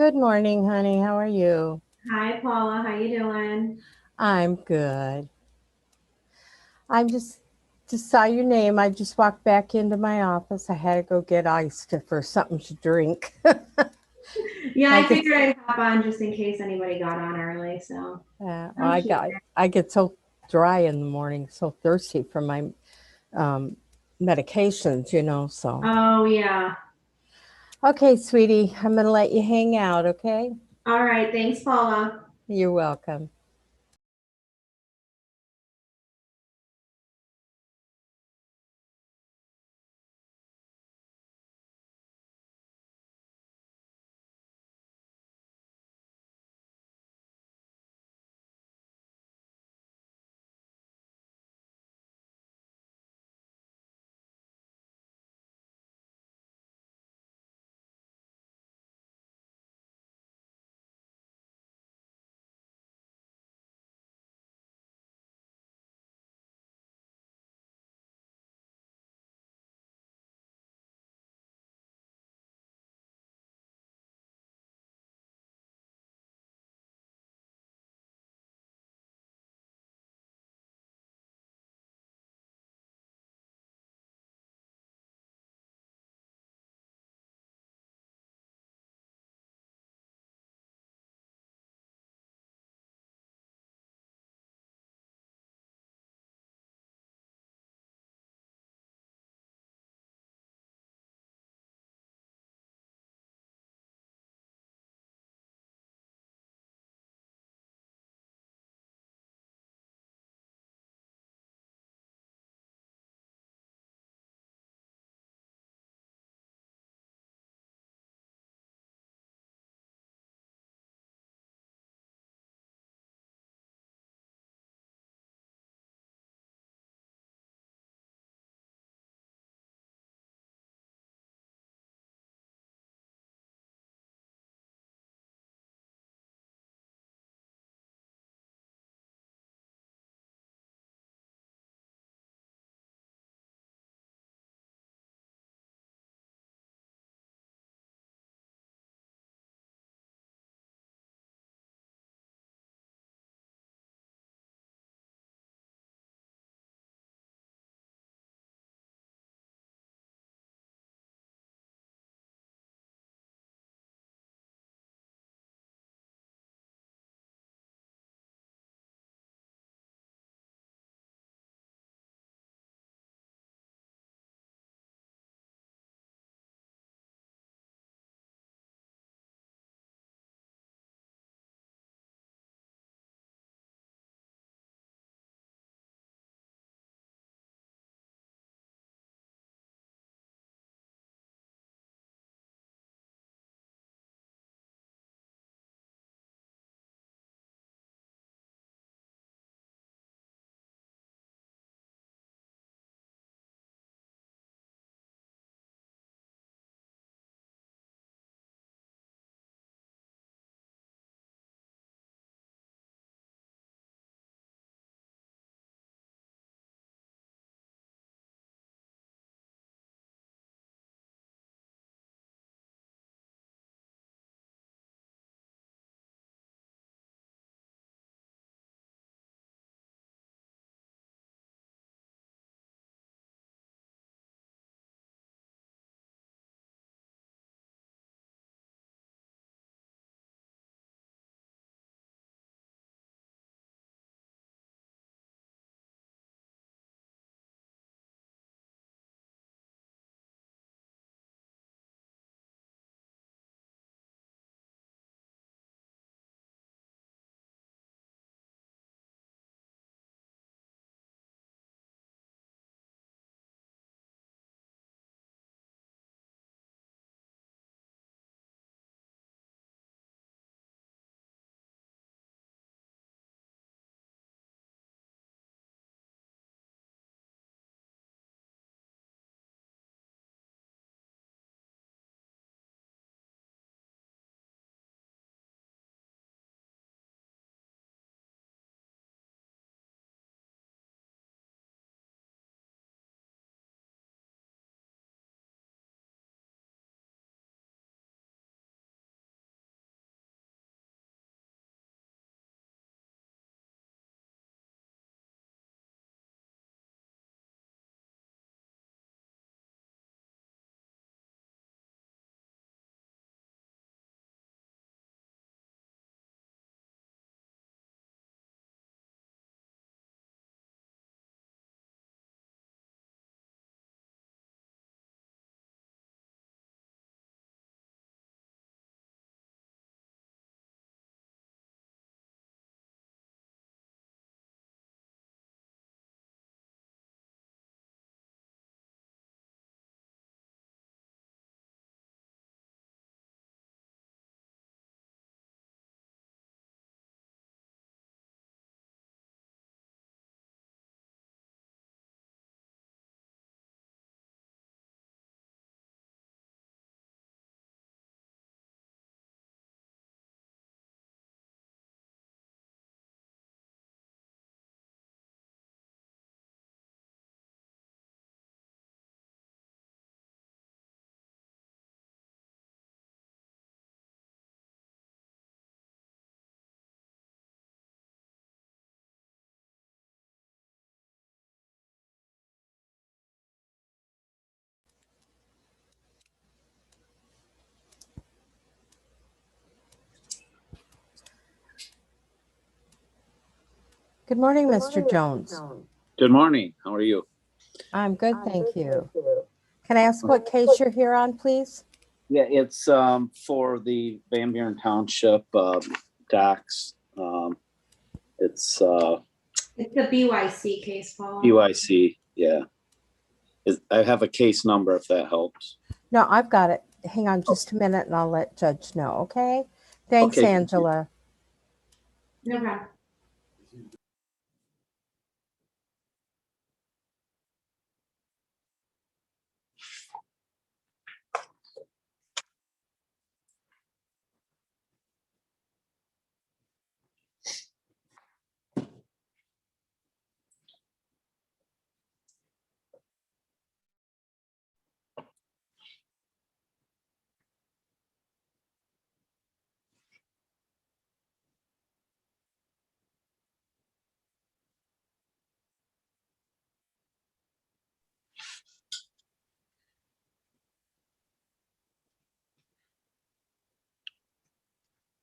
Good morning, honey. How are you? Hi Paula, how you doing? I'm good. I just saw your name. I just walked back into my office. I had to go get for something to drink. Yeah, I I get figured I'd hop on just in case anybody got on early, so well, I'm here. I get so dry in the morning, so thirsty from my um, medications. So Oh yeah. okay, sweetie, I'm gonna let you hang out. Okay, All right, thanks Paula. you're welcome. Good morning, Mr. Jones. Good morning. How are you? I'm good, thank you. Can I ask what case you're here on, please? Yeah, it's for the Van Buren Township docks. It's It's the BYC case, Paula. UIC. Yeah, I have a case number if that helps. No, I've got it. Hang on just a minute and I'll let Judge know, okay? Thanks, Okay. Angela. No problem.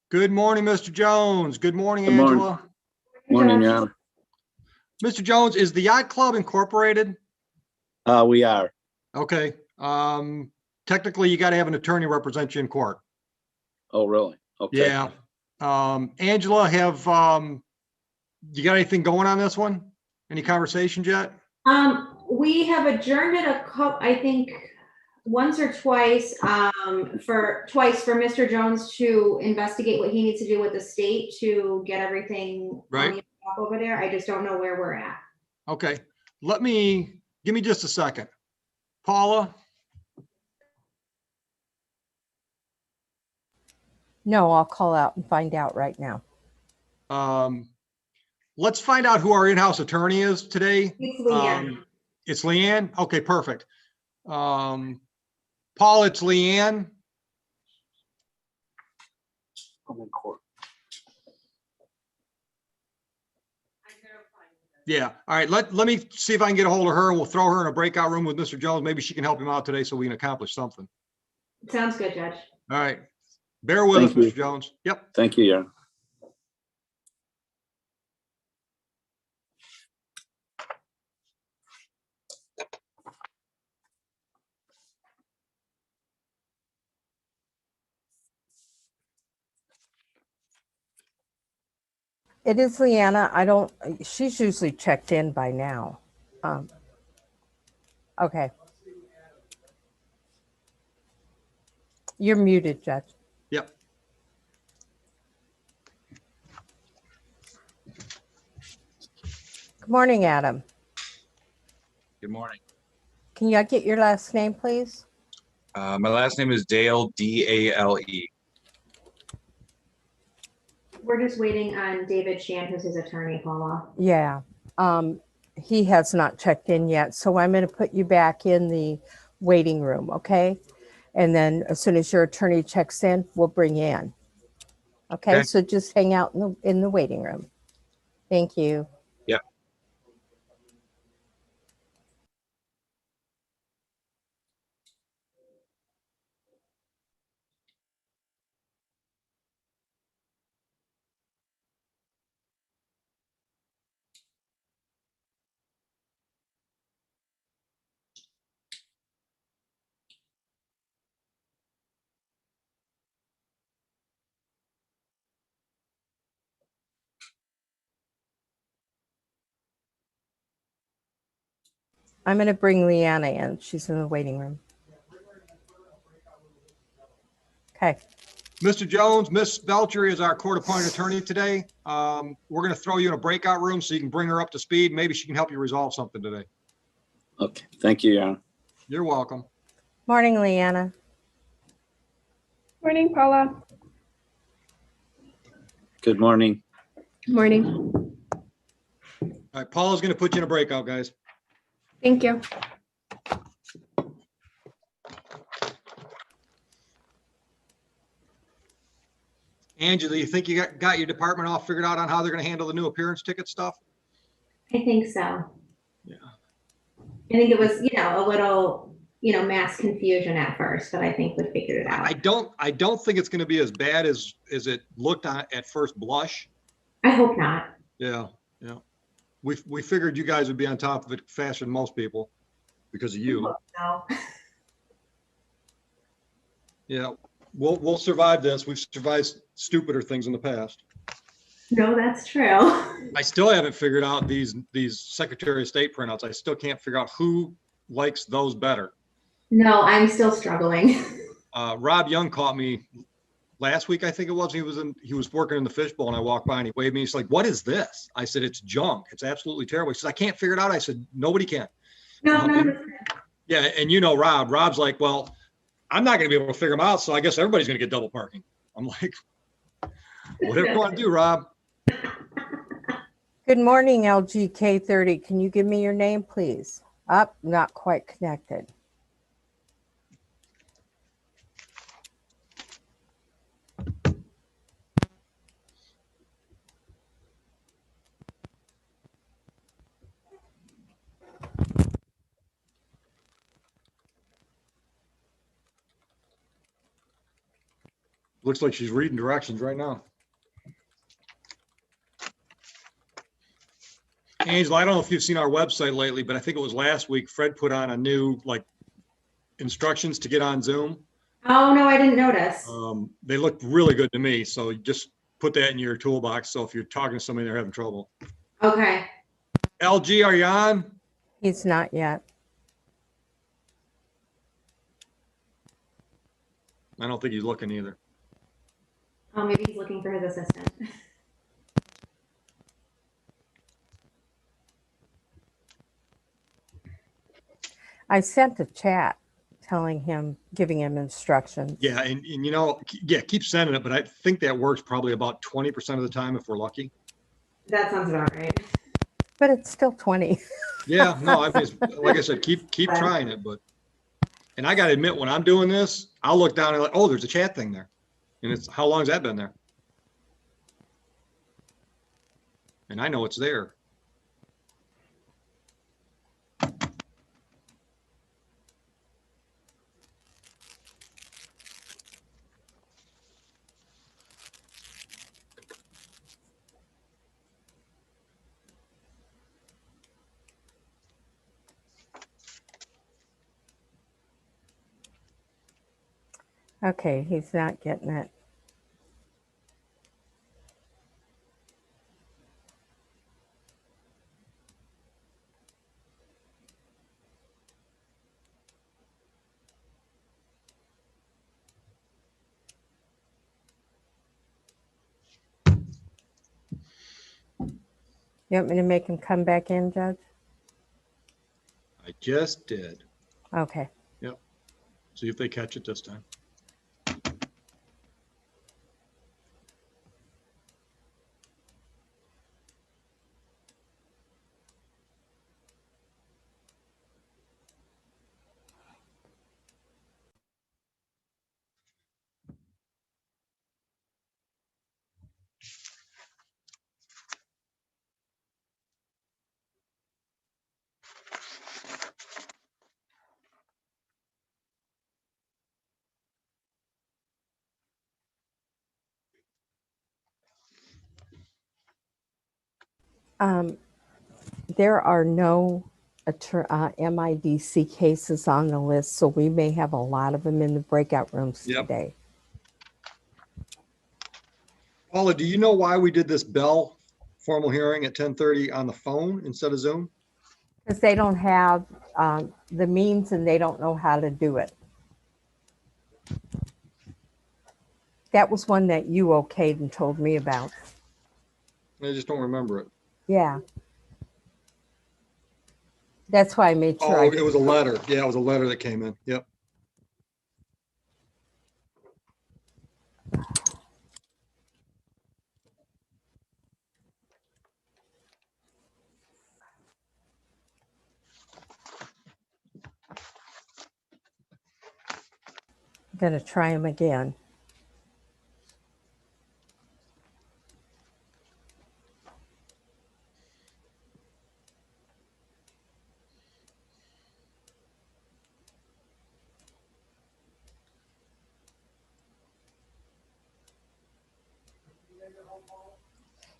Good morning, Mr. Jones. Good morning, Good morning. Angela. Morning, Your Honor. Mr. Jones, is the Yacht Club incorporated? We are. Okay. Technically, you got to have an attorney represent you in court. Oh, really? Okay. Yeah. Angela, have you got anything going on this one? Any conversations yet? We have adjourned it I think once or twice, for Mr. Jones to investigate what he needs to do with the state to get everything Right. on the top over there. I just don't know where we're at. Okay. Give me just a second. Paula? No, I'll call out and find out right now. Let's find out who our in-house attorney is today. It's Leanne. It's Leanne? Okay, perfect. Paul, it's Leanne. I'm in court. Yeah. All right. Let me see if I can get a hold of her and we'll throw her in a breakout room with Mr. Jones. Maybe she can help him out today so we can accomplish something. Sounds good, Judge. All right. Bear with us, Thank you. Mr. Jones. Yep. Thank you, Your Honor. It is Leanna. She's usually checked in by now. Okay. You're muted, Judge. Yep. Good morning, Adam. Good morning. Can you get your last name, please? My last name is Dale, D-A-L-E. We're just waiting on David Shand, who's his attorney, Paula. Yeah. He has not checked in yet, so I'm going to put you back in the waiting room, okay? And then as soon as your attorney checks in, we'll bring you in. Okay, Okay. so just hang out in the waiting room. Thank you. Yep. I'm going to bring Leanna in. She's in the waiting room. Okay. Mr. Jones, Miss Belcher is our court-appointed attorney today. We're going to throw you in a breakout room so you can bring her up to speed. Maybe she can help you resolve something today. Okay. Thank you, Your Honor. You're welcome. Morning, Leanna. Morning, Paula. Good morning. Morning. All right, Paula's going to put you in a breakout, guys. Thank you. Angela, you think you got your department all figured out on how they're going to handle the new appearance ticket stuff? I think so. Yeah. I think it was, a little, mass confusion at first, but I think we figured it out. I don't think it's going to be as bad as it looked at first blush. I hope not. Yeah. Yeah. we figured you guys would be on top of it faster than most people because of you. No. Yeah, we'll survive this. We've survived stupider things in the past. No, that's true. I still haven't figured out these Secretary of State printouts. I still can't figure out who likes those better. No, I'm still struggling. Rob Young caught me last week, I think it was. He was working in the fishbowl, and I walked by and he waved me. He's like, "What is this?" I said, "It's junk. It's absolutely terrible." He says, "I can't figure it out." I said, "Nobody can." No, no. Yeah, and you know Rob. Rob's like, "Well, I'm not going to be able to figure them out, so I guess everybody's going to get double parking." I'm like, "Whatever you want to do, Rob." Good morning, LGK30. Can you give me your name, please? Up, not quite connected. Looks like she's reading directions right now. Angela, I don't know if you've seen our website lately, but I think it was last week, Fred put on a new instructions to get on Zoom. Oh, no, I didn't notice. They looked really good to me. So just put that in your toolbox. So if you're talking to somebody, they're having trouble. Okay. LG, are you on? He's not yet. I don't think he's looking either. Oh, maybe he's looking for his assistant. I sent a chat telling him, giving him instructions. Yeah. And you know, yeah, keep sending it, but I think that works probably about 20% of the time if we're lucky. That sounds about right. But it's still 20. Yeah, no, I mean, like I said, keep trying it, but, and I got to admit, when I'm doing this, I'll look down and like, oh, there's a chat thing there. And it's, how long has that been there? And I know it's there. Okay, he's not getting it. You want me to make him come back in, Judge? I just did. Okay. Yep. See if they catch it this time. There are no MIDC cases on the list, so we may have a lot of them in the breakout rooms Yep. today. Paula, do you know why we did this Bell formal hearing at 10:30 on the phone instead of Zoom? Because they don't have the means and they don't know how to do it. That was one that you okayed and told me about. I just don't remember it. Yeah. That's why I made sure. Oh, it was a letter. Yeah, it was a letter that came in. Yep. I'm going to try them again.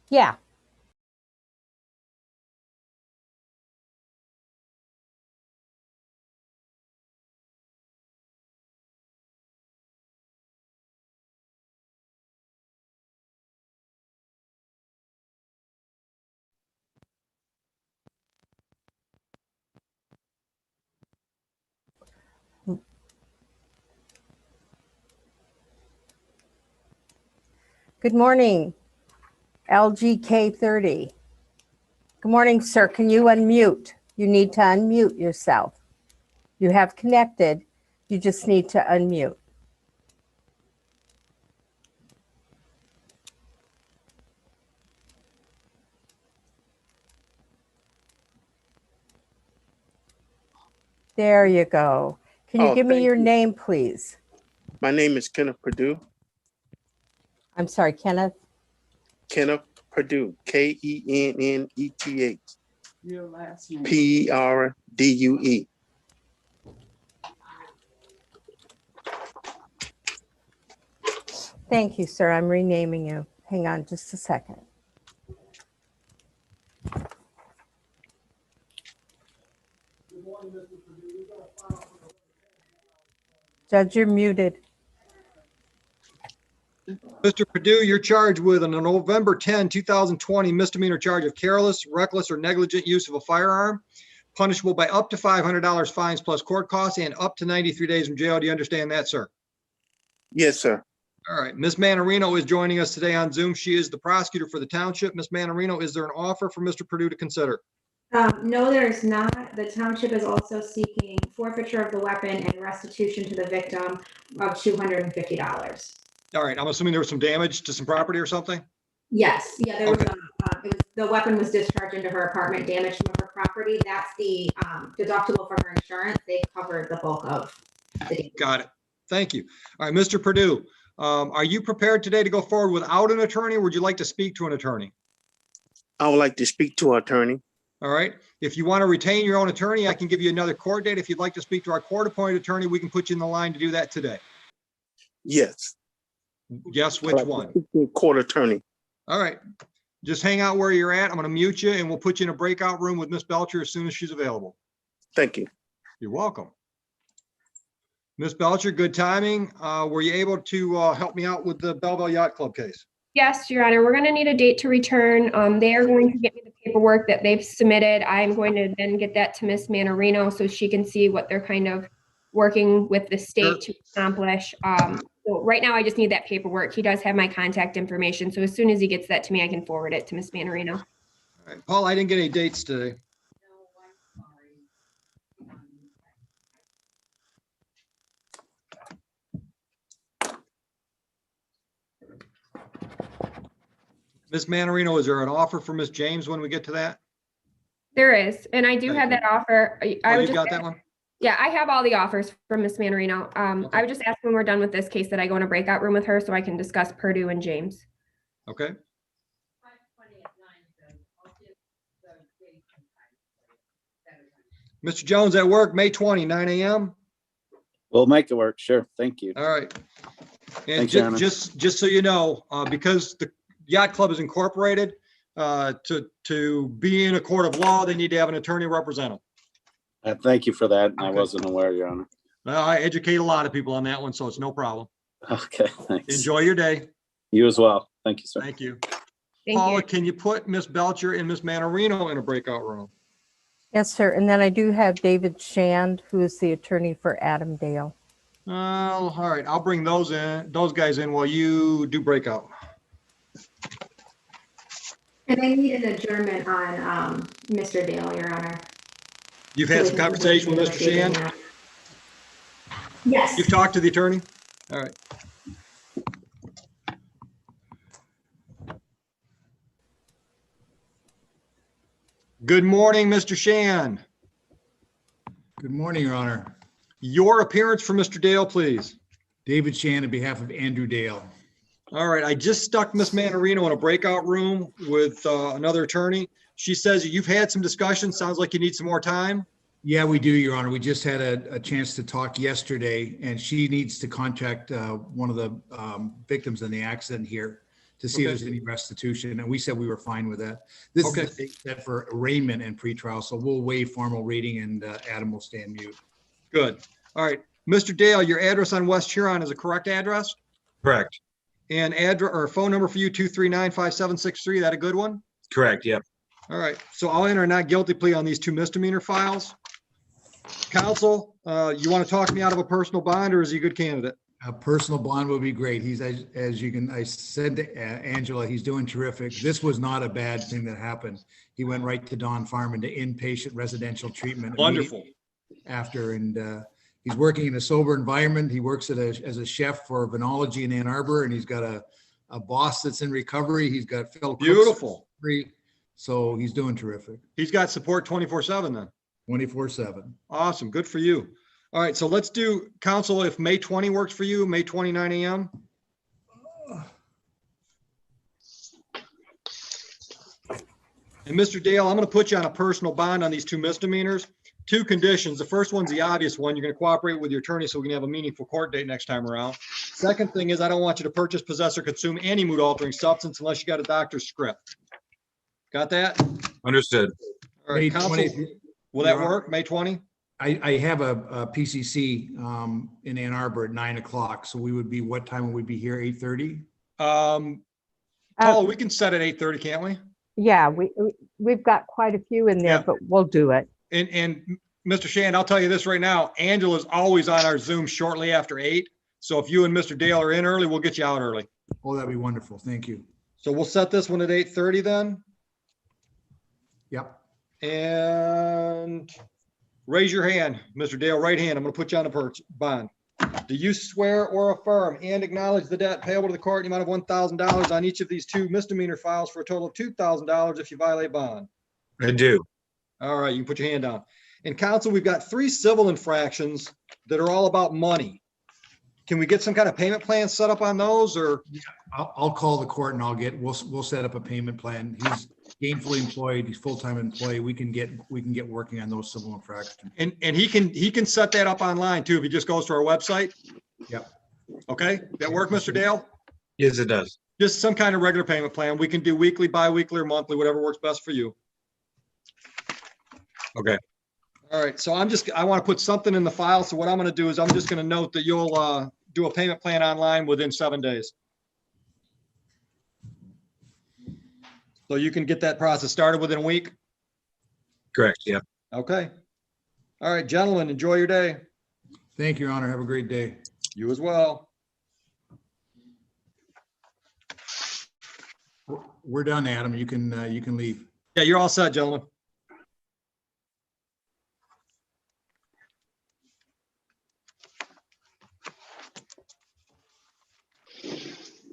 Yeah. Good morning, LGK 30. Good morning, sir. Can you unmute? You need to unmute yourself. You have connected. You just need to unmute. There you go. Can you Oh, give me thank your you. name, please? My name is Kenneth Perdue. I'm sorry, Kenneth. Kenneth Perdue. Kenneth. Your last name. Perdue. Thank you, sir. I'm renaming you. Hang on just a second. Judge, you're muted. Mr. Purdue, you're charged with a November 10, 2020 misdemeanor charge of careless, reckless, or negligent use of a firearm, punishable by up to $500 fines plus court costs and up to 93 days in jail. Do you understand that, sir? Yes, sir. All right. Ms. Manarino is joining us today on Zoom. She is the prosecutor for the township. Ms. Manarino, is there an offer for Mr. Purdue to consider? No, there's not. The township is also seeking forfeiture of the weapon and restitution to the victim of $250. All right. I'm assuming there was some damage to some property or something? Yes, yeah, there was, Okay. the weapon was discharged into her apartment, damage some of her property. That's the deductible for her insurance. They covered the bulk of the damage. Got it. Thank you. All right, Mr. Purdue, are you prepared today to go forward without an attorney, or would you like to speak to an attorney? I would like to speak to an attorney. All right. If you want to retain your own attorney, I can give you another court date. If you'd like to speak to our court-appointed attorney, we can put you in the line to do that today. Yes. Yes, I'd which like to one? speak to a court attorney. All right. Just hang out where you're at. I'm going to mute you and we'll put you in a breakout room with Miss Belcher as soon as she's available. Thank you. You're welcome. Miss Belcher, good timing. Were you able to help me out with the Belleville Yacht Club case? Yes, Your Honor, we're going to need a date to return. They are going to get me the paperwork that they've submitted. I'm going to then get that to Miss Manarino so she can see what they're kind of working with the state to accomplish. So right now, I just need that paperwork. He does have my contact information. So as soon as he gets that to me, I can forward it to Miss Manarino. All right. Paul, I didn't get any dates today. Miss Manarino, is there an offer for Miss James when we get to that? There is, and I do Thank have you. that offer. Oh, I would you just got that one? Yeah, I have all the offers from Miss Manarino. Okay. I would just ask when we're done with this case that I go in a breakout room with her so I can discuss Purdue and James. Okay. Mr. Jones at work, May 20, 9 a.m. We'll make it work. Sure. Thank you. All right. And Thanks, Your Honor. just so you know, because the Yacht Club is incorporated, to be in a court of law, they need to have an attorney represent them. Thank you for that. I Okay. wasn't aware, Your Honor. Well, I educate a lot of people on that one, so it's no problem. Okay, thanks. Enjoy your day. You as well. Thank you, sir. Thank you. Thank Paula, you. can you put Miss Belcher and Miss Manarino in a breakout room? Yes, sir. And then I do have David Shand, who is the attorney for Adam Dale. All right. I'll bring those guys in while you do breakout. And I need an adjournment on Mr. Dale, Your Honor. You've had some conversation with Mr. Shand? Yes. You've talked to the attorney? All right. Good morning, Mr. Shand. Good morning, Your Honor. Your appearance for Mr. Dale, please. David Shan on behalf of Andrew Dale. All right, I just stuck Miss Manarino in a breakout room with another attorney. She says you've had some discussion. Sounds like you need some more time. Yeah, we do, Your Honor. We just had a chance to talk yesterday, and she needs to contact one of the victims in the accident here to see if there's any restitution, and we said we were fine with that. This is the date set for arraignment and pretrial, so we'll waive formal reading, and Adam will stay on mute. Good. All right, Mr. Dale, your address on West Huron is a correct address? Correct. And address or phone number for you, 239-5763. That a good one? Correct. Yep. All right. So I'll enter a not guilty plea on these two misdemeanor files. Counsel, you want to talk me out of a personal bond, or is he a good candidate? A personal bond would be great. He's, as you can, I said to Angela, he's doing terrific. This was not a bad thing that happened. He went right to Don Farm into inpatient residential treatment. Wonderful. After, and he's working in a sober environment. He works as a chef for Venology in Ann Arbor, and he's got a boss that's in recovery. He's got fellow cooks. Beautiful. So he's doing terrific. He's got support 24/7 then. 24/7. Awesome. Good for you. All right. So let's do council. If May 20 works for you, May 29 a.m. And Mr. Dale, I'm going to put you on a personal bond on these two misdemeanors. Two conditions. The first one's the obvious one. You're going to cooperate with your attorney so we can have a meaningful court date next time around. Second thing is I don't want you to purchase, possess, or consume any mood altering substance unless you got a doctor's script. Got that? Understood. All right, May council, 20th. will that work? May 20? I have a PCC in Ann Arbor at 9 o'clock. So we would be, what time would we be here? 8:30? Paula, we can set at 8:30, can't we? Yeah, we've got quite a few in there, Yeah. but we'll do it. And Mr. Shand, I'll tell you this right now, Angela's always on our Zoom shortly after 8. So if you and Mr. Dale are in early, we'll get you out early. Oh, that'd be wonderful. Thank you. So we'll set this one at 8:30 then. Yep. And raise your hand, Mr. Dale, right hand. I'm going to put you on a bond. Do you swear or affirm and acknowledge the debt payable to the court in the amount of $1,000 on each of these two misdemeanor files for a total of $2,000 if you violate bond? I do. All right, you can put your hand down. In council, we've got 3 civil infractions that are all about money. Can we get some kind of payment plan set up on those, or? I'll call the court and we'll set up a payment plan. He's gainfully employed. He's full-time employee. We can get working on those civil infractions. And he can set that up online too if he just goes to our website. Yep. Okay, that work, Mr. Dale? Yes, it does. Just some kind of regular payment plan. We can do weekly, bi-weekly, or monthly, whatever works best for you. Okay. All right, so I want to put something in the file. So what I'm going to do is I'm just going to note that you'll do a payment plan online within 7 days. So you can get that process started within a week? Correct. Yeah. Okay. All right, gentlemen, enjoy your day. Thank you, Your Honor. Have a great day. You as well. We're done, Adam. You can leave. Yeah, you're all set, gentlemen.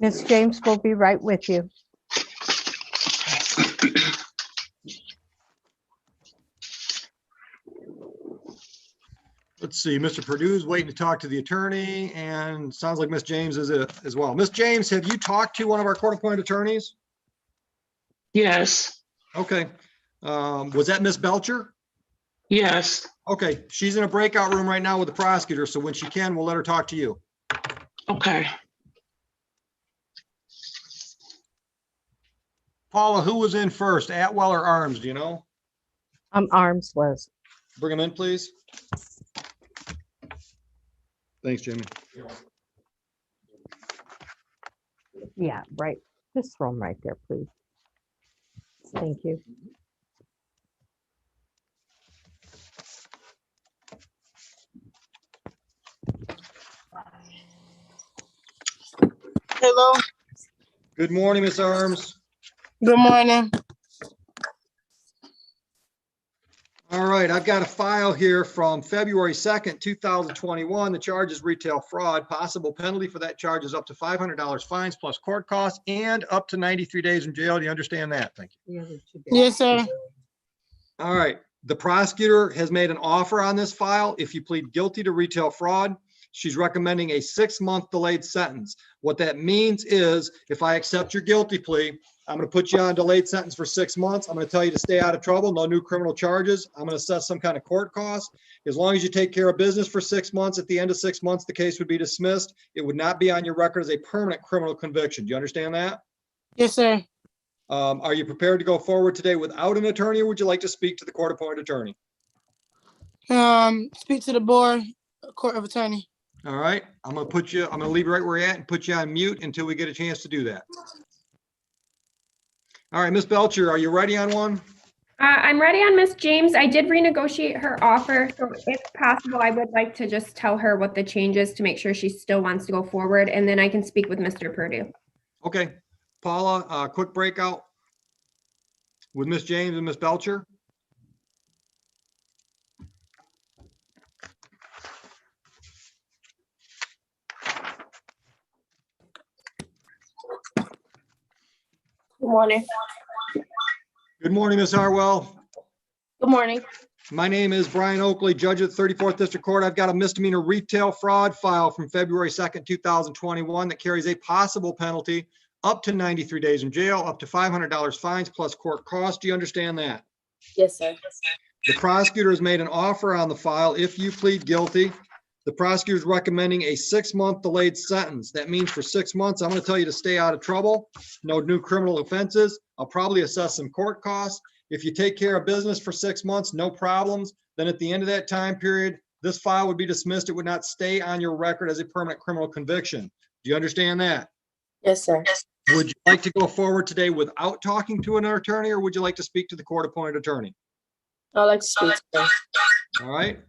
Ms. James will be right with you. Let's see, Mr. Purdue's waiting to talk to the attorney, and sounds like Miss James is as well. Miss James, have you talked to one of our court-appointed attorneys? Yes, Okay. Was that Miss Belcher? yes, Okay, she's in a breakout room right now with the prosecutor, so when she can, we'll let her talk to you. okay. Paula, who was in first, Atwell or Arms, do you know? Arms was. Bring them in, please. Thanks, Jimmy. Yeah, right. Just throw them right there, please. Thank you. Hello, Good morning, Miss Arms. good morning. All right, I've got a file here from February 2nd, 2021. The charge is retail fraud. Possible penalty for that charge is up to $500 fines plus court costs and up to 93 days in jail. Do you understand that? Thank you. Yes, sir. All right, the prosecutor has made an offer on this file. If you plead guilty to retail fraud, she's recommending a 6-month delayed sentence. What that means is if I accept your guilty plea, I'm going to put you on delayed sentence for 6 months. I'm going to tell you to stay out of trouble, no new criminal charges. I'm going to set some kind of court cost. As long as you take care of business for 6 months, at the end of 6 months, the case would be dismissed. It would not be on your record as a permanent criminal conviction. Do you understand that? Yes, sir. Are you prepared to go forward today without an attorney, or would you like to speak to the court-appointed attorney? Speak to the board, court of attorney. All right, I'm going to leave you right where you're at and put you on mute until we get a chance to do that. All right, Miss Belcher, are you ready on one? I'm ready on Miss James. I did renegotiate her offer, so if possible, I would like to just tell her what the change is to make sure she still wants to go forward, and then I can speak with Mr. Purdue. Okay, Paula, quick breakout with Miss James and Miss Belcher. Good morning. Good morning, Miss Harwell. Good morning. My name is Brian Oakley, Judge at the 34th District Court. I've got a misdemeanor retail fraud file from February 2nd, 2021 that carries a possible penalty up to 93 days in jail, up to $500 fines plus court costs. Do you understand that? Yes, sir. The prosecutor has made an offer on the file. If you plead guilty, the prosecutor is recommending a 6-month delayed sentence. That means for 6 months, I'm going to tell you to stay out of trouble. No new criminal offenses. I'll probably assess some court costs. If you take care of business for 6 months, no problems. Then at the end of that time period, this file would be dismissed. It would not stay on your record as a permanent criminal conviction. Do you understand that? Yes, sir. Would you like to go forward today without talking to an attorney, or would you like to speak to the court-appointed attorney? I'd like to speak to them. All right,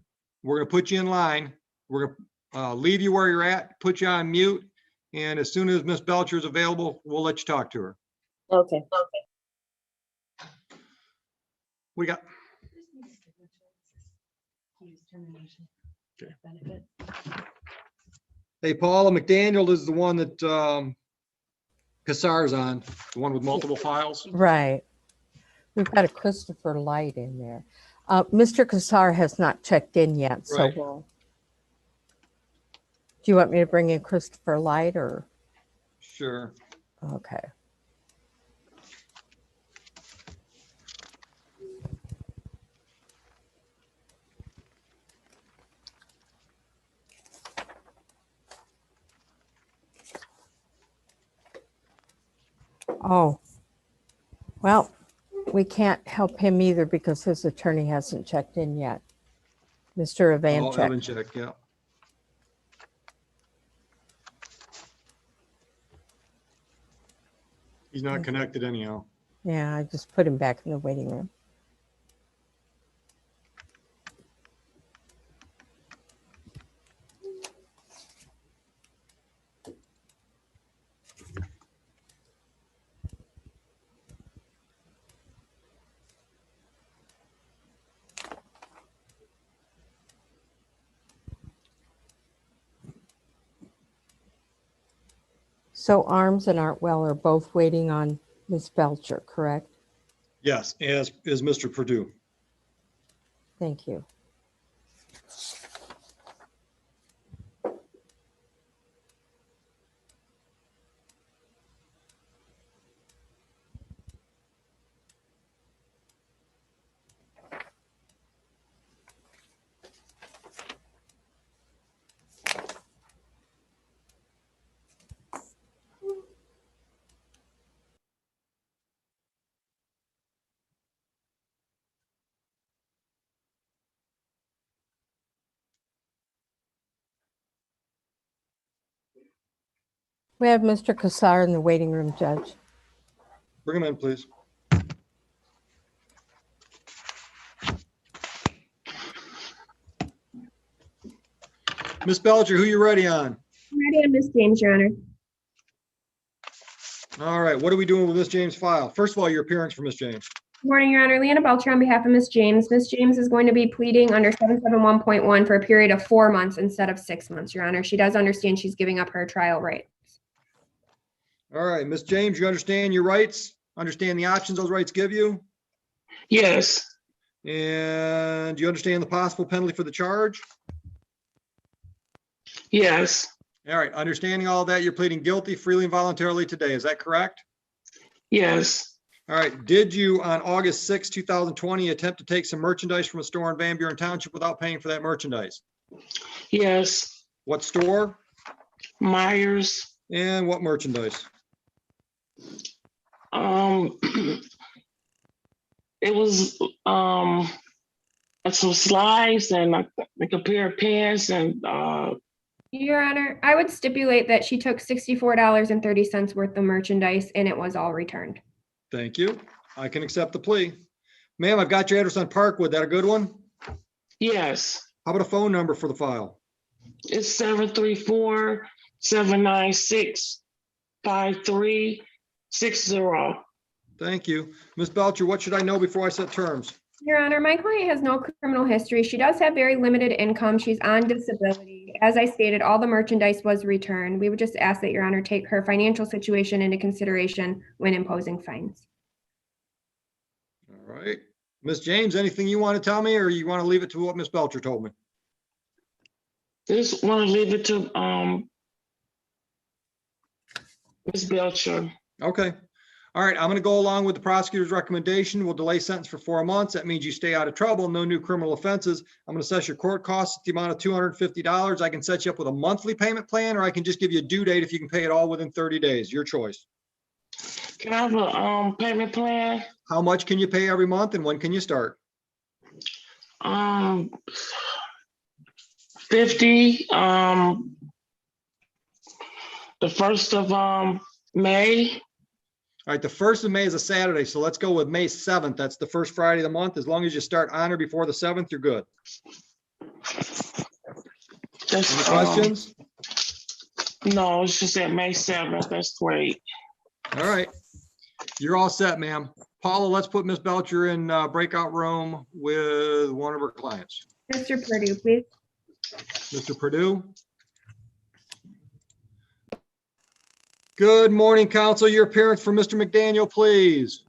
we're gonna put you in line. We're gonna leave you where you're at, put you on mute, and as soon as Miss Belcher is available, we'll let you talk to her. Okay. We got, hey, Paula McDaniel is the one that Kassar's on, the one with multiple files. Right. We've got a Christopher Light in there. Mr. Kassar has not checked in yet, so Right. we'll. Do you want me to bring in Christopher Light or? Sure. Okay. Oh, well, we can't help him either because his attorney hasn't checked in yet. Mr. Oh, Ivanchek. Ivanchek, yeah. He's not connected anyhow. Yeah, I just put him back in the waiting room. So Arms and Artwell are both waiting on Ms. Belcher, correct? Yes, as is Mr. Purdue. Thank you. We have Mr. Kassar in the waiting room, Judge. Bring him in, please. Miss Belcher, who you ready on? I'm ready on Miss James, Your Honor. All right, what are we doing with Miss James' file? First of all, your appearance for Miss James. Good morning, Your Honor. Leanna Belcher on behalf of Miss James. Miss James is going to be pleading under 771.1 for a period of 4 months instead of 6 months, Your Honor. She does understand she's giving up her trial rights. All right, Miss James, you understand your rights? Understand the options those rights give you? Yes, And do you understand the possible penalty for the charge? yes, All right, understanding all that, you're pleading guilty freely and voluntarily today. Is that correct? yes, All right, did you on August 6, 2020, attempt to take some merchandise from a store in Van Buren Township without paying for that merchandise? yes. What store Myers, and what merchandise? it was some slides and like a pair of pants and Your Honor, I would stipulate that she took $64.30 worth of merchandise and it was all returned. Thank you. I can accept the plea. Ma'am, I've got your address on Parkwood. That a good one? Yes, How about a phone number for the file? it's 734-796-5360. Thank you. Ms. Belcher, what should I know before I set terms? Your Honor, my client has no criminal history. She does have very limited income. She's on disability. As I stated, all the merchandise was returned. We would just ask that Your Honor take her financial situation into consideration when imposing fines. All right. Ms. James, anything you want to tell me, or you want to leave it to what Ms. Belcher told me? Just want to leave it to Ms. Belcher. Okay. All right, I'm going to go along with the prosecutor's recommendation. We'll delay sentence for 4 months. That means you stay out of trouble, no new criminal offenses. I'm going to assess your court costs at the amount of $250. I can set you up with a monthly payment plan, or I can just give you a due date if you can pay it all within 30 days. Your choice. Can I have a payment plan? How much can you pay every month, and when can you start? 50, the 1st of May. All right, the 1st of May is a Saturday, so let's go with May 7th. That's the first Friday of the month. As long as you start on or before the 7th, you're good. Any questions? No, it's just at May 7th. That's great. All right. You're all set, ma'am. Paula, let's put Ms. Belcher in breakout room with one of her clients. Mr. Purdue, please. Mr. Purdue. Good morning, counsel. Your appearance for Mr. McDaniel, please.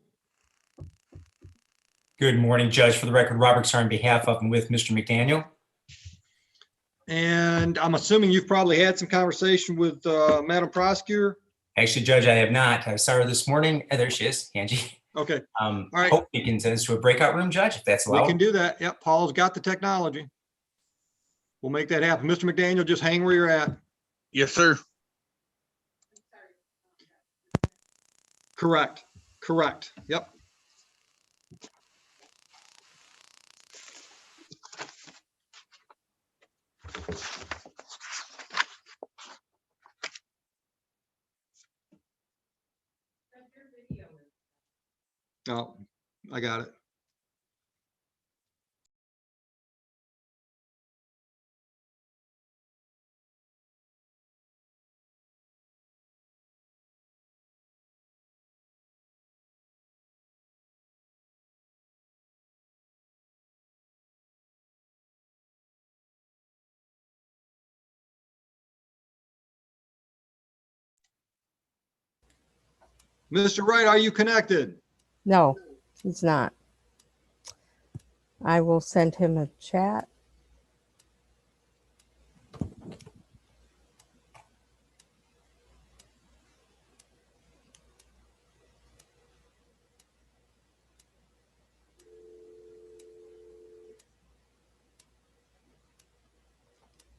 Good morning, Judge. For the record, Robert Sar on behalf of and with Mr. McDaniel. And I'm assuming you've probably had some conversation with Madam Prosecutor. Actually, Judge, I have not. I saw her this morning. There she is, Angie. Okay. All right. Hope you can send us to a breakout room, Judge, if that's We allowed. can do that. Yep, Paul's got the technology. We'll make that happen. Mr. McDaniel, just hang where you're at. Yes, sir. Correct. Correct. Yep. No, I got it. Mr. Wright, are you connected? No, he's not. I will send him a chat.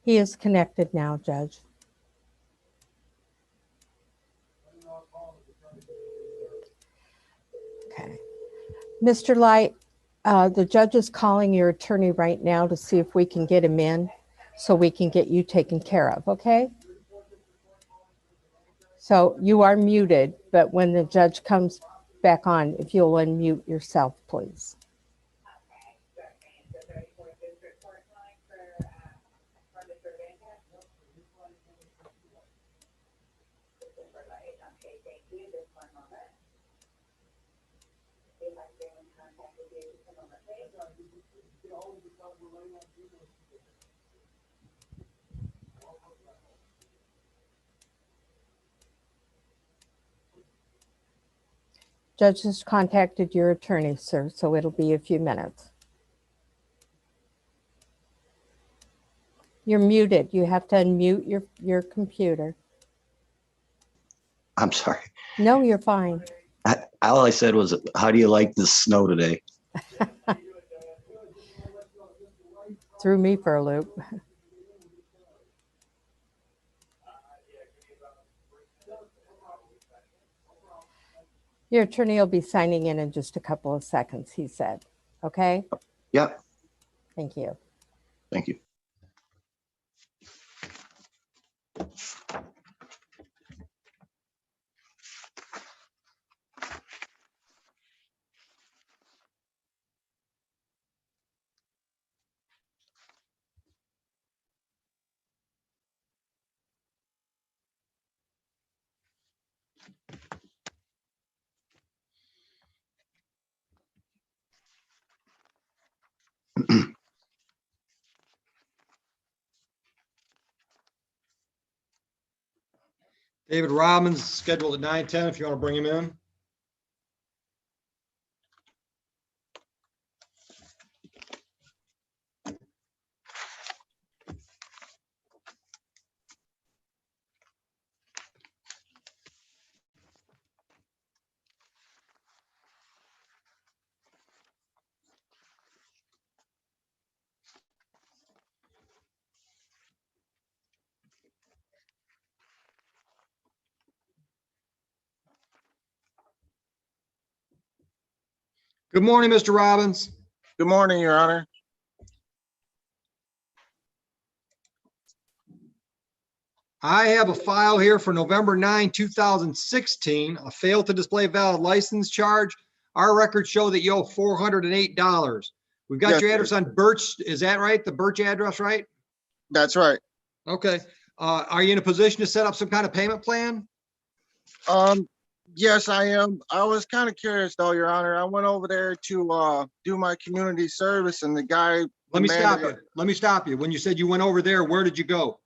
He is connected now, Judge. Okay. Mr. Light, the judge is calling your attorney right now to see if we can get him in so we can get you taken care of, okay? So you are muted, but when the judge comes back on, if you'll unmute yourself, please. Judge has contacted your attorney, sir, so it'll be a few minutes. You're muted. You have to unmute your computer. I'm sorry. No, you're fine. All I said was, how do you like the snow today? Threw me for a loop. Your attorney will be signing in just a couple of seconds, he said. Okay? Yep. Thank you. Thank you. David Robbins scheduled at 9:10 if you want to bring him in. Good morning, Mr. Robbins. Good morning, Your Honor. I have a file here for November 9, 2016, a failed to display valid license charge. Our records show that you owe $408. We've got Yes, your sir. address on Birch, is that right? The Birch address, right? That's right. Okay. Are you in a position to set up some kind of payment plan? Yes, I am. I was kind of curious though, Your Honor. I went over there to do my community service and the guy Let me stop demanded- you. Let me stop you. When you said you went over there, where did you go?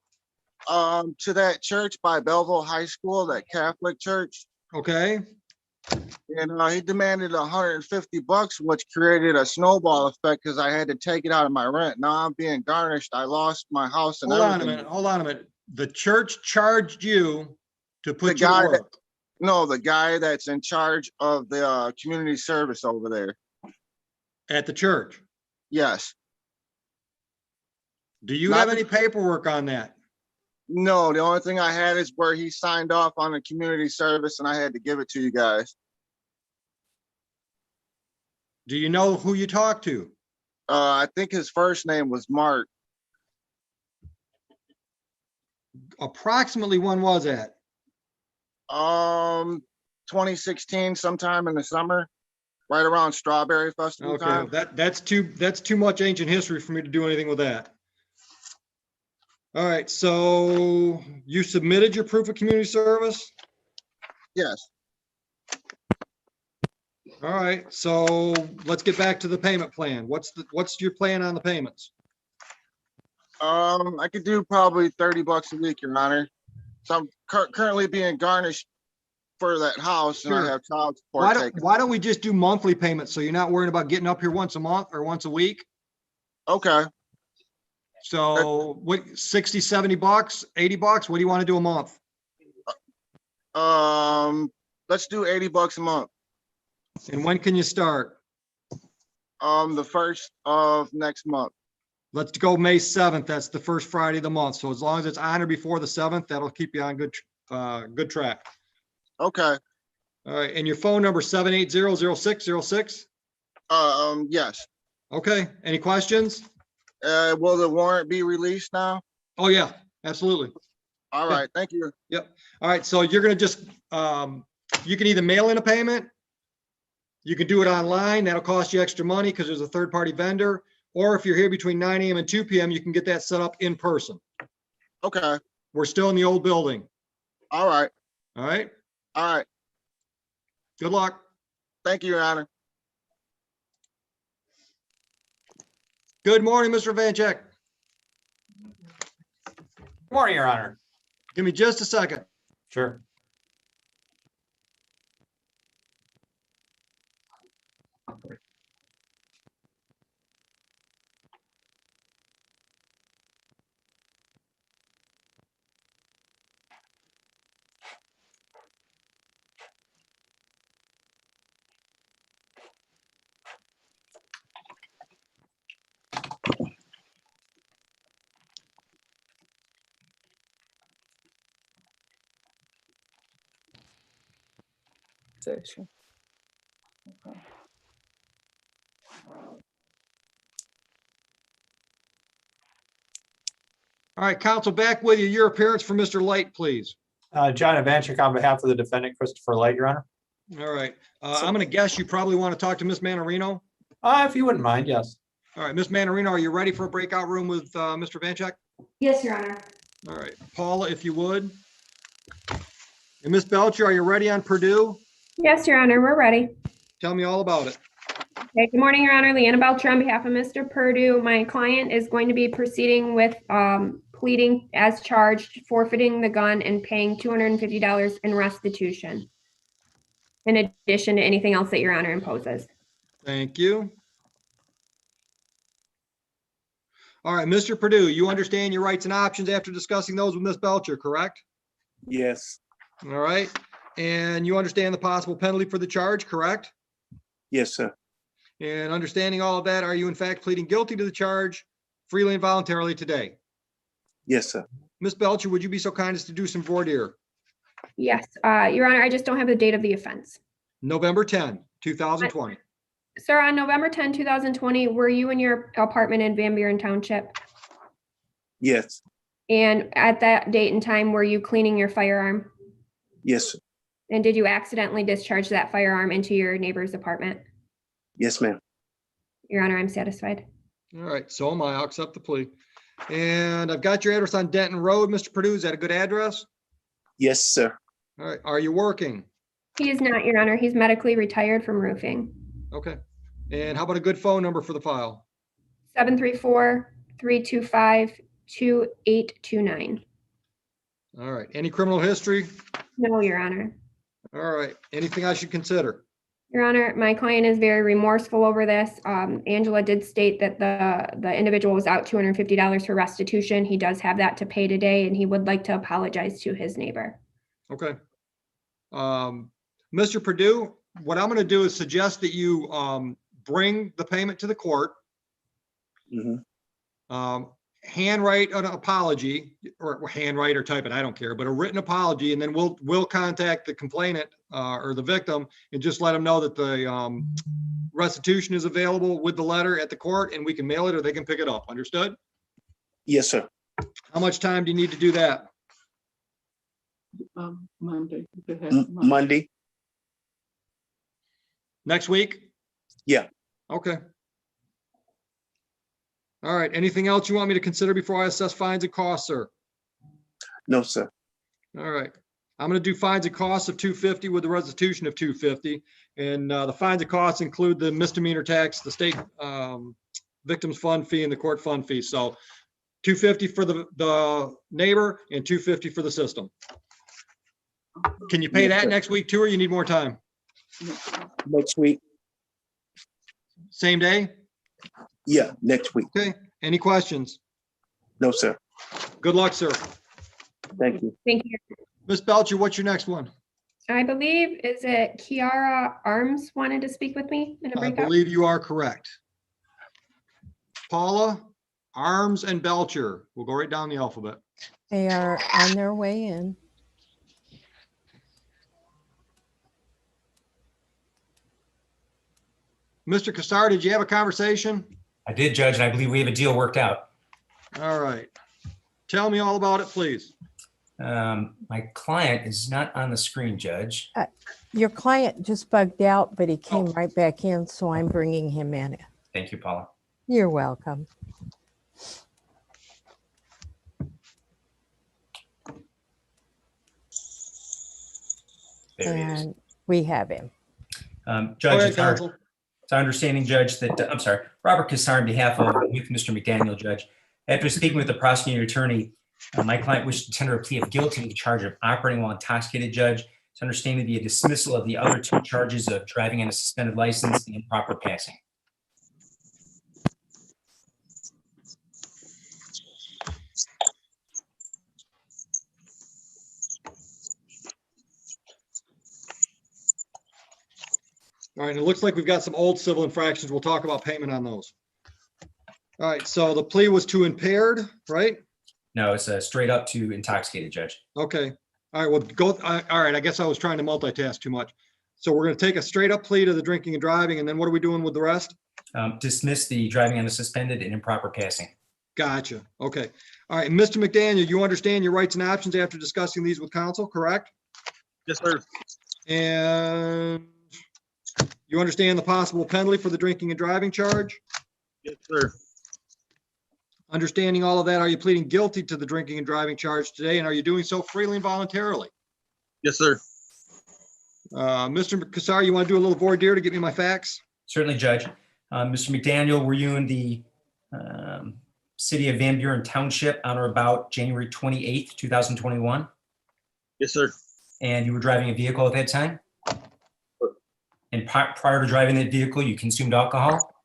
To that church by Belleville High School, that Catholic church. Okay. And he demanded $150, which created a snowball effect because I had to take it out of my rent. Now I'm being garnished. I lost my house and Hold on a everything. minute. Hold on a minute. The church charged you to put The you to guy work. No, the guy that's in charge of the community service over there. At the church. Yes. Do you Not have the- any paperwork on that? No, the only thing I had is where he signed off on the community service and I had to give it to you guys. Do you know who you talked to? I think his first name was Mark. Approximately when was that? 2016, sometime in the summer, right around Strawberry Festival Okay, time. that's too much ancient history for me to do anything with that. All right, so you submitted your proof of community service? Yes. All right, so let's get back to the payment plan. What's your plan on the payments? I could do probably $30 a week, Your Honor. So I'm currently being garnished for that house and I Sure. have child support taken. Why don't we just do monthly payments so you're not worrying about getting up here once a month or once a week? Okay. So what, 60, 70 bucks, 80 bucks? What do you want to do a month? Let's do $80 a month. And when can you start? The first of next month. Let's go May 7th. That's the first Friday of the month. So as long as it's on or before the 7th, that'll keep you on good track. Okay. All right. And your phone number 780-0606? Yes. Okay. Any questions? Will the warrant be released now? Oh, yeah, absolutely. All right. Thank you. Yep. All right. So you're going to just, you can either mail in a payment. You can do it online. That'll cost you extra money because there's a third-party vendor. Or if you're here between 9 a.m. and 2 p.m., you can get that set up in person. Okay. We're still in the old building. All right. All right. All right. Good luck. Thank you, Your Honor. Good morning, Mr. Vancheck. Good morning, Your Honor. Give me just a second. Sure. Sure. Okay. All right, counsel, back with you. Your appearance for Mr. Light, please. John Ivanchik on behalf of the defendant, Christopher Light, Your Honor. All right. I'm going to guess you probably want to talk to Miss Manarino. If you wouldn't mind, yes. All right, Miss Manarino, are you ready for a breakout room with Mr. Vancheck? Yes, Your Honor. All right, Paula, if you would. And Ms. Belcher, are you ready on Purdue? Yes, Your Honor, we're ready. Tell me all about it. Okay, good morning, Your Honor. Leanna Belcher on behalf of Mr. Purdue. My client is going to be proceeding with pleading as charged, forfeiting the gun and paying $250 in restitution, in addition to anything else that Your Honor imposes. Thank you. All right, Mr. Purdue, you understand your rights and options after discussing those with Ms. Belcher, correct? Yes. All right. And you understand the possible penalty for the charge, correct? Yes, sir. And understanding all of that, are you in fact pleading guilty to the charge freely and voluntarily today? Yes, sir. Ms. Belcher, would you be so kind as to do some voir dire? Yes, Your Honor, I just don't have the date of the offense. November 10, 2020. Sir, on November 10, 2020, were you in your apartment in Van Buren Township? Yes. And at that date and time, were you cleaning your firearm? Yes, sir. And did you accidentally discharge that firearm into your neighbor's apartment? Yes, ma'am. Your Honor, I'm satisfied. All right, so am I. I'll accept the plea. And I've got your address on Denton Road, Mr. Purdue. Is that a good address? Yes, sir. All right, are you working? He is not, Your Honor. He's medically retired from roofing. Okay. And how about a good phone number for the file? 734-325-2829. All right, any criminal history? No, Your Honor. All right, anything I should consider? Your Honor, my client is very remorseful over this. Angela did state that the individual was out $250 for restitution. He does have that to pay today, and he would like to apologize to his neighbor. Okay. Mr. Purdue, what I'm going to do is suggest that you bring the payment to the court. Handwrite an apology, or handwrite or type it, I don't care, but a written apology, and then we'll contact the complainant or the victim and just let them know that the restitution is available with the letter at the court, and we can mail it or they can pick it up. Understood? Yes, sir. How much time do you need to do that? Monday. Monday. Next week? Yeah. Okay. All right. Anything else you want me to consider before I assess fines and costs, sir? No, sir. All right. I'm going to do fines and costs of $250 with the restitution of $250. And the fines and costs include the misdemeanor tax, the state victims fund fee, and the court fund fee. So $250 for the neighbor and $250 for the system. Can you pay that next week too, or you need more time? Next week. Same day? Yeah, next week. Okay. Any questions? No, sir. Good luck, sir. Thank you. Thank you. Ms. Belcher, what's your next one? I believe, is it Kiara Arms wanted to speak with me in a I breakout? believe you are correct. Paula, Arms, and Belcher. We'll go right down the alphabet. They are on their way in. Mr. Cassar, did you have a conversation? I did, Judge, and I believe we have a deal worked out. All right. Tell me all about it, please. My client is not on the screen, Judge. Your client just bugged out, but he came right back in, so I'm bringing him in. Thank you, Paula. You're welcome. There he is. And we have him. Judge, it's our understanding, Judge, that, I'm sorry, Robert Cassar on behalf of with Mr. McDaniel, Judge. After speaking with the prosecuting attorney, my client wished to tender a plea of guilty to the charge of operating while intoxicated, Judge. It's understanding the dismissal of the other two charges of driving on a suspended license and improper passing. All right, it looks like we've got some old civil infractions. We'll talk about payment on those. All right, so the plea was to impaired, right? No, it's straight up to intoxicated, Judge. Okay. All right, well, go. All right, I guess I was trying to multitask too much. So we're going to take a straight up plea to the drinking and driving, and then what are we doing with the rest? Dismiss the driving on a suspended and improper passing. Gotcha. Okay. All right, Mr. McDaniel, you understand your rights and options after discussing these with counsel, correct? Yes, sir. And you understand the possible penalty for the drinking and driving charge? Yes, sir. Understanding all of that, are you pleading guilty to the drinking and driving charge today, and are you doing so freely and voluntarily? Yes, sir. Mr. Cassar, you want to do a little voir dire to get me my facts? Certainly, Judge. Mr. McDaniel, were you in the city of Van Buren Township on or about January 28th, 2021? Yes, sir. And you were driving a vehicle at that time? And prior to driving that vehicle, you consumed alcohol?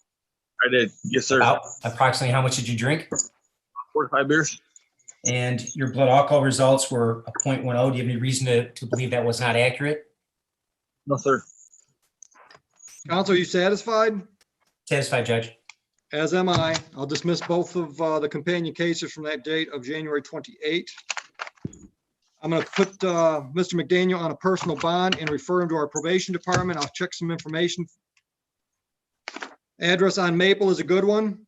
I did. Yes, sir. About approximately how much did you drink? 45 beers. And your blood alcohol results were a 0.10. Do you have any reason to believe that was not accurate? No, sir. Counsel, are you satisfied? Satisfied, Judge. As am I. I'll dismiss both of the companion cases from that date of January 28. I'm going to put Mr. McDaniel on a personal bond and refer him to our probation department. I'll check some information. Address on Maple is a good one.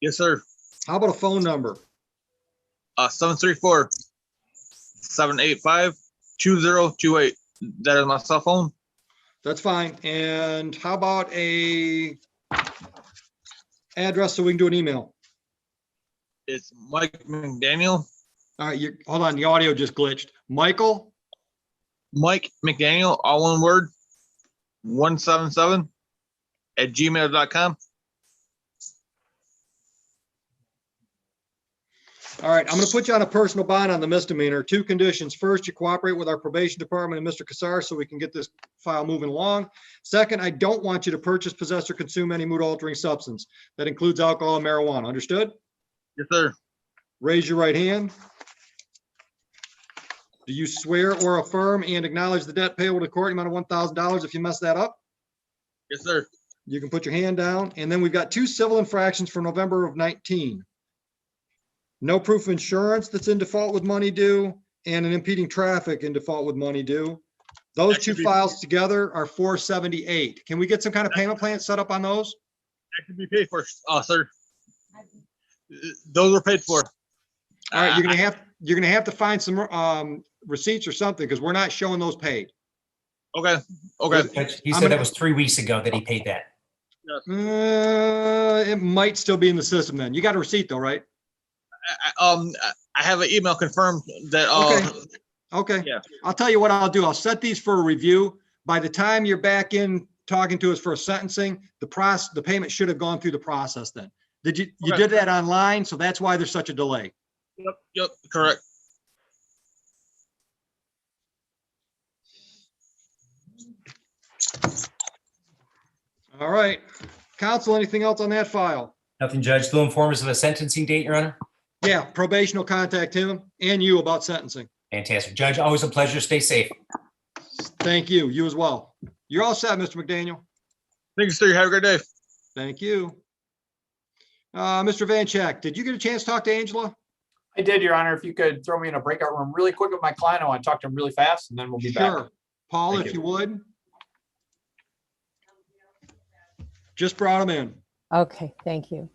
Yes, sir. How about a phone number? 734-785-2028. That is my cell phone. That's fine. And how about a address so we can do an email? It's Mike McDaniel. All right, hold on. The audio just glitched. Mike McDaniel, all one word, 177@gmail.com. All right, I'm going to put you on a personal bond on the misdemeanor. 2 conditions. First, you cooperate with our probation department and Mr. Cassar so we can get this file moving along. Second, I don't want you to purchase, possess, or consume any mood-altering substance. That includes alcohol and marijuana. Understood? Yes, sir. Raise your right hand. Do you swear or affirm and acknowledge the debt payable to court amount of $1,000 if you mess that up? Yes, sir. You can put your hand down. And then we've got 2 civil infractions for November of 19. No proof of insurance that's in default with money due, and an impeding traffic in default with money due. Those 2 files together are $478. Can we get some kind of payment plan set up on those? That can be paid for, sir. Those were paid for. All right, you're gonna have to find some receipts or something because we're not showing those paid. Okay. He said that was 3 weeks ago that he paid that. It might still be in the system then. You got a receipt though, right? I have an email confirmed that. Okay. Yeah. I'll tell you what I'll do. I'll set these for a review. By the time you're back in talking to us for a sentencing, the payment should have gone through the process then. You did that online, so that's why there's such a delay. Yep, correct. All right. Counsel, anything else on that file? Nothing, Judge. They'll inform us of a sentencing date, Your Honor. Yeah, probation will contact him and you about sentencing. Fantastic. Judge, always a pleasure. Stay safe. Thank you. You as well. You're all set, Mr. McDaniel. Thank you, sir. Have a great day. Thank you. Mr. Van Chek, did you get a chance to talk to Angela? I did, Your Honor. If you could throw me in a breakout room really quick with my client, I want to talk to him really fast, and then we'll be back. Sure. Paul, Thank if you would. Just brought him in. Okay, thank you.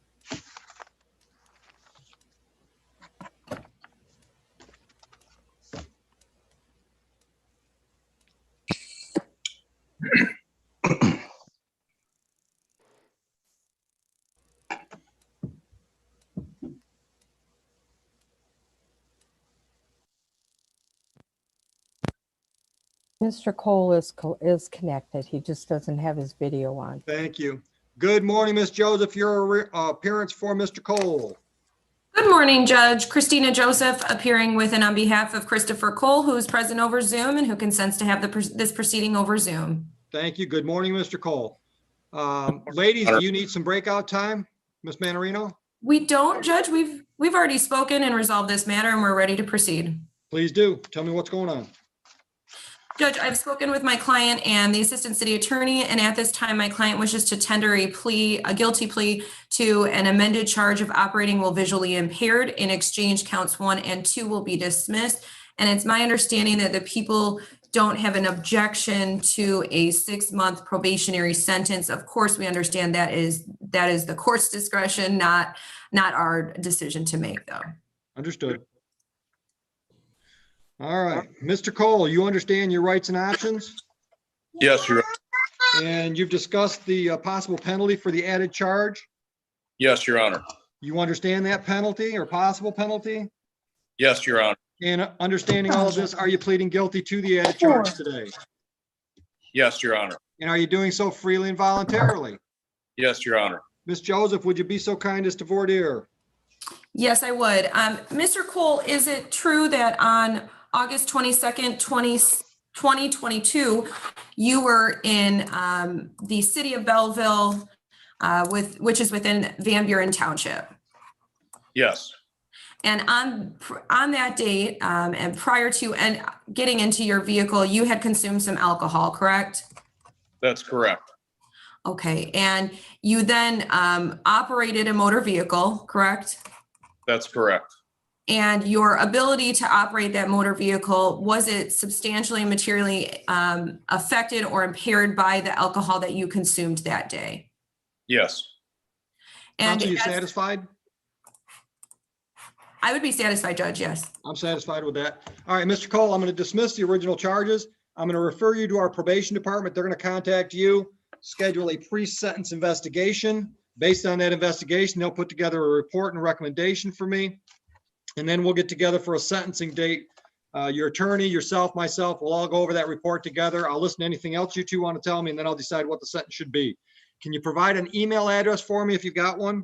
Mr. Cole is connected. He just doesn't have his video on. Thank you. Good morning, Ms. Joseph. Your appearance for Mr. Cole. Good morning, Judge. Christina Joseph appearing with and on behalf of Christopher Cole, who is present over Zoom and who consents to have this proceeding over Zoom. Thank you. Good morning, Mr. Cole. Ladies, do you need some breakout time, Ms. Manarino? We don't, Judge. We've already spoken and resolved this matter, and we're ready to proceed. Please do. Tell me what's going on. Judge, I've spoken with my client and the assistant city attorney, and at this time, my client wishes to tender a guilty plea to an amended charge of operating while visually impaired. In exchange, counts 1 and 2 will be dismissed. And it's my understanding that the people don't have an objection to a 6-month probationary sentence. Of course, we understand that is the court's discretion, not our decision to make, though. Understood. All right, Mr. Cole, you understand your rights and options? Yes, Your Honor. And you've discussed the possible penalty for the added charge? Yes, Your Honor. You understand that penalty or possible penalty? Yes, Your Honor. And understanding all of this, are you pleading guilty to the added charge today? Yes, Your Honor. And are you doing so freely and voluntarily? Yes, Your Honor. Ms. Joseph, would you be so kind as to voir dire? Yes, I would. Mr. Cole, is it true that on August 22nd, 2022, you were in the city of Belleville, which is within Van Buren Township? Yes, And on that date, and prior to getting into your vehicle, you had consumed some alcohol, correct? that's correct. Okay, and you then operated a motor vehicle, correct? That's correct. And your ability to operate that motor vehicle, was it substantially and materially affected or impaired by the alcohol that you consumed that day? Yes, And Counsel, you satisfied? I would be satisfied, Judge, yes. I'm satisfied with that. All right, Mr. Cole, I'm going to dismiss the original charges. I'm going to refer you to our probation department. They're going to contact you, schedule a pre-sentence investigation. Based on that investigation, they'll put together a report and recommendation for me. And then we'll get together for a sentencing date. Your attorney, yourself, myself, we'll all go over that report together. I'll listen to anything else you two want to tell me, and then I'll decide what the sentence should be. Can you provide an email address for me if you've got one?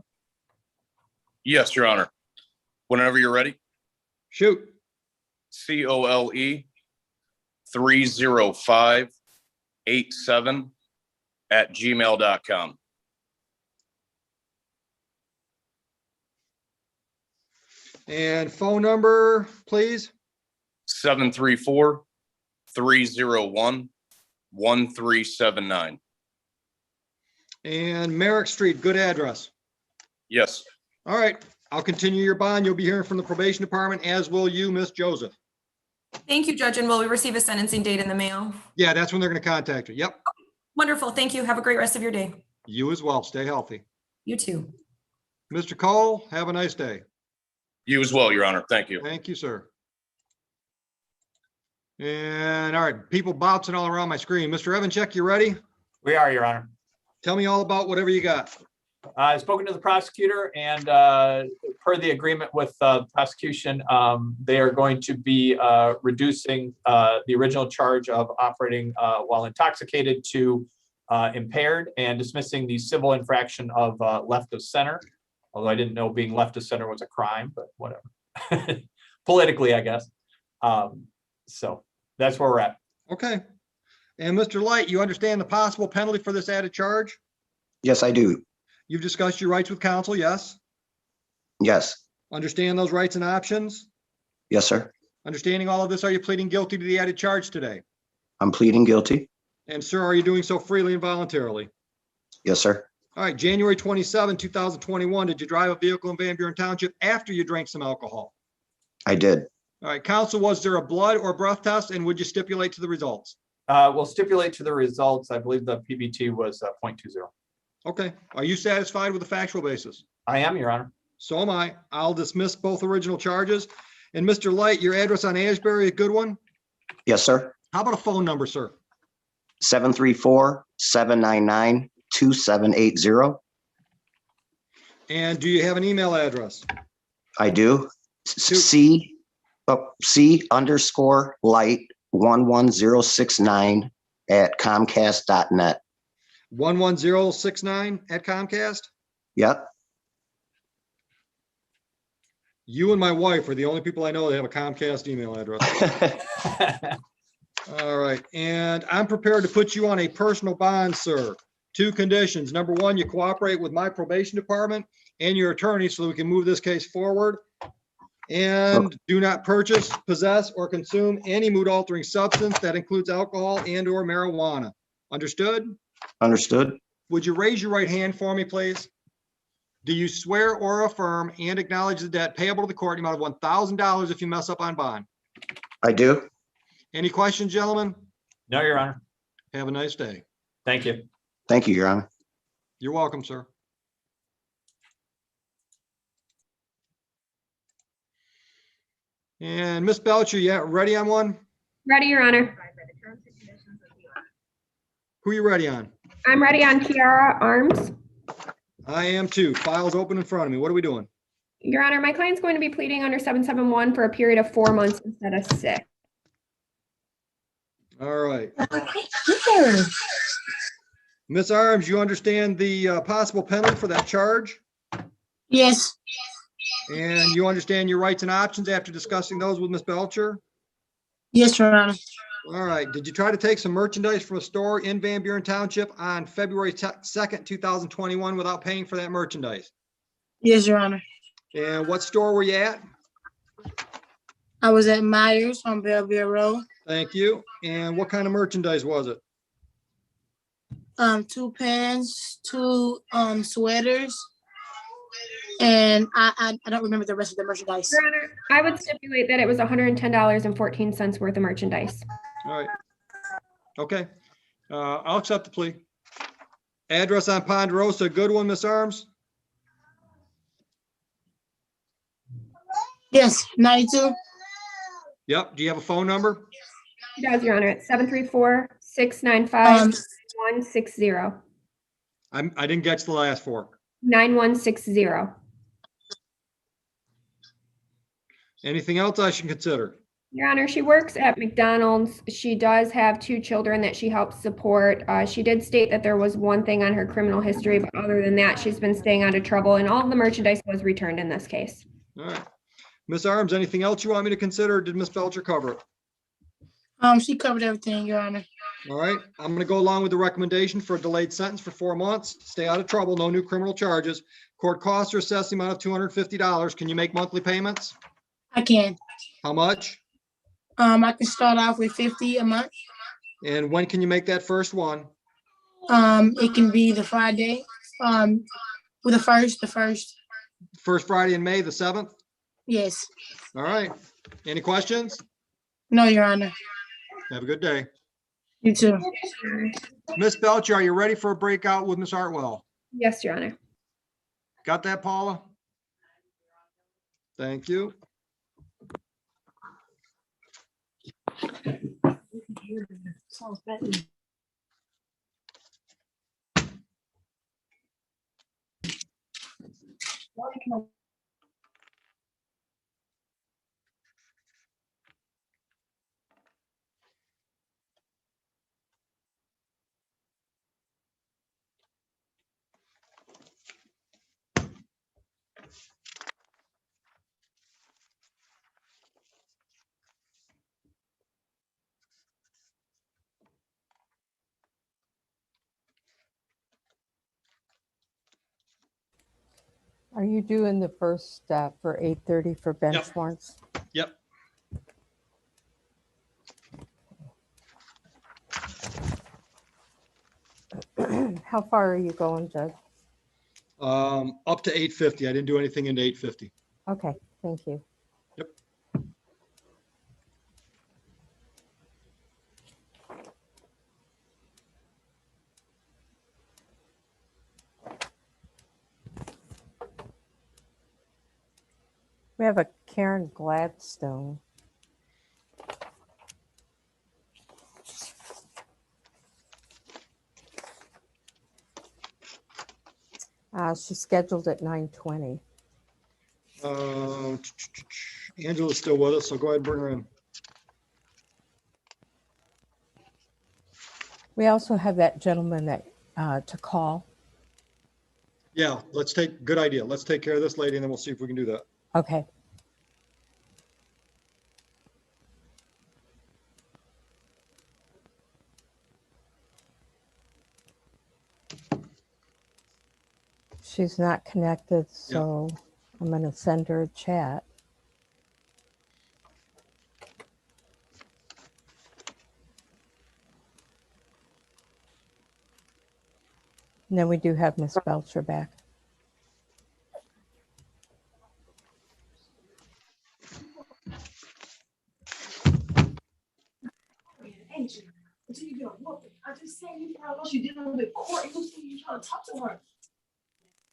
yes, Your Honor. Whenever you're ready. Shoot. COLE30587@gmail.com. And phone number, please. 734-301-1379. And Merrick Street, good address. Yes, All right, I'll continue your bond. You'll be hearing from the probation department, as will you, Miss Joseph. Thank you, Judge, and will we receive a sentencing date in the mail? Yeah, that's when they're going to contact you. Yep. Wonderful, thank you. Have a great rest of your day. You as well. Stay healthy. You too. Mr. Cole, have a nice day. you as well, Your Honor. Thank you. Thank you, sir. And all right, people bouncing all around my screen. Mr. Evanchek, you ready? We are, Your Honor. Tell me all about whatever you got. I've spoken to the prosecutor, and per the agreement with the prosecution, they are going to be reducing the original charge of operating while intoxicated to impaired, and dismissing the civil infraction of left of center. Although I didn't know being left of center was a crime, but whatever. Politically, I guess. So that's where we're at. Okay. And Mr. Light, you understand the possible penalty for this added charge? Yes, I do. You've discussed your rights with counsel, yes? Yes. Understand those rights and options? Yes, sir. Understanding all of this, are you pleading guilty to the added charge today? I'm pleading guilty. And sir, are you doing so freely and voluntarily? Yes, sir. All right, January 27, 2021, did you drive a vehicle in Van Buren Township after you drank some alcohol? I did. All right, counsel, was there a blood or breath test, and would you stipulate to the results? We'll stipulate to the results. I believe the PBT was 0.20. Okay, are you satisfied with the factual basis? I am, Your Honor. So am I. I'll dismiss both original charges. And Mr. Light, your address on Ashbury, a good one? Yes, sir. How about a phone number, sir? 734-799-2780. And do you have an email address? I do. C_light11069 @comcast.net. 11069 at Comcast? Yep. You and my wife are the only people I know that have a Comcast email address. All right, and I'm prepared to put you on a personal bond, sir. 2 conditions. Number 1, you cooperate with my probation department and your attorney so that we can move this case forward. And do not purchase, possess, or consume any mood-altering substance that includes alcohol and/or marijuana. Understood? Understood. Would you raise your right hand for me, please? Do you swear or affirm and acknowledge the debt payable to the court in the amount of $1,000 if you mess up on bond? I do. Any questions, gentlemen? No, Your Honor. Have a nice day. Thank you. Thank you, Your Honor. You're welcome, sir. And Miss Belcher, yeah, ready on one? Ready, Your Honor. Who are you ready on? I'm ready on Kiara Arms. I am too. File's open in front of me. What are we doing? Your Honor, my client's going to be pleading under 771 for a period of 4 months instead of 6. All right. Ms. Arms, you understand the possible penalty for that charge? Yes. And you understand your rights and options after discussing those with Ms. Belcher? Yes, Your Honor. All right. Did you try to take some merchandise from a store in Van Buren Township on February 2nd, 2021 without paying for that merchandise? Yes, Your Honor. And what store were you at? I was at Myers on Belleville Road. Thank you. And what kind of merchandise was it? 2 pants, 2 sweaters, and I don't remember the rest of the merchandise. Your Honor, I would stipulate that it was $110.14 worth of merchandise. All right. Okay. I'll accept the plea. Address on Ponderosa, good one, Miss Arms? Yes, 92. Yep. Do you have a phone number? It does, Your Honor. It's 734-695-9160. I didn't catch the last 4. 9160. Anything else I should consider? Your Honor, she works at McDonald's. She does have 2 children that she helps support. She did state that there was one thing on her criminal history, but other than that, she's been staying out of trouble, and all of the merchandise was returned in this case. All right. Miss Arms, anything else you want me to consider? Or did Miss Belcher cover it? She covered everything, Your Honor. All right. I'm going to go along with the recommendation for a delayed sentence for 4 months. Stay out of trouble. No new criminal charges. Court costs are assessed the amount of $250. Can you make monthly payments? I can. How much? I can start off with 50 a month. And when can you make that first one? It can be the Friday. With the first. First Friday in May, the 7th? Yes. All right. Any questions? No, Your Honor. Have a good day. You too. Miss Belcher, are you ready for a breakout with Miss Artwell? Yes, Your Honor. Got that, Paula? Thank you. Are you doing the first for 8:30 for bench Yep. warrants? Yep. How far are you going, Judge? Up to 850. I didn't do anything into 850. Okay, thank you. Yep. We have a Karen Gladstone. She's scheduled at 9:20. Angela's still with us, so go ahead and bring her in. We also have that gentleman that to call. Yeah, good idea. Let's take care of this lady and then we'll see if we can do that. Okay. She's not connected, so I'm going to send her a chat. And then we do have Miss Belcher back.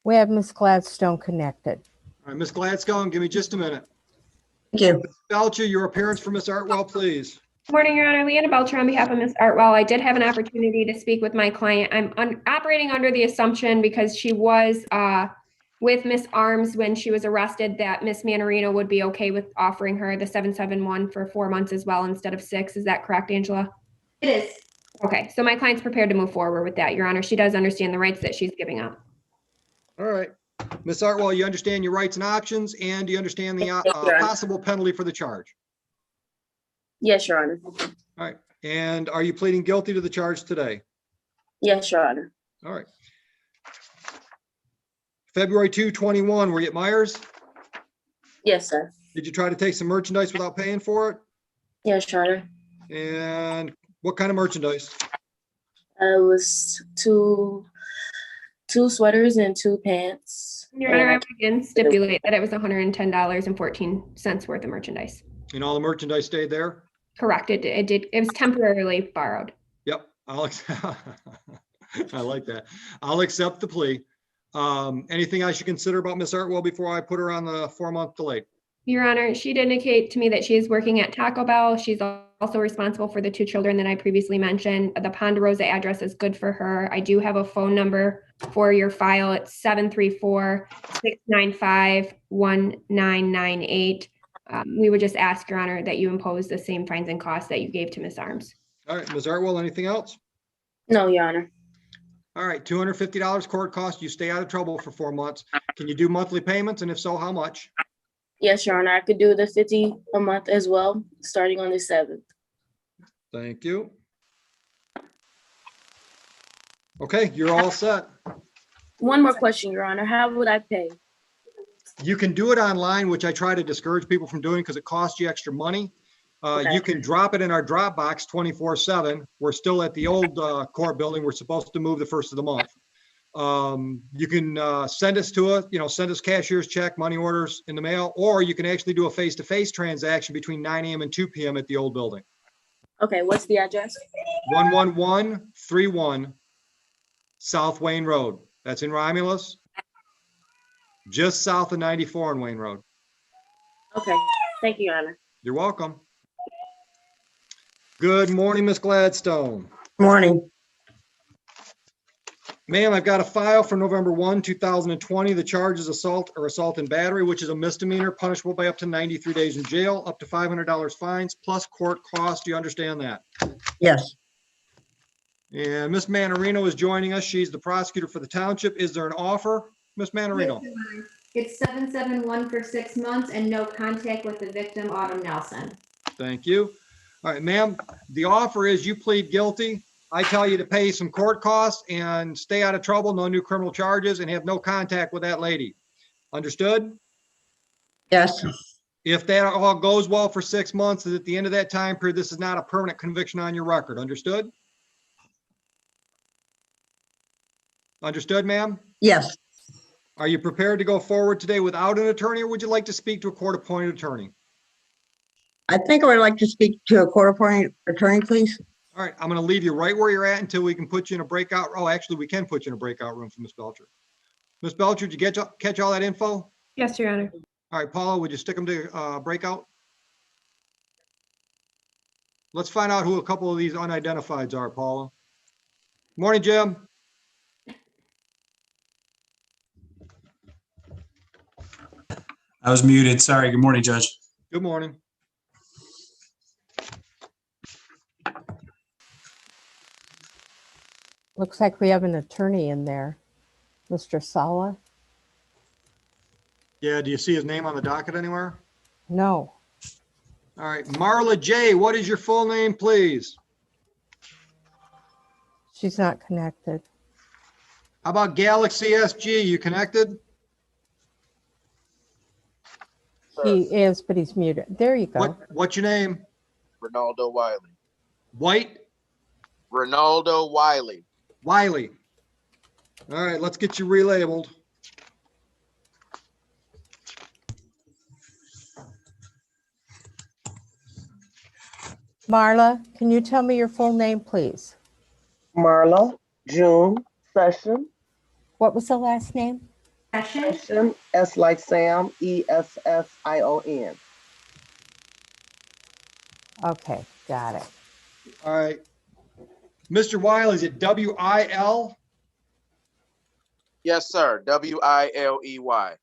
We have Miss Gladstone connected. All right, Miss Gladstone, give me just a minute. Thank you. Miss Belcher, your appearance for Miss Artwell, please. Good morning, Your Honor. Leanna Belcher on behalf of Ms. Artwell. I did have an opportunity to speak with my client. I'm operating under the assumption because she was with Miss Arms when she was arrested that Miss Manorino would be okay with offering her the 771 for 4 months as well instead of 6. Is that correct, Angela? It is. Okay, so my client's prepared to move forward with that, Your Honor. She does understand the rights that she's giving up. All right. Ms. Artwell, you understand your rights and options, and do you understand the Yes, Your Honor. possible penalty for the charge? Yes, Your Honor. All right. And are you pleading guilty to the charge today? Yes, Your Honor. All right. February 2/21, were you at Myers? Yes, sir. Did you try to take some merchandise without paying for it? Yes, Your Honor. And what kind of merchandise? It was two sweaters and 2 pants. Your Honor, I would again stipulate that it was $110.14 worth of merchandise. And all the merchandise stayed there? Correct. It was temporarily borrowed. Yep. I like that. I'll accept the plea. Anything I should consider about Ms. Artwell before I put her on the 4-month delay? Your Honor, she did indicate to me that she is working at Taco Bell. She's also responsible for the 2 children that I previously mentioned. The Ponderosa address is good for her. I do have a phone number for your file. It's 734-695-1998. We would just ask, Your Honor, that you impose the same fines and costs that you gave to Ms. Arms. All right, Ms. Artwell, anything else? No, Your Honor. All right, $250 court cost. You stay out of trouble for 4 months. Can you do monthly payments? And if so, how much? Yes, Your Honor. I could do the 50 a month as well, starting on the 7th. Thank you. Okay, you're all set. One more question, Your Honor. How would I pay? You can do it online, which I try to discourage people from doing because it costs you extra money. Okay. You can drop it in our Dropbox 24/7. We're still at the old court building. We're supposed to move the 1st of the month. You can send us to us, send us cashier's check, money orders in the mail, or you can actually do a face-to-face transaction between 9 a.m. and 2 p.m. at the old building. Okay, what's the address? 11131 South Wayne Road. That's in Romulus, just south of 94 on Wayne Road. Okay, thank you, Your Honor. You're welcome. Good morning, Miss Gladstone. Morning. Ma'am, I've got a file for November 1, 2020. The charge is assault or assault and battery, which is a misdemeanor punishable by up to 93 days in jail, up to $500 fines, plus court costs. Do you understand that? Yes. And Miss Manorino is joining us. She's the prosecutor for the township. Is there an offer, Miss Manorino? Yes, Your Honor. It's 771 for 6 months and no contact with the victim, Autumn Nelson. Thank you. All right, ma'am, the offer is you plead guilty. I tell you to pay some court costs and stay out of trouble, no new criminal charges, and have no contact with that lady. Understood? Yes. If that all goes well for 6 months, at the end of that time period, this is not a permanent conviction on your record. Understood? Understood, ma'am? Yes. Are you prepared to go forward today without an attorney, or would you like to speak to a court-appointed attorney? I think I would like to speak to a court-appointed attorney, please. All right, I'm going to leave you right where you're at until we can put you in a breakout. Oh, actually, we can put you in a breakout room for Ms. Belcher. Ms. Belcher, did you catch all that info? Yes, Your Honor. All right, Paula, would you stick them to breakout? Let's find out who a couple of these unidentifieds are, Paula. Morning, Jim. I was muted. Sorry. Good morning, Judge. Good morning. Looks like we have an attorney in there, Mr. Sala. Yeah, do you see his name on the docket anywhere? No. All right, Marla J., what is your full name, please? She's not connected. How about Galaxy SG? You connected? He is, but he's muted. There you go. What's your name? Ronaldo Wiley. White? Ronaldo Wiley. Wiley. All right, let's get you relabeled. Marla, can you tell me your full name, please? Marla June Session. What was the last name? Session, S like Sam, ESSION. Okay, got it. All right. Mr. Wiley, is it W-I-L? Yes, sir. Wiley.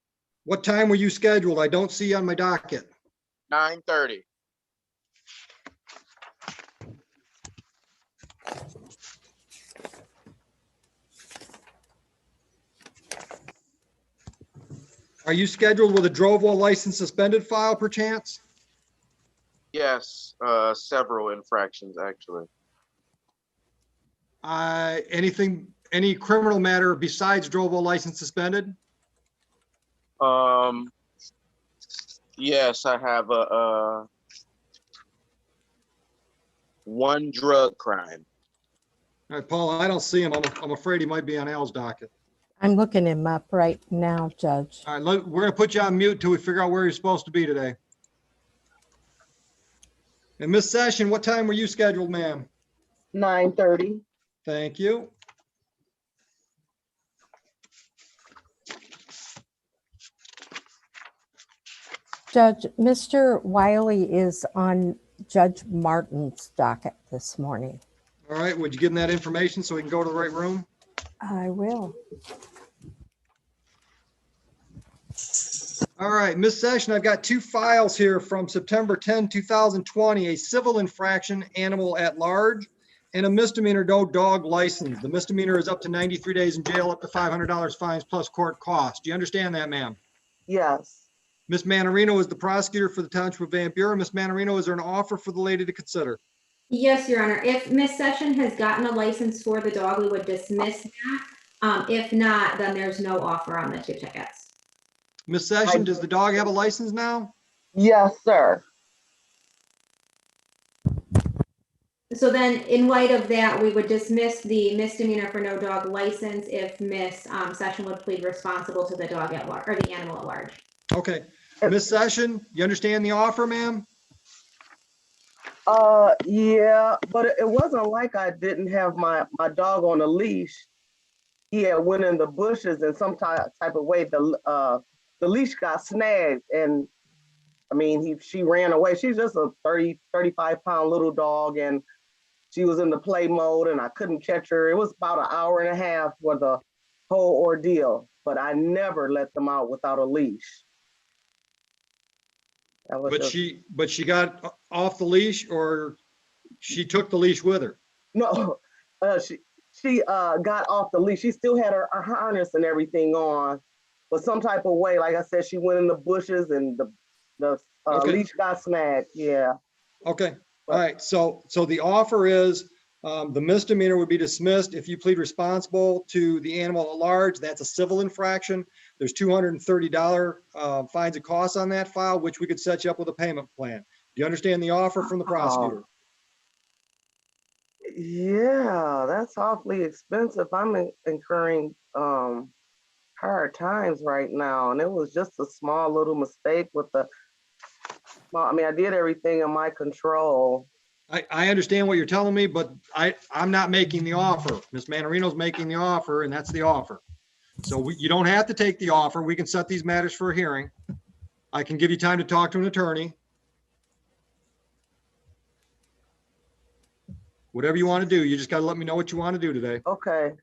What time were you scheduled? I don't see on my docket. 9:30. Are you scheduled with a Drovo license suspended file perchance? Yes, several infractions actually. Any criminal matter besides Drovo license suspended? Yes, I have one drug crime. All right, Paul, I don't see him. I'm afraid he might be on Al's docket. I'm looking him up right now, Judge. All right, we're gonna put you on mute till we figure out where you're supposed to be today. And Miss Session, what time were you scheduled, ma'am? 9:30. Thank you. Judge, Mr. Wiley is on Judge Martin's docket this morning. All right, would you give him that information so we can go to the right room? I will. All right, Miss Session, I've got two files here from September 10, 2020, a civil infraction, animal at large, and a misdemeanor, no dog license. The misdemeanor is up to 93 days in jail, up to $500 fines plus court costs. Do you understand that, ma'am? Yes. Ms. Manarino is the prosecutor for the Township of Van Buren. Ms. Manarino, is there an offer for the lady to consider? Yes, Your Honor. If Miss Session has gotten a license for the dog, we would dismiss that. If not, then there's no offer on the 2 tickets. Ms. Session, does the dog have a license now? Yes, sir. So then, in light of that, we would dismiss the misdemeanor for no dog license if Miss Session would plead responsible to the dog at large, or the animal at large. Okay. Ms. Session, you understand the offer, ma'am? Yeah, but it wasn't like I didn't have my dog on a leash. He had went in the bushes in some type of way. The leash got snagged, and I mean, she ran away. She's just a 35-pound little dog, and she was in the play mode, and I couldn't catch her. It was about an hour and a half for the whole ordeal, but I never let them out without a leash. But she got off the leash, or she took the leash with her? No, she got off the leash. She still had her harness and everything on, but some type of way, like I said, she went in the bushes and the leash got snagged. Yeah. Okay. All right. So the offer is the misdemeanor would be dismissed if you plead responsible to the animal at large. That's a civil infraction. There's $230 fines and costs on that file, which we could set you up with a payment plan. Do you understand the offer from the prosecutor? Yeah, that's awfully expensive. I'm incurring hard times right now, and it was just a small little mistake with I mean, I did everything in my control. I understand what you're telling me, but I'm not making the offer. Ms. Manarino's making the offer, and that's the offer. So you don't have to take the offer. We can set these matters for a hearing. I can give you time to talk to an attorney. Whatever you want to do, you just got to let me know what you want to do today. Okay.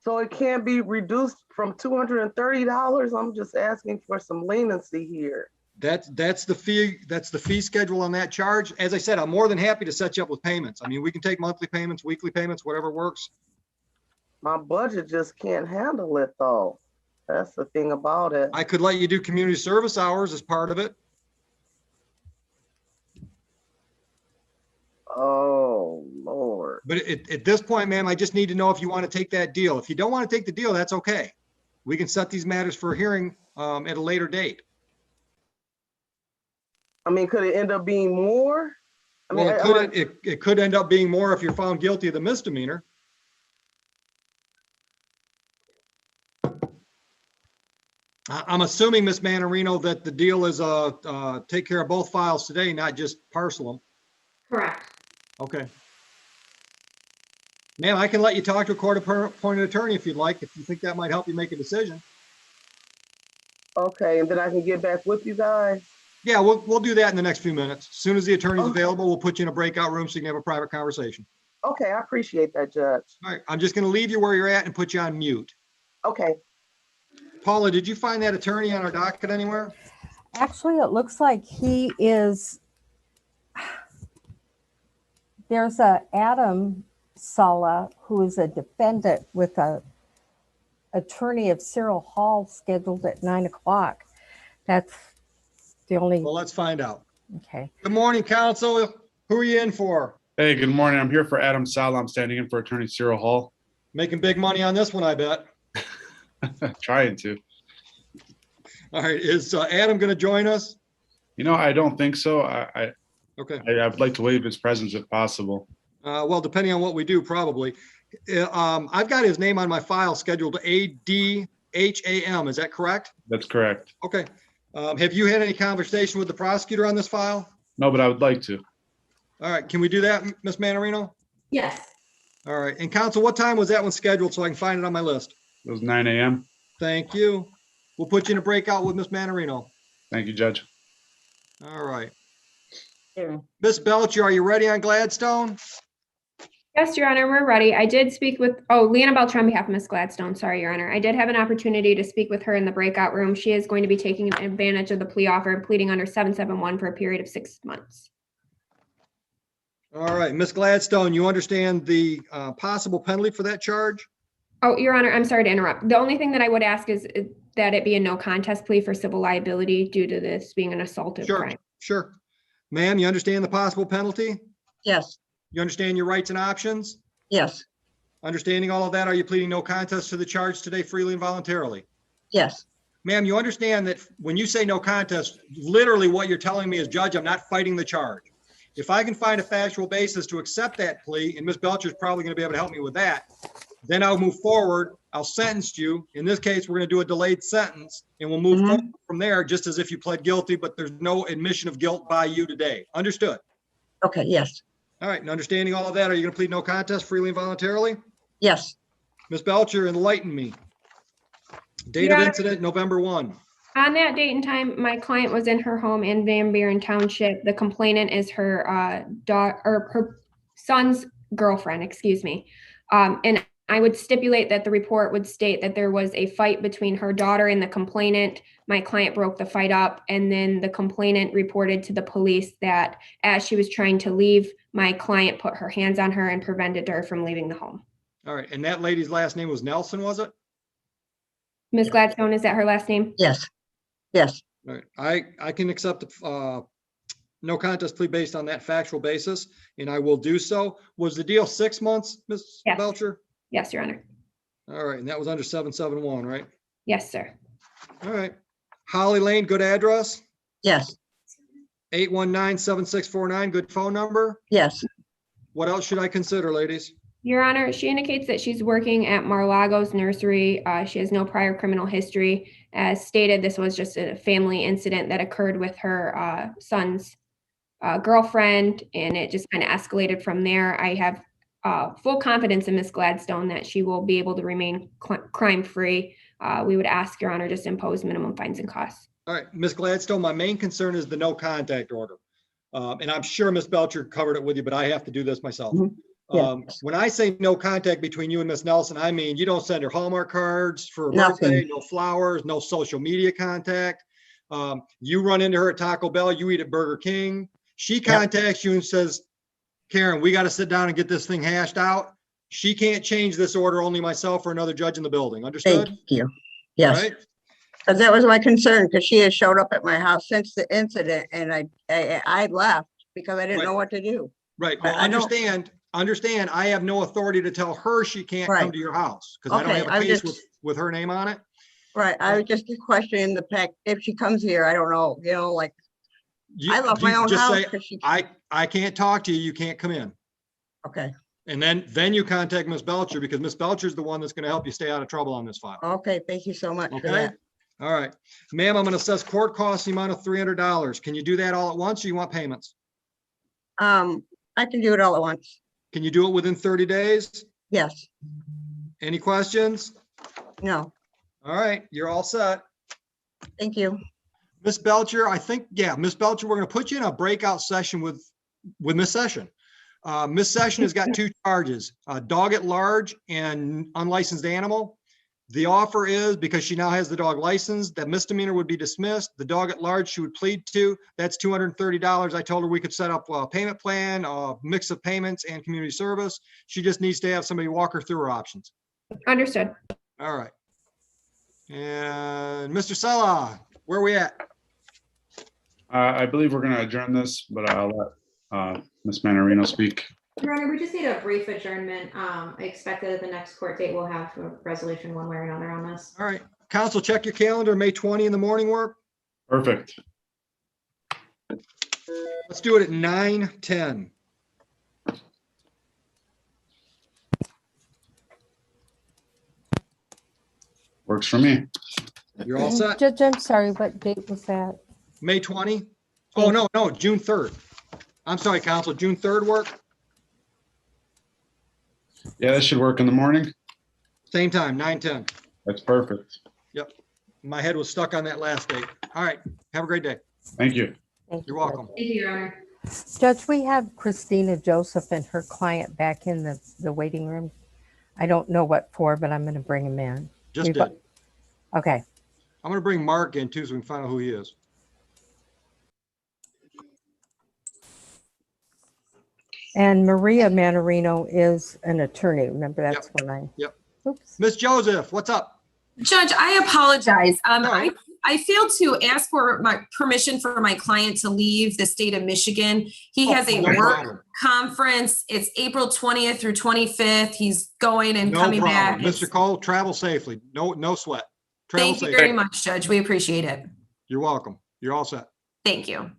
So it can't be reduced from $230. I'm just asking for some leniency here. That's the fee. That's the fee schedule on that charge. As I said, I'm more than happy to set you up with payments. I mean, we can take monthly payments, weekly payments, whatever works. My budget just can't handle it, though. That's the thing about it. I could let you do community service hours as part of it. Oh, Lord. But at this point, ma'am, I just need to know if you want to take that deal. If you don't want to take the deal, that's okay. We can set these matters for a hearing at a later date. I mean, could it end up being more? I mean, well, it could end up being more if you're found guilty of the misdemeanor. I'm assuming, Ms. Manarino, that the deal is take care of both files today, not just parcel them. Correct. Okay. Ma'am, I can let you talk to a court-appointed attorney if you'd like, if you think that might help you make a decision. Okay, and then I can get back with you guys? Yeah, we'll do that in the next few minutes. As soon as the attorney's available, we'll put you in a breakout room so you can have a private conversation. Okay, I appreciate that, Judge. All right, I'm just gonna leave you where you're at and put you on mute. Okay. Paula, did you find that attorney on our docket anywhere? Actually, it looks like he is, there's a Adam Sala who is a defendant with a attorney of Cyril Hall scheduled at 9 o'clock. That's the only, Well, let's find out. okay. Good morning, counsel. Who are you in for? Hey, good morning. I'm here for Adam Sala. I'm standing in for Attorney Cyril Hall. Making big money on this one, I bet. Trying to. All right, is Adam gonna join us? You know, I don't think so. Okay. I'd like to waive his presence if possible. Well, depending on what we do, probably. I've got his name on my file scheduled ADHAM. Is that correct? That's correct. Okay. Have you had any conversation with the prosecutor on this file? No, but I would like to. All right, can we do that, Ms. Manarino? Yes. All right, and counsel, what time was that one scheduled so I can find it on my list? It was 9 a.m. Thank you. We'll put you in a breakout with Ms. Manarino. Thank you, Judge. All right. Yeah. Ms. Belcher, are you ready on Gladstone? Yes, Your Honor, we're ready. I did speak with, Leanna Belcher on behalf of Ms. Gladstone. Sorry, Your Honor. I did have an opportunity to speak with her in the breakout room. She is going to be taking advantage of the plea offer and pleading under 771 for a period of 6 months. All right, Ms. Gladstone, you understand the possible penalty for that charge? Oh, Your Honor, I'm sorry to interrupt. The only thing that I would ask is that it be a no contest plea for civil liability due to this being an assaultive crime. Sure. Ma'am, you understand the possible penalty? Yes. You understand your rights and options? Yes. Understanding all of that, are you pleading no contest to the charge today freely and voluntarily? Yes. Ma'am, you understand that when you say no contest, literally what you're telling me is, Judge, I'm not fighting the charge. If I can find a factual basis to accept that plea, and Ms. Belcher is probably going to be able to help me with that, then I'll move forward. I'll sentence you. In this case, we're going to do a delayed sentence, and we'll move forward from there just as if you pled guilty, but there's no admission of guilt by you today. Understood? Okay, yes. All right, and understanding all of that, are you going to plead no contest freely and voluntarily? Yes. Ms. Belcher, enlighten me. Date of incident, November 1. On that date and time, my client was in her home in Van Buren Township. The complainant is her daughter or her son's girlfriend, excuse me. And I would stipulate that the report would state that there was a fight between her daughter and the complainant. My client broke the fight up, and then the complainant reported to the police that as she was trying to leave, my client put her hands on her and prevented her from leaving the home. All right, and that lady's last name was Nelson, was it? Ms. Gladstone, is that her last name? Yes. Yes. All right, I can accept the no contest plea based on that factual basis, and I will do so. Was the deal 6 months, Ms. Belcher? Yes, Your Honor. All right, and that was under 771, right? Yes, sir. All right. Holly Lane, good address? Yes. 819-7649, good phone number? Yes. What else should I consider, ladies? Your Honor, she indicates that she's working at Mar-a-Lago's nursery. She has no prior criminal history. As stated, this was just a family incident that occurred with her son's girlfriend, and it just kind of escalated from there. I have full confidence in Ms. Gladstone that she will be able to remain crime-free. We would ask, Your Honor, just impose minimum fines and costs. All right, Ms. Gladstone, my main concern is the no contact order. And I'm sure Ms. Belcher covered it with you, but I have to do this myself. When I say no contact between you and Ms. Nelson, I mean, you don't send her Hallmark cards for a birthday, no flowers, no social media contact. You run into her at Taco Bell, you eat at Burger King. She contacts you and says, Karen, we got to sit down and get this thing hashed out. She can't change this order, only myself or another judge in the building. Understood? Thank you. Yes. Right? Because that was my concern, because she has showed up at my house since the incident, and I left because I didn't know what to do. Right. Well, understand, I have no authority to tell her she can't come to your house because I don't have a case with her name on it. Right. I was just questioning the fact if she comes here, I don't know, like I left my own house. I can't talk to you. You can't come in. Okay. And then you contact Ms. Belcher because Ms. Belcher is the one that's going to help you stay out of trouble on this file. Okay. Thank you so much for Okay. that. All right. Ma'am, I'm going to assess court costs the amount of $300. Can you do that all at once or you want payments? I can do it all at once. Can you do it within 30 days? Yes. Any questions? No. All right. You're all set. Thank you. Ms. Belcher, I think, Ms. Belcher, we're going to put you in a breakout session with Ms. Session. Miss Session has got two charges, dog at large and unlicensed animal. The offer is, because she now has the dog license, that misdemeanor would be dismissed. The dog at large she would plead to, that's $230. I told her we could set up a payment plan, a mix of payments and community service. She just needs to have somebody walk her through her options. Understood. All right. And Mr. Sella, where are we at? I believe we're going to adjourn this, but I'll let Ms. Manarino speak. Your Honor, we just need a brief adjournment. I expect that at the next court date, we'll have a resolution one way or another on this. All right. Council, check your calendar. May 20 in the morning work? Perfect. Let's do it at 9:10. Works for me. You're all set? Judge, I'm sorry, what date was that? May 20? Oh, no, June 3rd. I'm sorry, Council, June 3rd work? Yeah, that should work in the morning. Same time, 9:10. That's perfect. Yep. My head was stuck on that last date. All right. Have a great day. Thank you. You're welcome. Thank you, Your Honor. Judge, we have Christina Joseph and her client back in the waiting room. I don't know what for, but I'm going to bring him in. Just did. Okay. I'm going to bring Mark in too so we can find out who he is. And Maria Manarino is an attorney. Remember, that's when I. Yep. Oops. Miss Joseph, what's up? Judge, I apologize. I failed to ask for my permission for my client to leave the state of Michigan. He has a no work problem. conference. It's April 20th through 25th. He's going and No coming back. problem. Mr. Cole, travel safely. No sweat. Travel Thank you safely. very much, Judge. We appreciate it. You're welcome. You're all set. Thank you.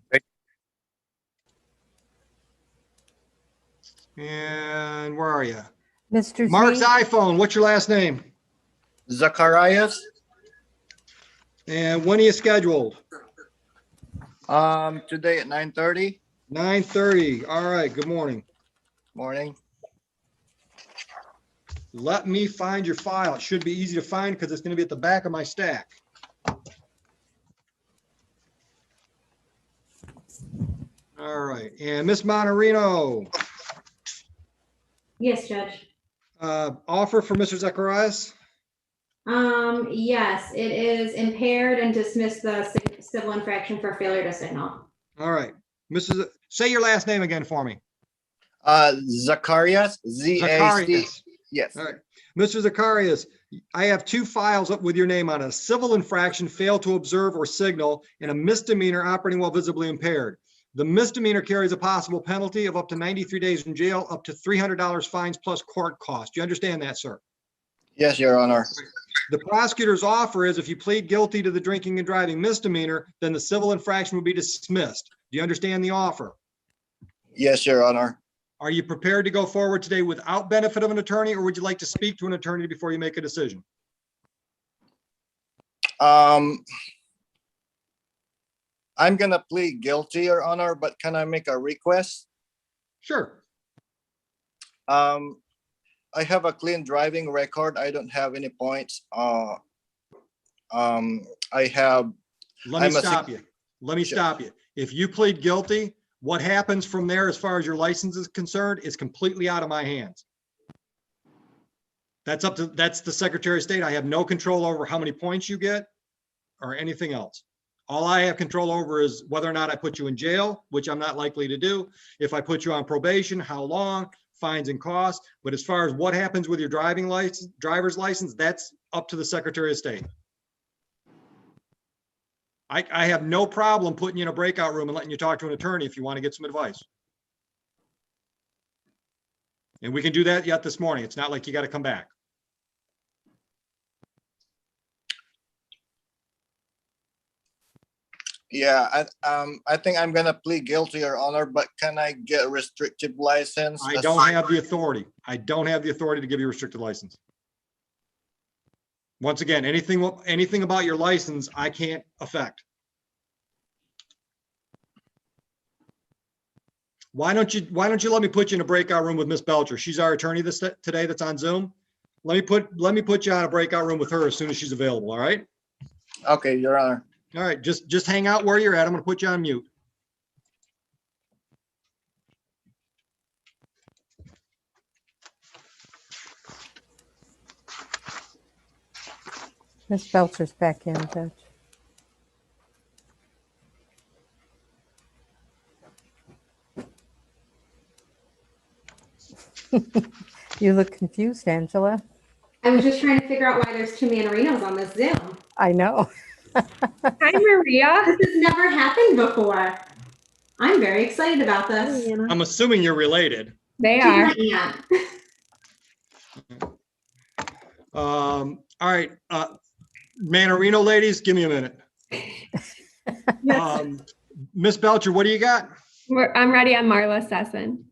And where are you? Mr. Mark's Z? iPhone. What's your last name? Zacharias. And when are you scheduled? Today at 9:30. 9:30. All right. Good morning. Morning. Let me find your file. It should be easy to find because it's going to be at the back of my stack. All right. And Miss Manarino, Yes, Judge. offer for Mr. Zacharias? Yes, it is impaired and dismiss the civil infraction for failure to signal. All right. Say your last name again for me. Zacharias. Z-A-C. Zacharias. Yes. All right. Mr. Zacharias, I have two files up with your name on: a civil infraction, fail to observe or signal, and a misdemeanor, operating while visibly impaired. The misdemeanor carries a possible penalty of up to 93 days in jail, up to $300 fines plus court costs. Do you understand that, sir? Yes, Your Honor. The prosecutor's offer is if you plead guilty to the drinking and driving misdemeanor, then the civil infraction will be dismissed. Do you understand the offer? Yes, Your Honor. Are you prepared to go forward today without benefit of an attorney, or would you like to speak to an attorney before you make a decision? I'm gonna plead guilty, Your Honor, but can I make a request? Sure. I have a clean driving record. I don't have any points. I have. Let me stop you. Let me stop you. If you plead guilty, what happens from there as far as your license is concerned is completely out of my hands. That's the Secretary of State. I have no control over how many points you get or anything else. All I have control over is whether or not I put you in jail, which I'm not likely to do. If I put you on probation, how long, fines and costs. But as far as what happens with your driver's license, that's up to the Secretary of State. I have no problem putting you in a breakout room and letting you talk to an attorney if you want to get some advice. And we can do that yet this morning. It's not like you got to come back. Yeah, I think I'm gonna plead guilty, Your Honor, but can I get a restricted license? I don't have the authority. I don't have the authority to give you a restricted license. Once again, anything about your license, I can't affect. Why don't you let me put you in a breakout room with Miss Belcher? She's our attorney today that's on Zoom. Let me put you on a breakout room with her as soon as she's available, all right? Okay, Your Honor. All right, just hang out where you're at. I'm gonna put you on mute. Ms. Belcher's back in, Judge. You look confused, Angela. I was just trying to figure out why there's two Manarinos on this Zoom. I know. Hi, Maria. This has never happened before. I'm very excited about this. I'm assuming you're related. They She's are. my aunt. All right, Manarino ladies, give me a minute. Miss Belcher, what do you got? I'm ready on Marla Sesson.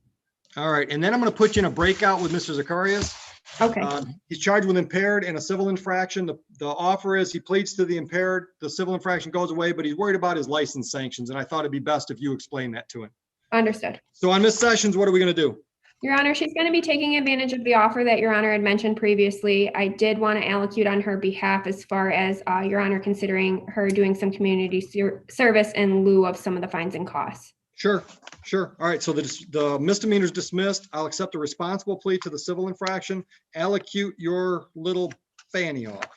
All right, and then I'm going to put you in a breakout with Mr. Zacharias. Okay. He's charged with impaired and a civil infraction. The offer is he pleads to the impaired, the civil infraction goes away, but he's worried about his license sanctions, and I thought it'd be best if you explain that to him. Understood. So on Miss Sessions, what are we going to do? Your Honor, she's going to be taking advantage of the offer that Your Honor had mentioned previously. I did want to allocute on her behalf as far as Your Honor considering her doing some community service in lieu of some of the fines and costs. Sure. All right, so the misdemeanor's dismissed. I'll accept a responsible plea to the civil infraction. Allocute your little fanny off.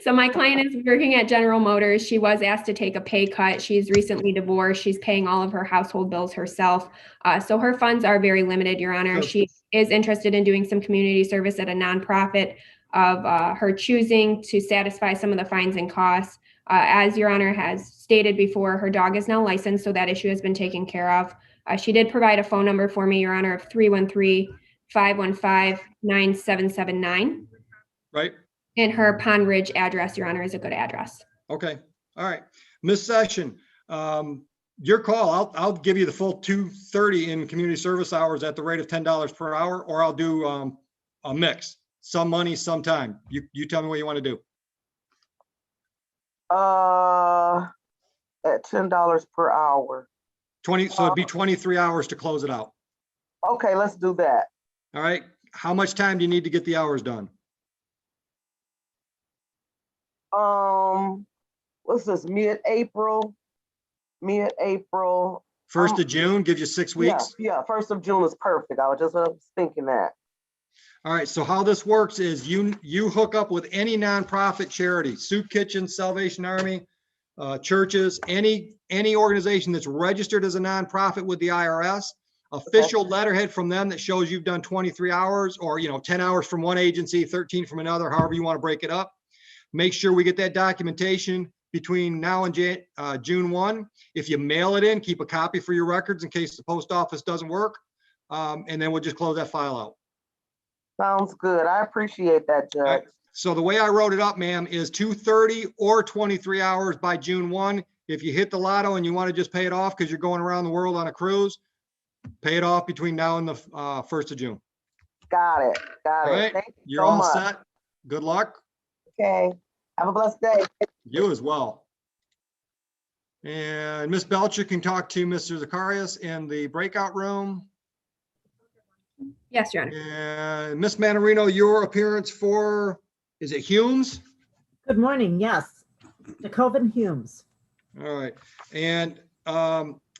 So my client is working at General Motors. She was asked to take a pay cut. She's recently divorced. She's paying all of her household bills herself. So her funds are very limited, Your Honor. Sure. She is interested in doing some community service at a nonprofit of her choosing to satisfy some of the fines and costs. As Your Honor has stated before, her dog is now licensed, so that issue has been taken care of. She did provide a phone number for me, Your Honor, of 313-515-9779. Right. And her Pond Ridge address, Your Honor, is a good address. Okay. All right. Miss Session, your call. I'll give you the full 230 in community service hours at the rate of $10 per hour, or I'll do a mix. Some money, some time. You tell me what you want to do. At $10 per hour. 20. So it'd be 23 hours to close it out. Okay, let's do that. All right. How much time do you need to get the hours done? What's this? Mid-April. 1st of June gives you 6 weeks. Yeah, 1st of June is perfect. I was just thinking that. All right. So how this works is you hook up with any nonprofit charity, soup kitchen, Salvation Army, churches, any organization that's registered as a nonprofit with the IRS, official letterhead from them that shows you've done 23 hours or 10 hours from one agency, 13 from another, however you want to break it up. Make sure we get that documentation between now and June 1. If you mail it in, keep a copy for your records in case the post office doesn't work. And then we'll just close that file out. Sounds good. I appreciate that, Judge. Right. So the way I wrote it up, ma'am, is 230 or 23 hours by June 1. If you hit the lotto and you want to just pay it off because you're going around the world on a cruise, pay it off between now and the 1st of June. Got it. All right. Thank you You're so all much. set. Good luck. Okay. Have a blessed day. You as well. And Miss Belcher can talk to Mr. Zacharias in the breakout room. Yes, Your Honor. And Miss Manarino, your appearance for, is it Humes? Good morning. Yes. DeCoven Humes. All right. And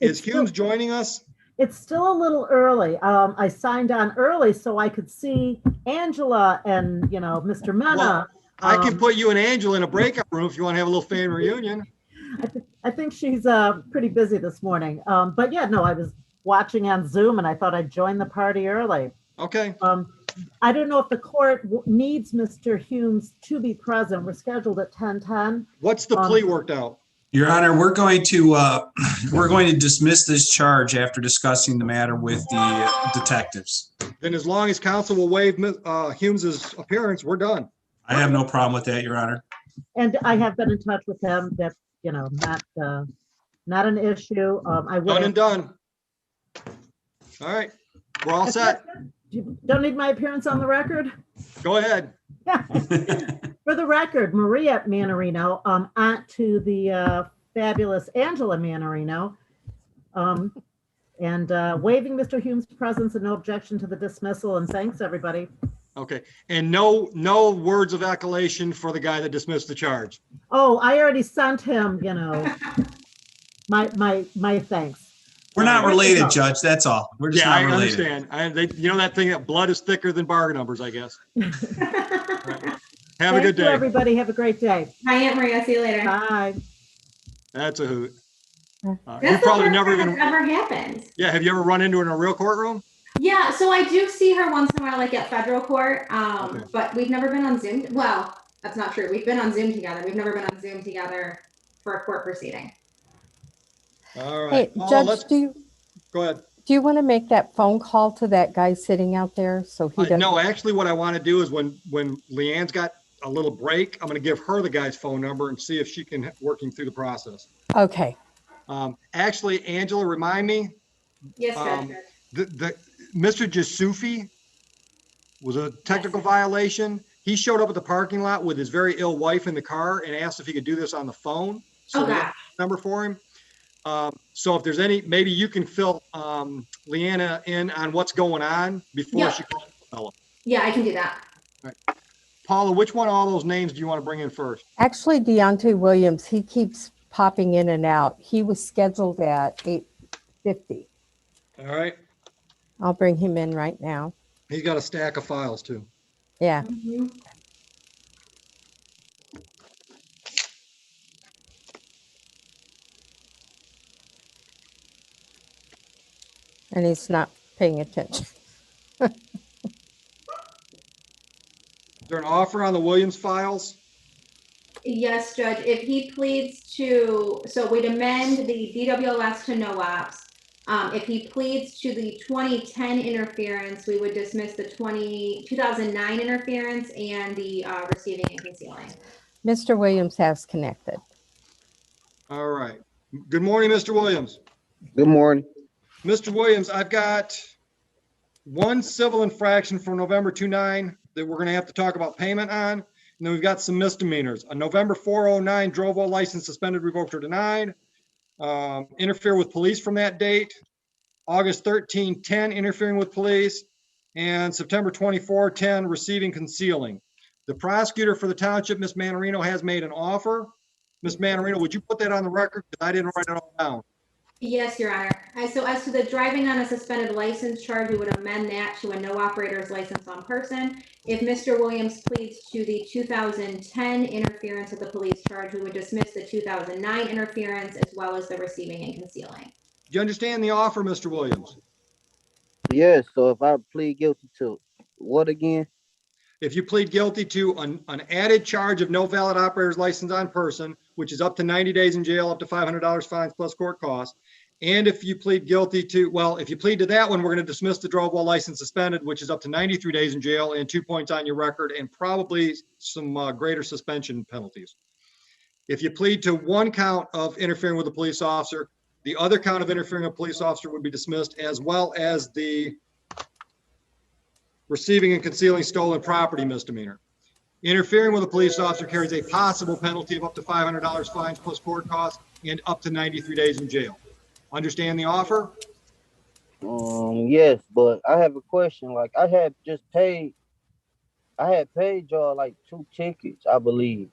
is Humes joining us? It's still a little early. I signed on early so I could see Angela and, Mr. Mena. Well, I can put you and Angela in a breakout room if you want to have a little family reunion. I think she's pretty busy this morning. But yeah, no, I was watching on Zoom and I thought I'd join the party early. Okay. I don't know if the court needs Mr. Humes to be present. We're scheduled at 10:10. What's the plea worked out? Your Honor, we're going to dismiss this charge after discussing the matter with the detectives. Then as long as counsel will waive Humes's appearance, we're done. I have no problem with that, Your Honor. And I have been in touch with them. That's, not an issue. Done and done. All right. We're all set. You don't need my appearance on the record? Go ahead. For the record, Maria Manarino, aunt to the fabulous Angela Manarino, and waiving Mr. Humes' presence and no objection to the dismissal, and thanks, everybody. Okay. And no words of accolation for the guy that dismissed the charge. Oh, I already sent him, my thanks. We're not related, Judge. That's all. We're just not related. I understand. That thing that blood is thicker than bar numbers, I guess. Right. Have a good Thank you, day. everybody. Have a great day. Bye, Aunt Maria. See you later. Bye. That's a hoot. You That's probably the never first time even, it's ever happened. yeah, have you ever run into her in a real courtroom? Yeah, so I do see her once in a while, like at federal court, Okay. but we've never been on Zoom. Well, that's not true. We've been on Zoom together. We've never been on Zoom together for a court proceeding. All right. Hey, Paula, Judge, let's go ahead. do you want to make that phone call to that guy sitting out there so he doesn't? No, actually what I want to do is when Leanne's got a little break, I'm going to give her the guy's phone number and see if she can work him through the process. Okay. Actually, Angela, remind me, Yes, Judge. the Mr. Jasufi was a technical violation. He showed up at the parking lot with his very ill wife in the car and asked if he could do this on the phone. So we got a number for him. So if there's any, maybe you can fill Leanna in on what's going on before she calls the fellow. Yeah, I can do that. All right. Paula, which one of all those names do you want to bring in first? Actually, Deontay Williams, he keeps popping in and out. He was scheduled at 8:50. All right. I'll bring him in right now. He's got a stack of files too. Yeah. And he's not paying attention. Is there an offer on the Williams files? Yes, Judge. If he pleads to, so we'd amend the DWLS to no ops. If he pleads to the 2010 interference, we would dismiss the 2009 interference and the receiving and concealing. Mr. Williams has connected. All right. Good morning, Mr. Williams. Good morning. Mr. Williams, I've got one civil infraction from November 29 that we're going to have to talk about payment on. And then we've got some misdemeanors. On November 409, drove while license suspended, revoked, or denied. Interfere with police from that date. August 13-10, interfering with police. And September 24-10, receiving, concealing. The prosecutor for the township, Ms. Manarino, has made an offer. Ms. Manarino, would you put that on the record? Because I didn't write it all down. Yes, Your Honor. So as to the driving on a suspended license charge, we would amend that to a no operator's license on person. If Mr. Williams pleads to the 2010 interference with the police charge, we would dismiss the 2009 interference as well as the receiving and concealing. Do you understand the offer, Mr. Williams? Yes, so if I plead guilty to what again? If you plead guilty to an added charge of no valid operator's license on person, which is up to 90 days in jail, up to $500 fines plus court costs. And if you plead guilty to, well, if you plead to that one, we're going to dismiss the drove while license suspended, which is up to 93 days in jail and 2 points on your record and probably some greater suspension penalties. If you plead to one count of interfering with a police officer, the other count of interfering with a police officer would be dismissed, as well as the receiving and concealing stolen property misdemeanor. Interfering with a police officer carries a possible penalty of up to $500 fines plus court costs and up to 93 days in jail. Understand the offer? Yes, but I have a question. Like I had paid y'all like 2 tickets, I believe.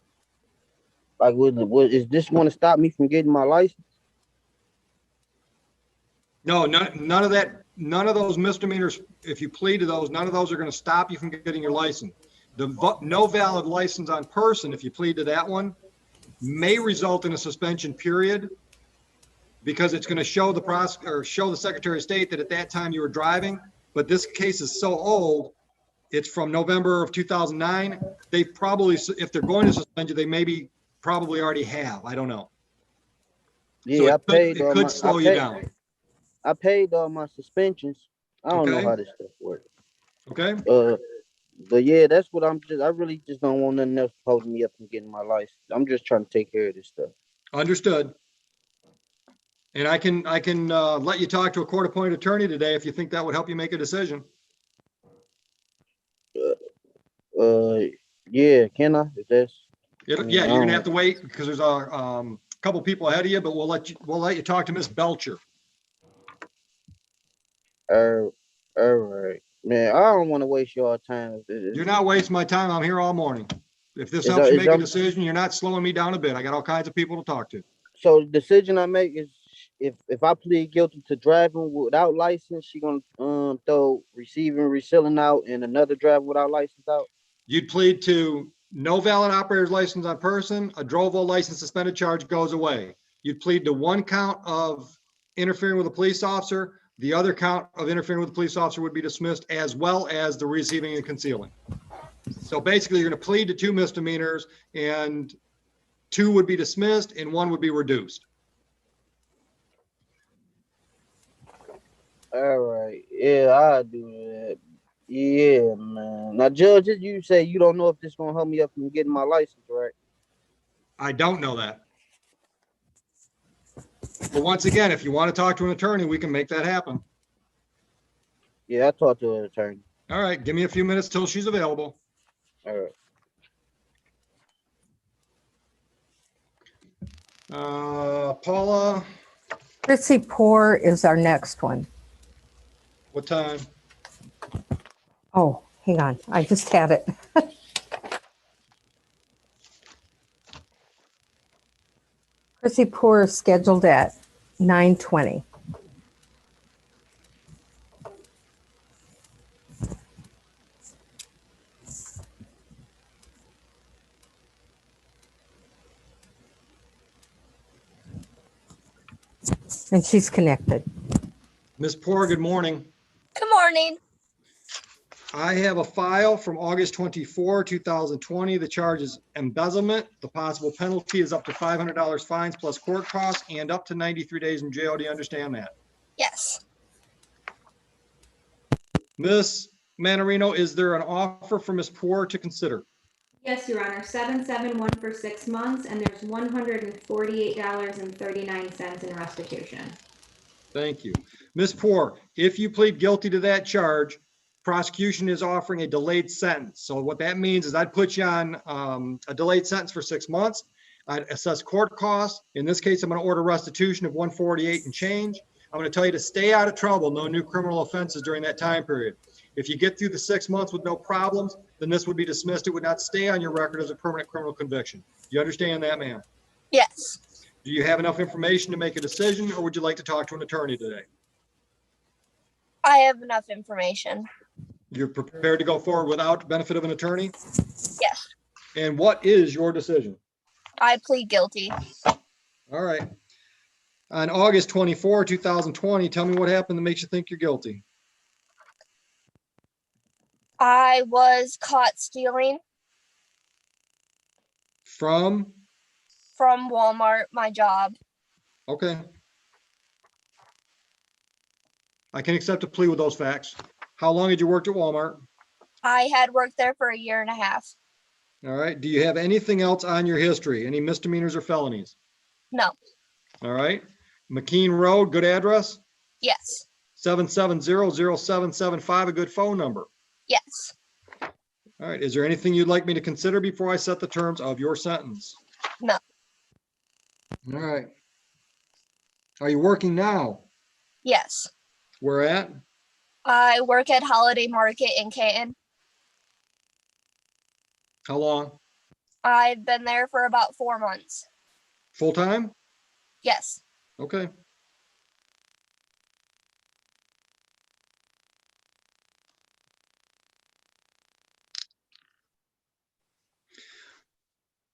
Like, is this going to stop me from getting my license? No, none of that. None of those misdemeanors, if you plead to those, none of those are going to stop you from getting your license. The no valid license on person, if you plead to that one, may result in a suspension period because it's going to show the prosecutor or show the Secretary of State that at that time you were driving. But this case is so old, it's from November of 2009. They probably, if they're going to suspend you, they probably already have. I don't know. Yeah, so it could slow you down. I paid all my suspensions. I don't know how this stuff works. Okay. But yeah, that's what I really just don't want nothing else holding me up from getting my license. I'm just trying to take care of this stuff. Understood. And I can let you talk to a court-appointed attorney today if you think that would help you make a decision. Yeah, can I? If that's yeah, you're gonna have to wait because there's a couple people ahead of you, but we'll let you talk to Miss Belcher. All right, man. I don't want to waste your time. You're not wasting my time. I'm here all morning. If this helps you make a decision, you're not slowing me down a bit. I got all kinds of people to talk to. So the decision I make is if I plead guilty to driving without license, she gonna throw receiving, resealing out, and another driver without license out. You'd plead to No valid operator's license on person, a Drovo license suspended charge goes away. You'd plead to one count of interfering with a police officer. The other count of interfering with a police officer would be dismissed, as well as the receiving and concealing. So basically, you're going to plead to 2 misdemeanors, and 2 would be dismissed and 1 would be reduced. All right. Yeah, I'll do that. Yeah, man. Now, Judge, you say you don't know if this gonna help me up from getting my license, right? I don't know that. But once again, if you want to talk to an attorney, we can make that happen. Yeah, I talked to an attorney. All right, give me a few minutes till she's available. All right. Paula, Chrissy Poor is our next one. what time? Oh, hang on. I just had it. Chrissy Poor is scheduled at 9:20. And she's connected. Ms. Poor, good morning. Good morning. I have a file from August 24, 2020. The charge is embezzlement. The possible penalty is up to $500 fines plus court costs and up to 93 days in jail. Do you understand that? Yes. Ms. Manarino, is there an offer for Ms. Poor to consider? Yes, Your Honor, 771 for 6 months, and there's $148.39 in restitution. Thank you. Ms. Poor, if you plead guilty to that charge, prosecution is offering a delayed sentence. So what that means is I'd put you on a delayed sentence for 6 months. I'd assess court costs. In this case, I'm going to order restitution of 148 and change. I'm going to tell you to stay out of trouble, no new criminal offenses during that time period. If you get through the 6 months with no problems, then this would be dismissed. It would not stay on your record as a permanent criminal conviction. Do you understand that, ma'am? Yes. Do you have enough information to make a decision, or would you like to talk to an attorney today? I have enough information. You're prepared to go forward without benefit of an attorney? Yes. And what is your decision? I plead guilty. All right. On August 24, 2020, tell me what happened that makes you think you're guilty. I was caught stealing From? from Walmart, my job. Okay. I can accept a plea with those facts. How long had you worked at Walmart? I had worked there for 1.5 years. All right. Do you have anything else on your history? Any misdemeanors or felonies? No. All right. McKean Road, good address? Yes. 770-0775, a good phone number. Yes. All right. Is there anything you'd like me to consider before I set the terms of your sentence? No. All right. Are you working now? Yes. Where at? I work at Holiday Market in Canton. How long? I've been there for about 4 months. Full time? Yes. Okay.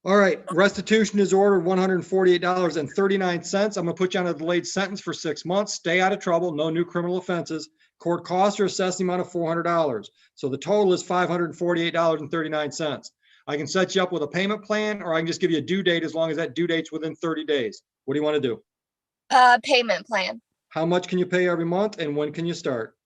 All right, restitution is ordered $148.39. I'm gonna put you on a delayed sentence for 6 months. Stay out of trouble, no new criminal offenses. Court costs are assessed the amount of $400. So the total is $548.39. I can set you up with a payment plan, or I can just give you a due date as long as that due date's within 30 days. What do you want to do? Payment plan. How much can you pay every month and when can you start?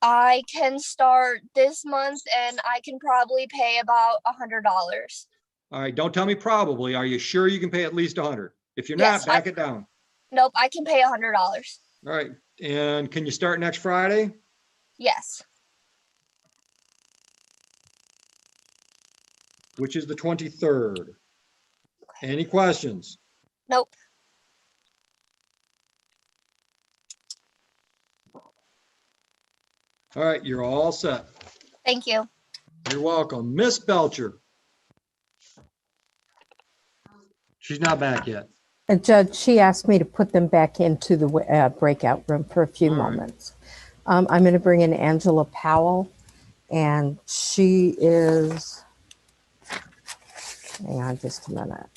I can start this month and I can probably pay about $100. All right, don't tell me probably. Are you sure you can pay at least 100? If you're Yes, not, back it down. Nope, I can pay $100. All right, and can you start next Friday? Yes. Which is the 23rd. Any questions? Nope. All right, you're all set. Thank you. You're welcome. Miss Belcher. She's not back yet. And Judge, she asked me to put them back into the breakout room for a few moments. I'm going to bring in Angela Powell, and she is Hang on just a minute.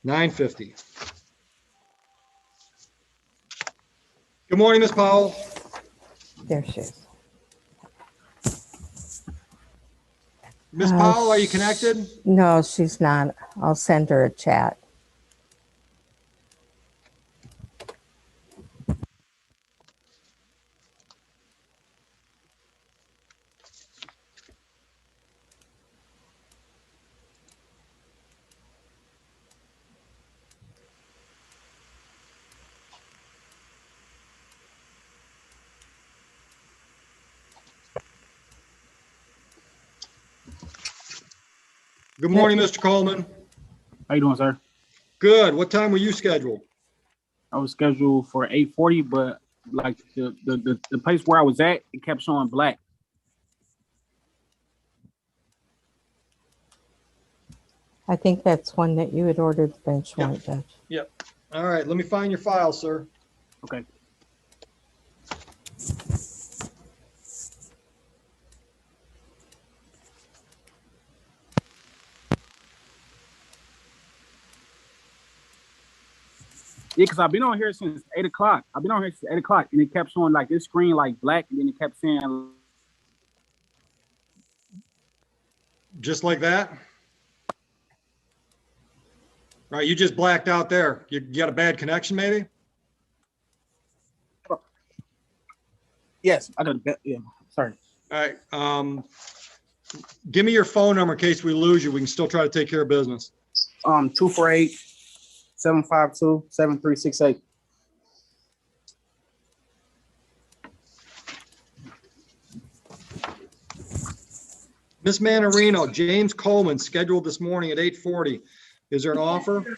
$9.50. Good morning, Ms. Powell. There she is. Ms. Powell, are you connected? No, she's not. I'll send her a chat. Good morning, Mr. Coleman. How you doing, sir? Good. What time were you scheduled? I was scheduled for 8:40, but like the place where I was at, it kept showing black. I think that's one that you had ordered the bench warrant, Judge. Yep. All right, let me find your file, sir. Okay. Yeah, because I've been on here since 8 o'clock. I've been on here since 8 o'clock, and it kept showing like this screen like black, and then it kept saying. Just like that? All right, you just blacked out there. You got a bad connection, maybe? Yes, I got a bet. Yeah, sorry. All right. Give me your phone number in case we lose you. We can still try to take care of business. 248-752-7368. Miss Manarino, James Coleman, scheduled this morning at 8:40. Is there an offer?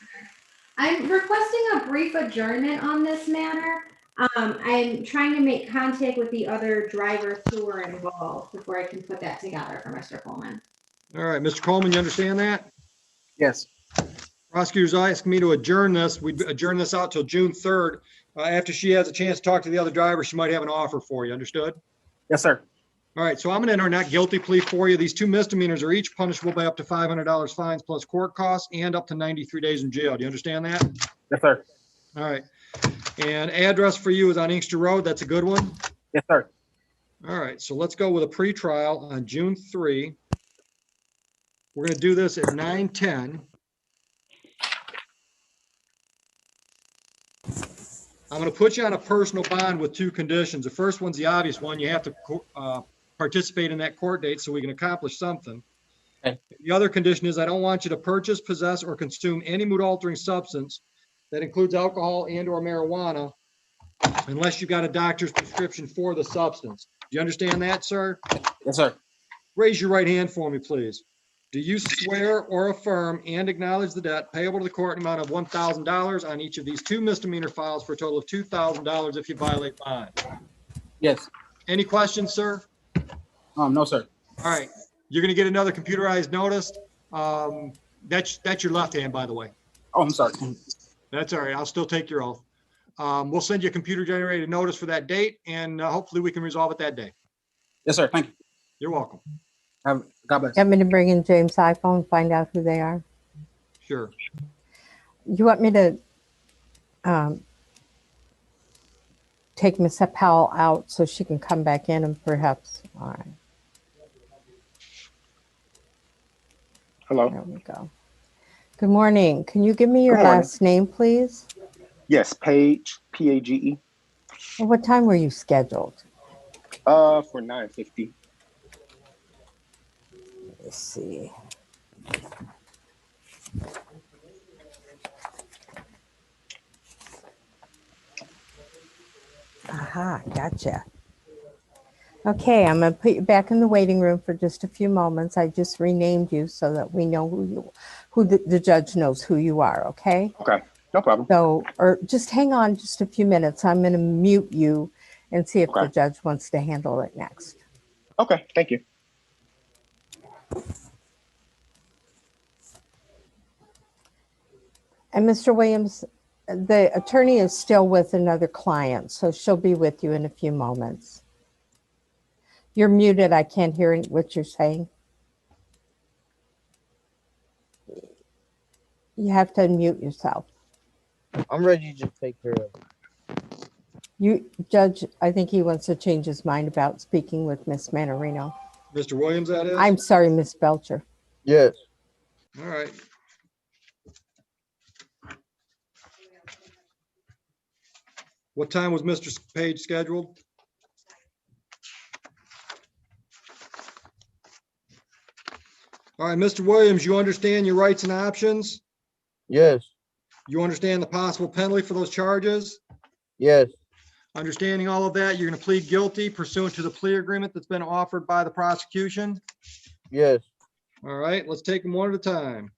I'm requesting a brief adjournment on this matter. I'm trying to make contact with the other drivers who were involved before I can put that together for Mr. Coleman. All right, Mr. Coleman, you understand that? Yes. Prosecutors asked me to adjourn this. We adjourn this out till June 3rd. After she has a chance to talk to the other driver, she might have an offer for you. Understood? Yes, sir. All right, so I'm going to enter a not guilty plea for you. These two misdemeanors are each punishable by up to $500 fines plus court costs and up to 93 days in jail. Do you understand that? Yes, sir. All right. And address for you is on Inkster Road. That's a good one. Yes, sir. All right, so let's go with a pretrial on June 3. We're going to do this at 9:10. I'm going to put you on a personal bond with two conditions. The first one's the obvious one. You have to participate in that court date so we can accomplish something. Okay. The other condition is I don't want you to purchase, possess, or consume any mood-altering substance that includes alcohol and or marijuana unless you got a doctor's prescription for the substance. Do you understand that, sir? Yes, sir. Raise your right hand for me, please. Do you swear or affirm and acknowledge the debt payable to the court in the amount of $1,000 on each of these two misdemeanor files for a total of $2,000 if you violate bond? Yes. Any questions, sir? No, sir. All right. You're going to get another computerized notice. That's your left hand, by the way. Oh, I'm sorry. That's all right. I'll still take your oath. We'll send you a computer-generated notice for that date, and hopefully we can resolve it that day. Yes, sir. Thank you. You're welcome. God bless. Want me to bring in James' iPhone, find out who they are? Sure. You want me to take Miss Powell out so she can come back in and perhaps, all right. Hello. There we go. Good morning. Can you give me your Good morning. last name, please? Yes, Page, Page. And what time were you scheduled? For 9:50. Let's see. Aha, gotcha. Okay, I'm going to put you back in the waiting room for just a few moments. I just renamed you so that we know who the judge knows who you are, okay? Okay, no problem. So, or just hang on just a few minutes. I'm going to mute you and see if the Okay. judge wants to handle it next. Okay, thank you. And Mr. Williams, the attorney is still with another client, so she'll be with you in a few moments. You're muted. I can't hear what you're saying. You have to unmute yourself. I'm ready to just take care of it. You, Judge, I think he wants to change his mind about speaking with Miss Manarino. Mr. Williams, that is? I'm sorry, Miss Belcher. Yes. All right. What time was Mr. Page scheduled? All right, Mr. Williams, you understand your rights and options? Yes. You understand the possible penalty for those charges? Yes. Understanding all of that, you're going to plead guilty pursuant to the plea agreement that's been offered by the prosecution? Yes. All right, let's take them one at a time.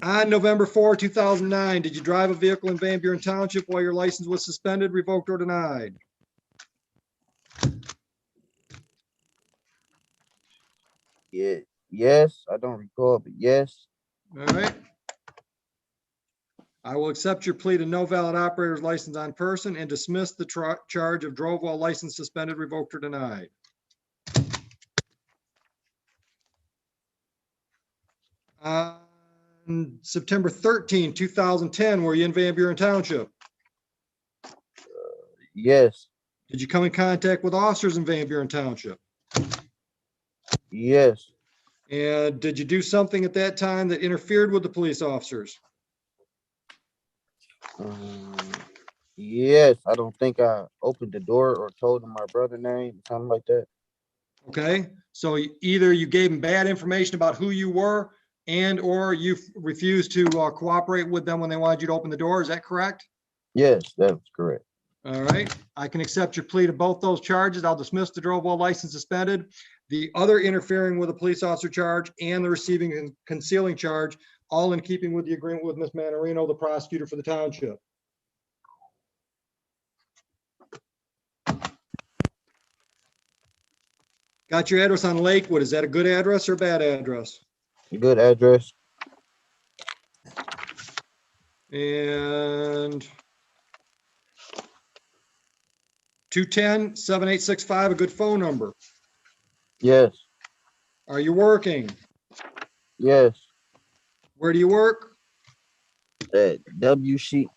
On November 4, 2009, did you drive a vehicle in Van Buren Township while your license was suspended, revoked, or denied? Yeah. Yes. I don't recall, but yes. All right. I will accept your plea to no valid operator's license on person and dismiss the charge of drove while license suspended, revoked, or denied. On September 13, 2010, were you in Van Buren Township? Yes. Did you come in contact with officers in Van Buren Township? Yes. And did you do something at that time that interfered with the police officers? Yes. I don't think I opened the door or told him my brother's name, something like that. Okay, so either you gave them bad information about who you were and or you refused to cooperate with them when they wanted you to open the door. Is that correct? Yes, that was correct. All right, I can accept your plea to both those charges. I'll dismiss the drove while license suspended, the other interfering with a police officer charge, and the receiving and concealing charge, all in keeping with the agreement with Ms. Manarino, the prosecutor for the township. Got your address on Lakewood. Is that a good address or a bad address? Good address. And 210-7865, a good phone number. Yes. Are you working? Yes. Where do you work? At WGS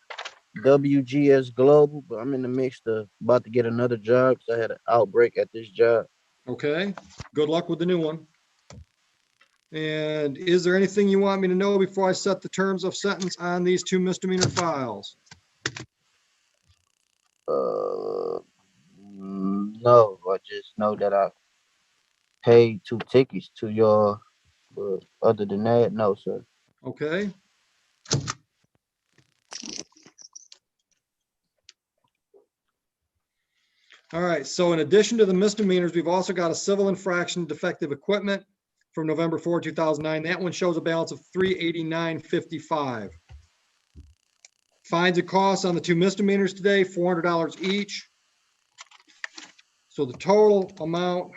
Global, but I'm in the mix of about to get another job because I had an outbreak at this job. Okay, good luck with the new one. And is there anything you want me to know before I set the terms of sentence on these two misdemeanor files? No, I just know that I paid 2 tickets to y'all, but other than that, no, sir. Okay. All right, so in addition to the misdemeanors, we've also got a civil infraction, defective equipment from November 4, 2009. That one shows a balance of $389.55. Fines and costs on the two misdemeanors today, $400 each. So the total amount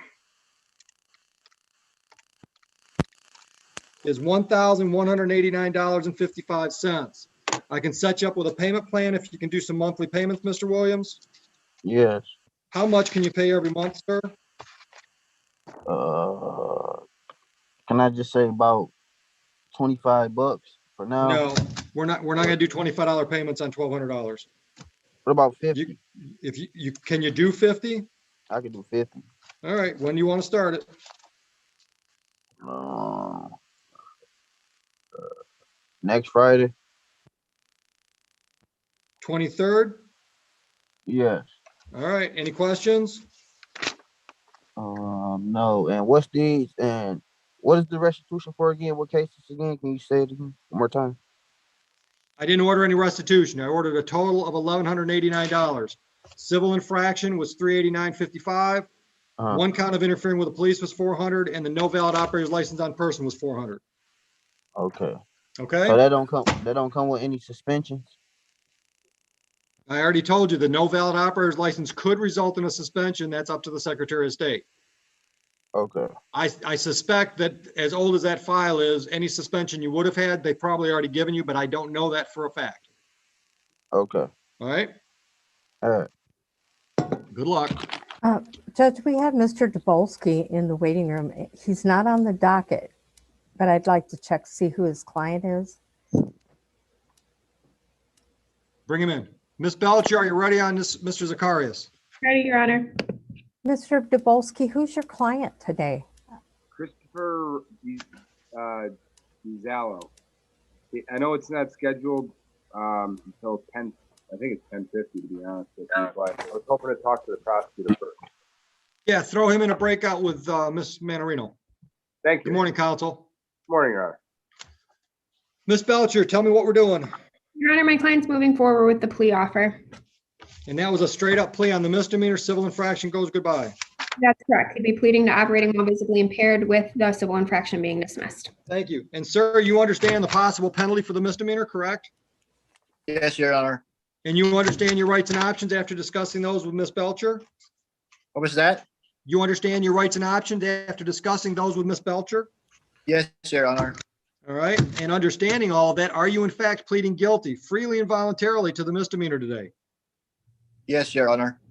is $1,189.55. I can set you up with a payment plan if you can do some monthly payments, Mr. Williams. Yes. How much can you pay every month, sir? Can I just say about $25 for now? No, we're not gonna do $25 payments on $1,200. What about 50? If you can you do 50? I can do 50. All right, when do you want to start it? Next Friday? 23rd? Yes. All right, any questions? No. And what is the restitution for again? What cases again? Can you say it again one more time? I didn't order any restitution. I ordered a total of $1,189. Civil infraction was $389.55. One count of interfering with the police was $400, and the no valid operator's license on person was $400. Okay. Okay. So that don't come with any suspensions? I already told you the no valid operator's license could result in a suspension. That's up to the Secretary of State. Okay. I suspect that as old as that file is, any suspension you would have had, they probably already given you, but I don't know that for a fact. Okay. All right? All right. Good luck. Judge, we have Mr. Dabolsky in the waiting room. He's not on the docket, but I'd like to check, see who his client is. Bring him in. Miss Belcher, are you ready on this, Mr. Zacharias? Ready, Your Honor. Mr. Dabolsky, who's your client today? Christopher Zallo. I know it's not scheduled until 10. I think it's 10:50 to be honest with you, but I was hoping to talk to the prosecutor first. Yeah, throw him in a breakout with Miss Manarino. Thank you. Good morning, counsel. Good morning, Your Honor. Miss Belcher, tell me what we're doing. Your Honor, my client's moving forward with the plea offer. And that was a straight up plea on the misdemeanor. Civil infraction goes goodbye. That's correct. He'd be pleading to operating while visibly impaired with the civil infraction being dismissed. Thank you. And sir, you understand the possible penalty for the misdemeanor, correct? Yes, Your Honor. And you understand your rights and options after discussing those with Miss Belcher? What was that? You understand your rights and options after discussing those with Miss Belcher? Yes, Your Honor. All right. And understanding all of that, are you in fact pleading guilty freely and voluntarily to the misdemeanor today? Yes, Your Honor.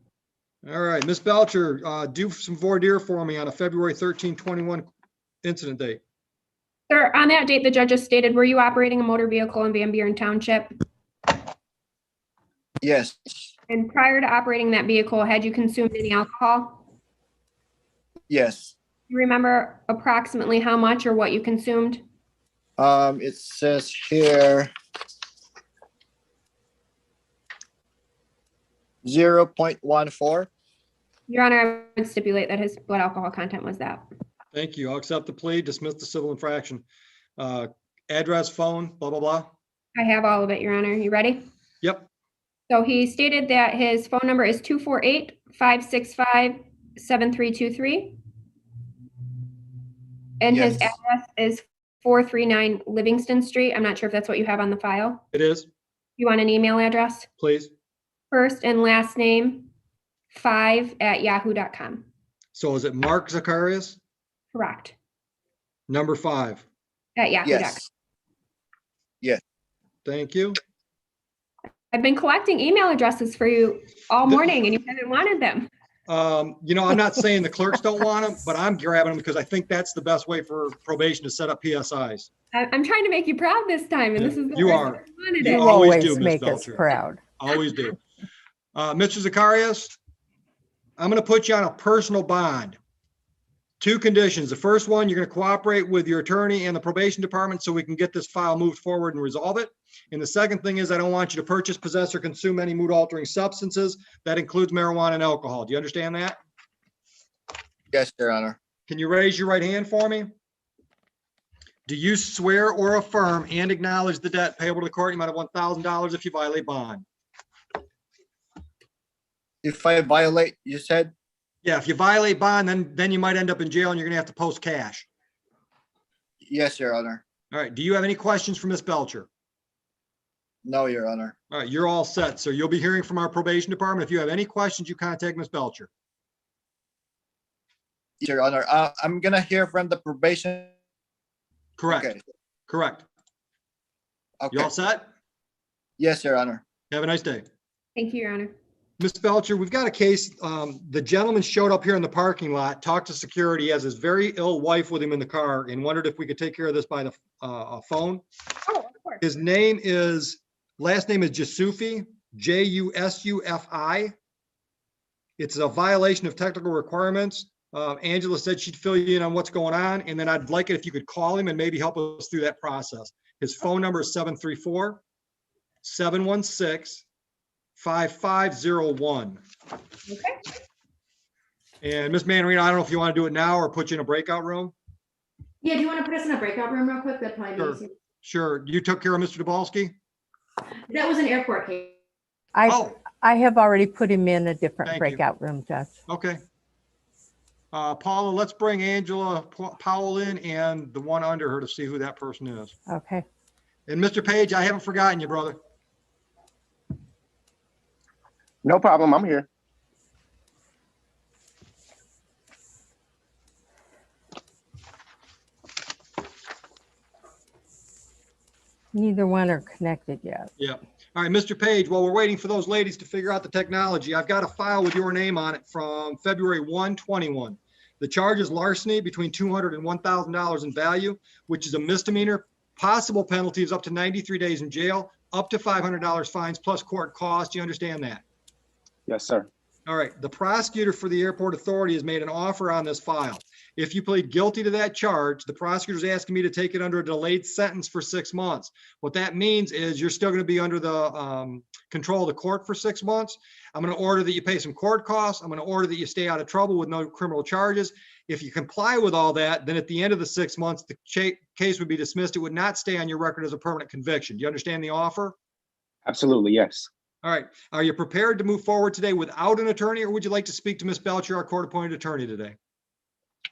All right. Miss Belcher, do some voir dire for me on a February 13, 21 incident date. Sir, on that date, the judge has stated, were you operating a motor vehicle in Van Buren Township? Yes. And prior to operating that vehicle, had you consumed any alcohol? Yes. Do you remember approximately how much or what you consumed? It says here 0.14. Your Honor, I would stipulate that his blood alcohol content was that. Thank you. I'll accept the plea, dismiss the civil infraction. Address, phone, blah, blah, blah. I have all of it, Your Honor. You ready? Yep. So he stated that his phone number is 248-565-7323. And his Yes. address is 439 Livingston Street. I'm not sure if that's what you have on the file. It is. You want an email address? Please. First and last name, 5@yahoo.com. So is it Mark Zacharias? Correct. Number 5. At yahoo.com. Yes. Yes. Thank you. I've been collecting email addresses for you all morning and you haven't wanted them. You know, I'm not saying the clerks don't want them, but I'm grabbing them because I think that's the best way for probation to set up PSIs. I'm trying to make you proud this time, and this is the You first are. time I wanted You it. always do, Miss make us Belcher. proud. Always do. Mr. Zacharias, I'm going to put you on a personal bond. 2 conditions. The first one, you're going to cooperate with your attorney and the probation department so we can get this file moved forward and resolve it. And the second thing is I don't want you to purchase, possess, or consume any mood-altering substances. That includes marijuana and alcohol. Do you understand that? Yes, Your Honor. Can you raise your right hand for me? Do you swear or affirm and acknowledge the debt payable to the court in the amount of $1,000 if you violate bond? If I violate, you said? Yeah, if you violate bond, then you might end up in jail and you're gonna have to post cash. Yes, Your Honor. All right, do you have any questions for Ms. Belcher? No, Your Honor. All right, you're all set. So you'll be hearing from our probation department. If you have any questions, you contact Ms. Belcher. Your Honor, I'm gonna hear from the probation. Correct. Okay. Correct. Okay. You all set? Yes, Your Honor. Have a nice day. Thank you, Your Honor. Ms. Belcher, we've got a case. The gentleman showed up here in the parking lot, talked to security, he has his very ill wife with him in the car, and wondered if we could take care of this by the phone. Oh, of course. His last name is Jusufi, Jusufi. It's a violation of technical requirements. Angela said she'd fill you in on what's going on, and then I'd like it if you could call him and maybe help us through that process. His phone number is 734-716-5501. Okay. And Ms. Manarino, I don't know if you want to do it now or put you in a breakout room. Yeah, do you want to put us in a breakout room real quick? That'd probably be Sure. easier. Sure. You took care of Mr. Dabalski? That was an airport case. I have already put him in a different Thank you. breakout room, Judge. Okay. Paula, let's bring Angela Powell in and the one under her to see who that person is. Okay. And Mr. Page, I haven't forgotten you, brother. No problem. I'm here. Neither one are connected yet. Yeah. All right, Mr. Page, while we're waiting for those ladies to figure out the technology, I've got a file with your name on it from February 1/21. The charge is larceny between $200 and $1,000 in value, which is a misdemeanor. Possible penalties up to 93 days in jail, up to $500 fines plus court costs. Do you understand that? Yes, sir. All right. The prosecutor for the airport authority has made an offer on this file. If you plead guilty to that charge, the prosecutor's asking me to take it under a delayed sentence for 6 months. What that means is you're still going to be under the control of the court for 6 months. I'm going to order that you pay some court costs. I'm going to order that you stay out of trouble with no criminal charges. If you comply with all that, then at the end of the 6 months, the case would be dismissed. It would not stay on your record as a permanent conviction. Do you understand the offer? Absolutely, yes. All right. Are you prepared to move forward today without an attorney, or would you like to speak to Ms. Belcher, our court-appointed attorney today?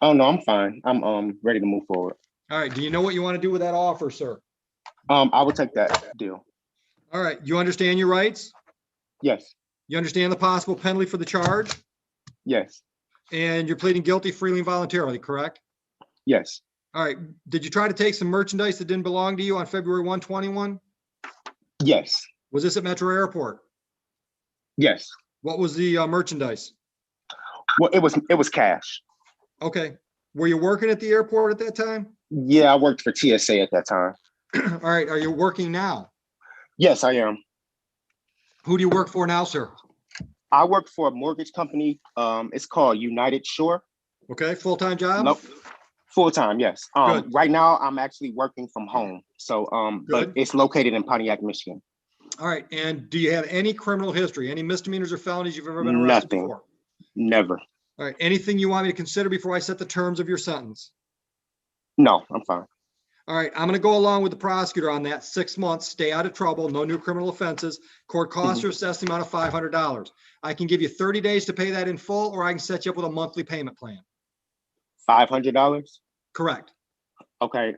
Oh, no, I'm fine. I'm ready to move forward. All right. Do you know what you want to do with that offer, sir? I will take that deal. All right. You understand your rights? Yes, You understand the possible penalty for the charge? yes, And you're pleading guilty freely and voluntarily, correct? yes. All right. Did you try to take some merchandise that didn't belong to you on February 1/21? Yes, Was this at Metro Airport? yes. What was the merchandise? Well, it was cash. Okay. Were you working at the airport at that time? Yeah, I worked for TSA at that time. All right. Are you working now? Yes, I am. Who do you work for now, sir? I work for a mortgage company. It's called United Shore. Okay. Full-time job? Nope. Full time, yes. Good. Right now I'm actually working from home. So but Good. it's located in Pontiac, Michigan. All right. And do you have any criminal history, any misdemeanors or felonies you've ever been arrested Nothing. for? Never. All right. Anything you want me to consider before I set the terms of your sentence? No, I'm fine. All right. I'm going to go along with the prosecutor on that. 6 months, stay out of trouble, no new criminal offenses. Court costs are assessed the amount of $500. I can give you 30 days to pay that in full, or I can set you up with a monthly payment plan. $500? Correct. Okay.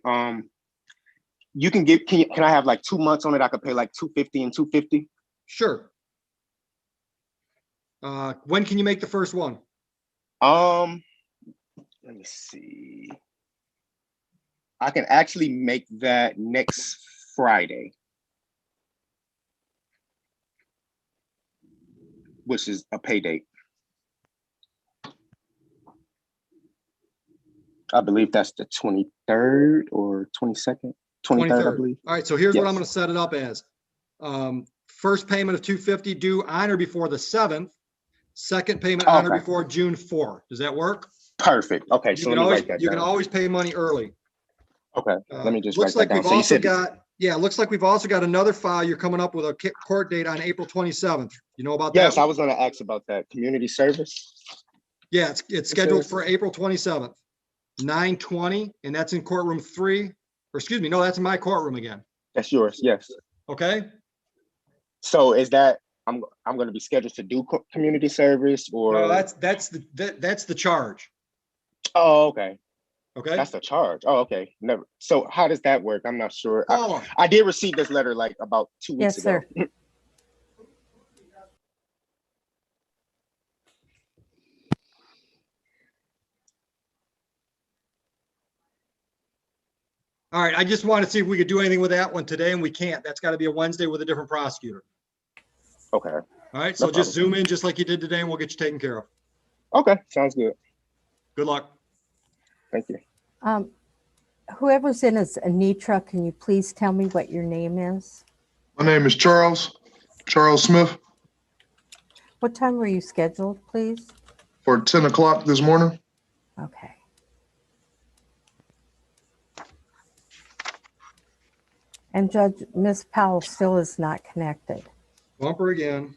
You can can I have like 2 months on it? I could pay like $250 and $250. Sure. When can you make the first one? Let me see. I can actually make that next Friday, which is a pay date. I believe that's the 23rd or 22nd. 23rd, I believe. All right. So here's what Yes. I'm going to set it up as. First payment of $250 due on or before the 7th. Second payment on or Okay. before June 4. Does that work? Perfect. Okay, You so can let me always, write that you can down. always pay money early. Okay, let me just Looks write like that down. we've So you also said, got, yeah, it looks like we've also got another file. You're coming up with a court date on April 27th. You know about that? yes, I was going to ask about that. Community service? Yeah, it's scheduled for April 27th, 9:20, and that's in courtroom 3. Or excuse me, no, that's in my courtroom again. That's yours, yes. Okay? So is that, I'm going to be scheduled to do community service or? No, that's the charge. Oh, okay. Okay. That's the charge. Oh, okay. Never. So how does that work? I'm not sure. Oh. I did receive this letter like about 2 weeks Yes, ago. sir. All right, I just want to see if we could do anything with that one today, and we can't. That's got to be a Wednesday with a different prosecutor. Okay. All right, so No just problem. zoom in just like you did today, and we'll get you taken care of. Okay, sounds good. Good luck. Thank you. Whoever's in as Anitra, can you please tell me what your name is? My name is Charles Smith, What time were you scheduled, please? for 10 o'clock this morning. Okay. And Judge, Ms. Powell still is not connected. Bumper again.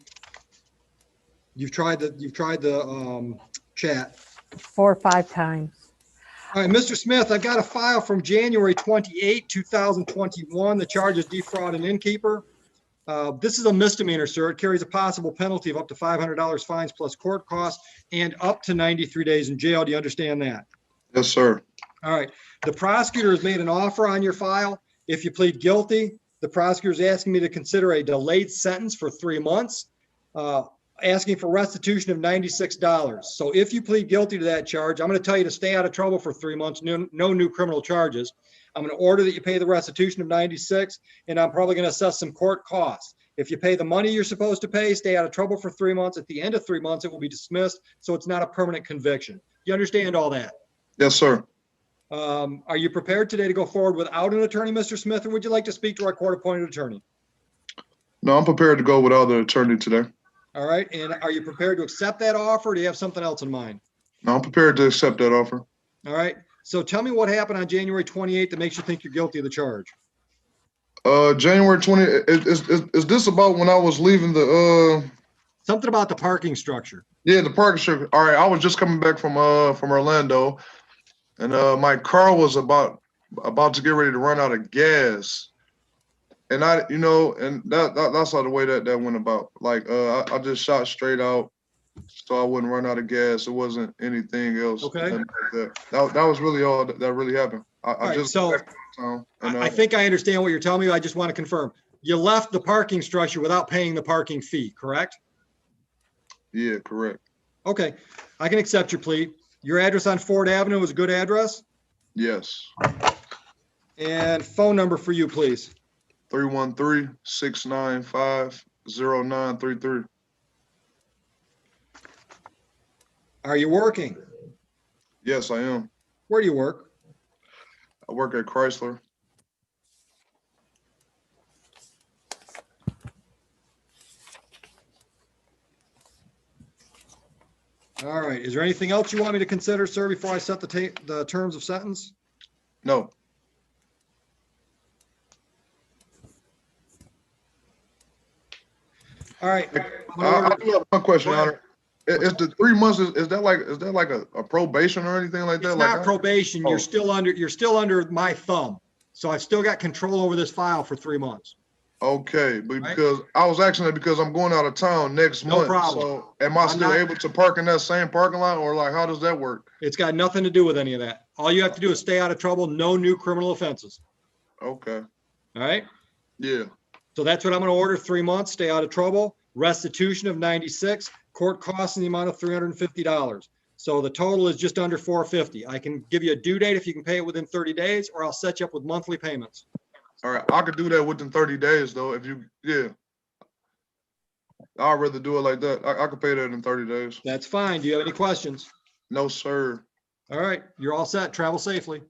You've tried the chat. 4 or 5 times. All right, Mr. Smith, I've got a file from January 28, 2021. The charge is defraud an innkeeper. This is a misdemeanor, sir. It carries a possible penalty of up to $500 fines plus court costs and up to 93 days in jail. Do you understand that? Yes, sir. All right. The prosecutor has made an offer on your file. If you plead guilty, the prosecutor is asking me to consider a delayed sentence for 3 months, asking for restitution of $96. So if you plead guilty to that charge, I'm going to tell you to stay out of trouble for 3 months, no new criminal charges. I'm going to order that you pay the restitution of 96, and I'm probably going to assess some court costs. If you pay the money you're supposed to pay, stay out of trouble for 3 months. At the end of 3 months, it will be dismissed, so it's not a permanent conviction. You understand all that? Yes, sir. Are you prepared today to go forward without an attorney, Mr. Smith, or would you like to speak to our court-appointed attorney? No, I'm prepared to go without the attorney today. All right, and are you prepared to accept that offer, or do you have something else in mind? No, I'm prepared to accept that offer. All right, so tell me what happened on January 28th that makes you think you're guilty of the charge. January 20, is this about when I was leaving the, Something about the parking structure. yeah, the parking structure. All right, I was just coming back from Orlando, and my car was about to get ready to run out of gas. And that's how the way that went about. Like, I just shot straight out so I wouldn't run out of gas. It wasn't anything else. Okay. Like that was really all that really happened. I just so got back to town, and, I think I understand what you're telling me. I just want to confirm. You left the parking structure without paying the parking fee, correct? yeah, correct. Okay, I can accept your plea. Your address on Ford Avenue is a good address? Yes. And phone number for you, please. 313-695-0933. Are you working? Yes, I am. Where do you work? I work at Chrysler. All right, is there anything else you want me to consider, sir, before I set the terms of sentence? No. All right. I do have one question, Honor. Is the 3 months, is that like a probation or anything like that? It's Like not probation. You're still under my thumb. So I've still got control over this file for 3 months. Okay, because I was asking that because I'm going out of town next month. problem. So am I still able to park in that same parking lot, or like how does that work? It's got nothing to do with any of that. All you have to do is stay out of trouble, no new criminal offenses. Okay. All right? Yeah. So that's what I'm going to order, 3 months, stay out of trouble, restitution of 96, court costs in the amount of $350. So the total is just under $450. I can give you a due date if you can pay it within 30 days, or I'll set you up with monthly payments. All right, I could do that within 30 days though, if you, yeah. I'd rather do it like that. I could pay that in 30 days. That's fine. Do you have any questions? No, sir. All right, you're all set. Travel safely.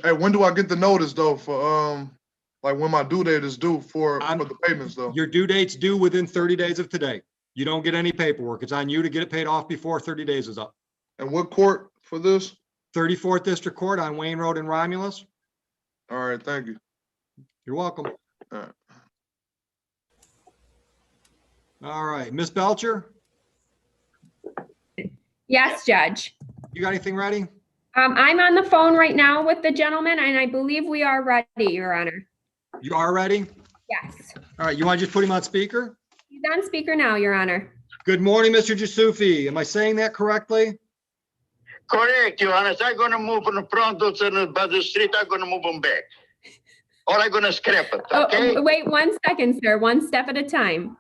Hey, when do I get the notice though for, like when my due date is due for the payments though? Your due date's due within 30 days of today. You don't get any paperwork. It's on you to get it paid off before 30 days is up. And what court for this? 34th District Court on Wayne Road in Romulus. All right, thank you. You're welcome. All right. All right, Miss Belcher, Yes, Judge. you got anything ready? I'm on the phone right now with the gentleman, and I believe we are ready, Your Honor. You are ready? Yes. All right, you want to just put him on speaker? He's on speaker now, Your Honor. Good morning, Mr. Jusufi. Am I saying that correctly? Correct, Your Honor. I'm going to move from the front doors and by the street, I'm going to move them back. Or I'm going to scrap it, okay? Oh, wait 1 second, sir. One step at a time.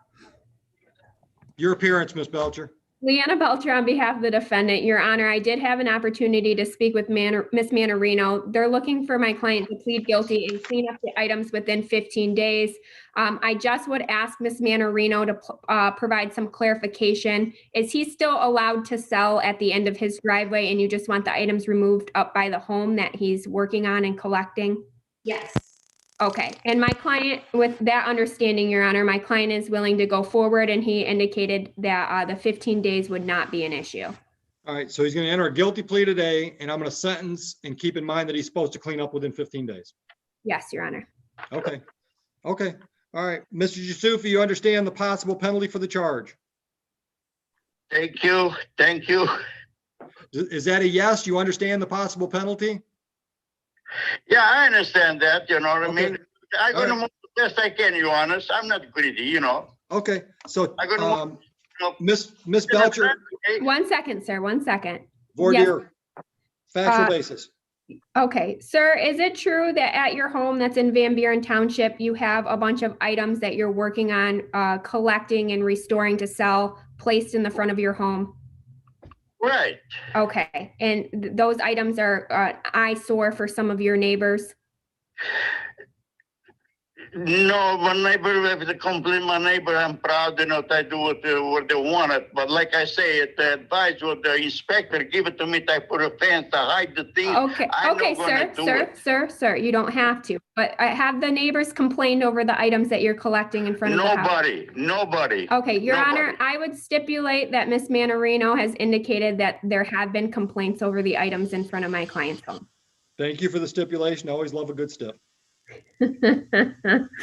Your appearance, Miss Belcher. Leanna Belcher on behalf of the defendant. Your Honor, I did have an opportunity to speak with Miss Manarino. They're looking for my client to plead guilty and clean up the items within 15 days. I just would ask Miss Manarino to provide some clarification. Is he still allowed to sell at the end of his driveway, and you just want the items removed up by the home that he's working on and collecting? Yes. Okay, and my client, with that understanding, Your Honor, my client is willing to go forward, and he indicated that the 15 days would not be an issue. All right, so he's going to enter a guilty plea today, and I'm going to sentence and keep in mind that he's supposed to clean up within 15 days. Yes, Your Honor. Okay. Okay. All right. Mr. Jusufi, you understand the possible penalty for the charge? Thank you. Thank you. Is that a yes? You understand the possible penalty? Yeah, I understand that, you know what I mean? I'm going to move the best I can, Your Honor. I'm not greedy, you know. Okay, so I'm Miss Belcher. 1 second, sir. 1 second. Voir Yes. dire. Factual basis. Okay, sir, is it true that at your home that's in Van Buren Township, you have a bunch of items that you're working on collecting and restoring to sell placed in the front of your home? Right. Okay, and those items are eyesore for some of your neighbors? No, my neighbor, if they complain, my neighbor, I'm proud, I do what they want it. But like I say, the advice with the inspector, give it to me, I put a fence to hide the things. Okay, I'm okay, not gonna do it. sir, you don't have to. But have the neighbors complained over the items that you're collecting in front of the house? Nobody. Okay, Your Nobody. Honor, I would stipulate that Ms. Manarino has indicated that there have been complaints over the items in front of my client's home. Thank you for the stipulation. I always love a good stip.